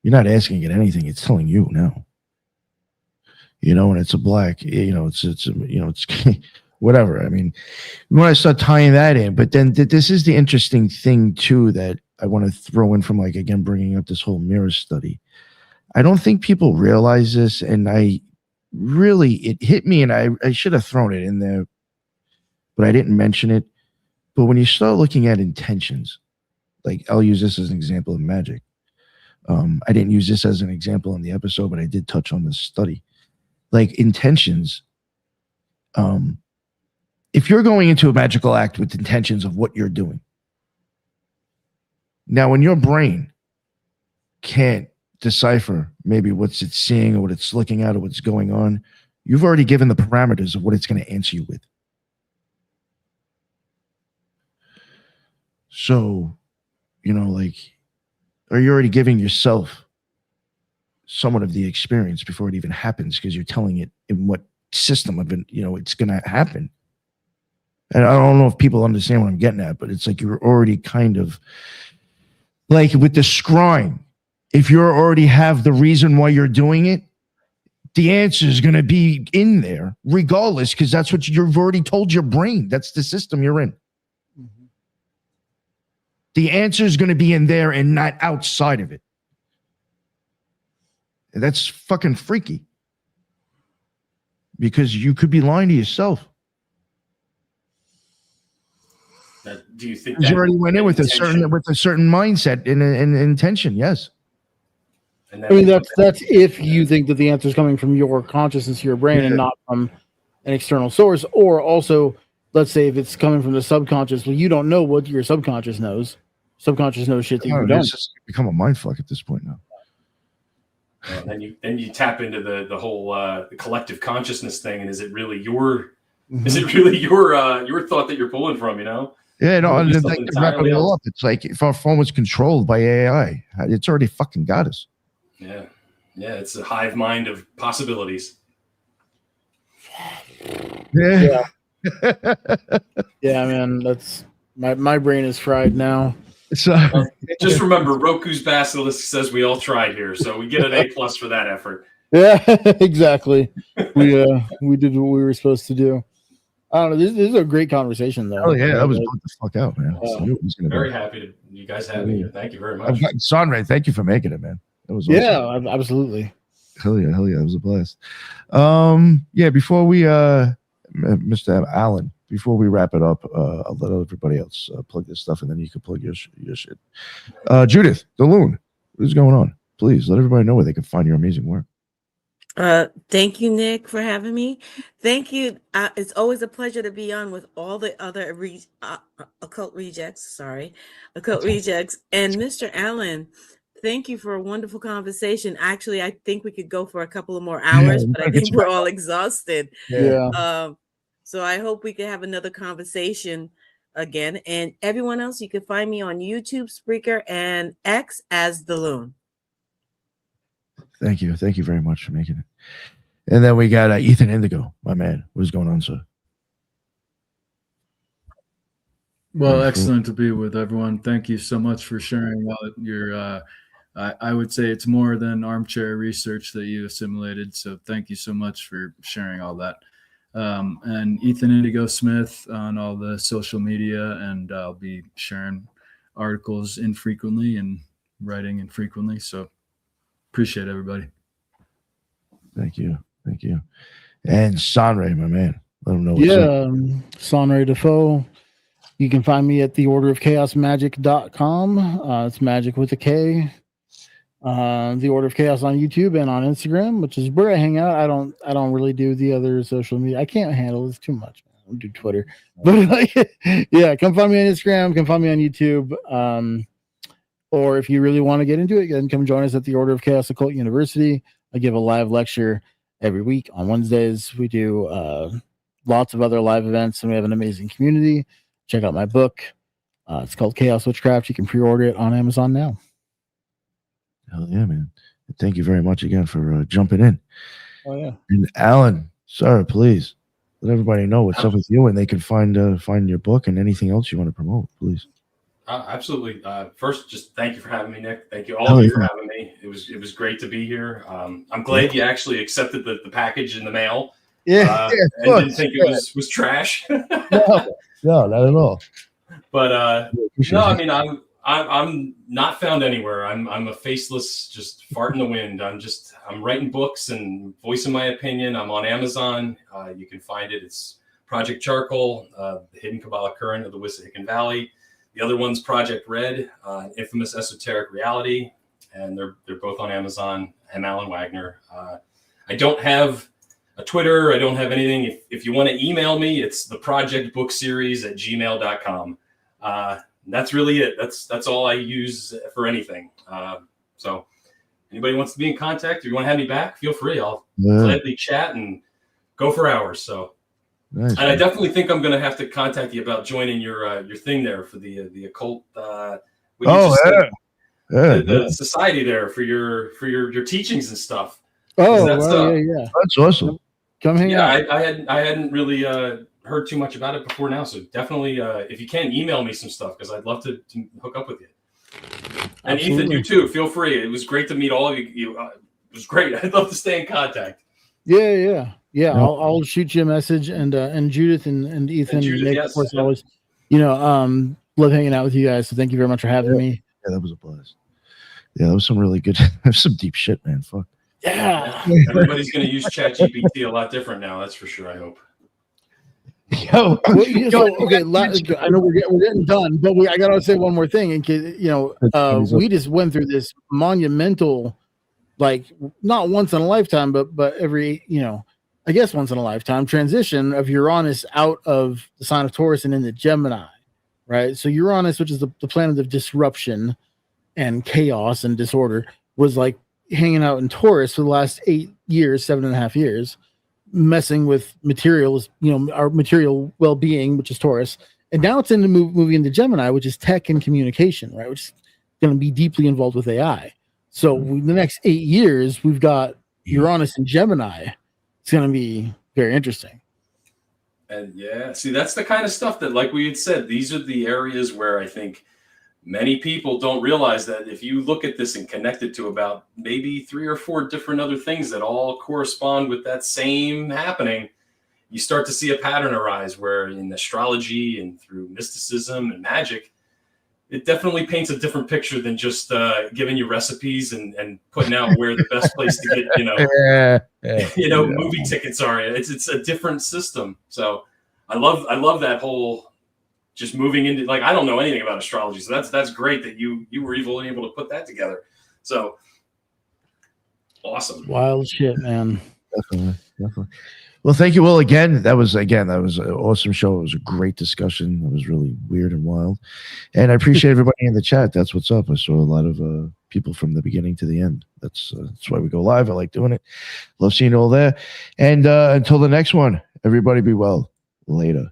You're not asking it anything; it's telling you now. You know, and it's a black. You know, it's you know, it's whatever. I mean, when I start tying that in, but then this is the interesting thing too that I want to throw in from like again bringing up this whole mirror study. I don't think people realize this, and it hit me, and I should have thrown it in there, but I didn't mention it. But when you start looking at intentions, like I'll use this as an example of magic. I didn't use this as an example in the episode, but I did touch on this study. Like intentions, if you're going into a magical act with intentions of what you're doing, now when your brain can't decipher maybe what's it's seeing or what it's looking at or what's going on, you've already given the parameters of what it's going to answer you with. So, you know, like, are you already giving yourself somewhat of the experience before it even happens because you're telling it in what system of it, you know, it's going to happen. And I don't know if people understand what I'm getting at, but it's like you're already kind of like with the scrying. If you already have the reason why you're doing it, the answer is going to be in there regardless, because that's what you've already told your brain. That's the system you're in. Mm-hmm. The answer is going to be in there and not outside of it. And that's fucking freaky, because you could be lying to yourself. Do you think you already went in with a certain mindset and intention? Yes. And I mean, that's if you think that the answer is coming from your consciousness, your brain, and not from an external source. Or also, let's say if it's coming from the subconscious, well, you don't know what your subconscious knows. Subconscious knows shit that you don't. It's just become a mind fuck at this point now. Then you tap into the whole collective consciousness thing, and is it really your thought that you're pulling from? You know. Yeah, no, and like to wrap it all up, it's like if our phone was controlled by AI, it's already fucking got us. Yeah, it's a hive mind of possibilities. Yeah, man, that's my brain is fried now. So just remember, Roku's Basilisk says we all tried here, so we get an A+ for that effort. Yeah, exactly. We did what we were supposed to do. I don't know. This is a great conversation, though. Oh yeah, that was the fuck out, man. Very happy to you guys have me here. Thank you very much. Sonray, thank you for making it, man. That was awesome. Yeah, absolutely. Hell yeah, it was a blast. Yeah, before we Mr. Allan, before we wrap it up, I'll let everybody else plug this stuff, and then you can plug your shit. Judith, the Loon, what is going on? Please let everybody know where they can find your amazing work. Thank you, Nick, for having me. Thank you. It's always a pleasure to be on with all the other occult rejects. Occult rejects. And Mr. Allan, thank you for a wonderful conversation. Actually, I think we could go for a couple of more hours, but I think we're all exhausted. Yeah. So I hope we can have another conversation again. And everyone else, you can find me on YouTube, Spreaker, and X as the Loon. Thank you very much for making it. And then we got Ethan Indigo, my man. What's going on, sir? Well, excellent to be with everyone. Thank you so much for sharing your. I would say it's more than armchair research that you assimilated. So thank you so much for sharing all that. And Ethan Indigo Smith on all the social media, and I'll be sharing articles infrequently and writing infrequently. So appreciate everybody. Thank you. And Sonray, my man. Let him know. Yeah, Sonray Defoe. You can find me at theorderofchaosmagic.com. It's magic with a K. The Order of Chaos on YouTube and on Instagram, which is where I hang out. I don't really do the other social media. I can't handle it. It's too much. I don't do Twitter. But like, yeah, come find me on Instagram, come find me on YouTube. Or if you really want to get into it, then come join us at the Order of Chaos Occult University. I give a live lecture every week on Wednesdays. We do lots of other live events, and we have an amazing community. Check out my book. It's called Chaos Witchcraft. You can pre-order it on Amazon now. Hell yeah, man. Thank you very much again for jumping in. Oh, yeah. And Allan, sir, please let everybody know what's up with you, and they can find your book and anything else you want to promote, please. Absolutely. First, just thank you for having me, Nick. Thank you all of you for having me. It was great to be here. I'm glad you actually accepted the package in the mail. Yeah, and didn't think it was trash. No, not at all. But no, I mean, I'm not found anywhere. I'm a faceless, just fart in the wind. I'm writing books and voicing my opinion. I'm on Amazon. You can find it. It's Project Ch4rcoal, the Hidden Kabbalah Current of the Wissahickon Valley. The other one's Project Red, Infamous Esoteric Reality, and they're both on Amazon. I'm Allan Wagner. I don't have a Twitter. I don't have anything. If you want to email me, it's the Project Book Series at gmail.com. That's really it. That's all I use for anything. So anybody wants to be in contact, or you want to have me back, feel free. I'll gladly chat and go for hours. So, nice, and I definitely think I'm going to have to contact you about joining your thing there for the occult. The society there for your teachings and stuff. Oh, yeah. That's awesome. Come hang out. I hadn't really heard too much about it before now, so definitely if you can, email me some stuff, because I'd love to hook up with you. And absolutely. Ethan, you too, feel free. It was great to meet all of you. It was great. I'd love to stay in contact. Yeah. I'll shoot you a message, and Judith and Ethan and Judith, Nick, yes, of course, always love hanging out with you guys, so thank you very much for having me. Yeah, that was a blast. Yeah, that was some really good some deep shit, man. Fuck yeah. Everybody's going to use ChatGPT a lot different now, that's for sure. I hope. Well, okay. I know we're getting done, but I gotta say one more thing. In case we just went through this monumental, like not once in a lifetime, but every I guess once in a lifetime transition of Uranus out of the sign of Taurus and into Gemini, right? So Uranus, which is the planet of disruption and chaos and disorder, was like hanging out in Taurus for the last 7.5 years. Messing with materials, our material well-being, which is Taurus, and now it's in the moving into Gemini, which is tech and communication, right? Which is going to be deeply involved with AI. So the next 8 years, we've got Uranus and Gemini. It's going to be very interesting. And yeah, see, that's the kind of stuff that, like we had said, these are the areas where I think many people don't realize that if you look at this and connect it to about maybe 3 or 4 different other things that all correspond with that same happening, you start to see a pattern arise where in astrology and through mysticism and magic, it definitely paints a different picture than just giving you recipes and putting out where the best place to get, movie tickets are. It's a different system. So I love that whole just moving into, like, I don't know anything about astrology, so that's great that you were able to put that together. So awesome. Wild shit, man. Definitely. Well, thank you all again. That was an awesome show. It was a great discussion. It was really weird and wild. And I appreciate everybody in the chat. That's what's up. I saw a lot of people from the beginning to the end. That's why we go live. I like doing it. Love seeing you all there. And until the next one, everybody be well. Later.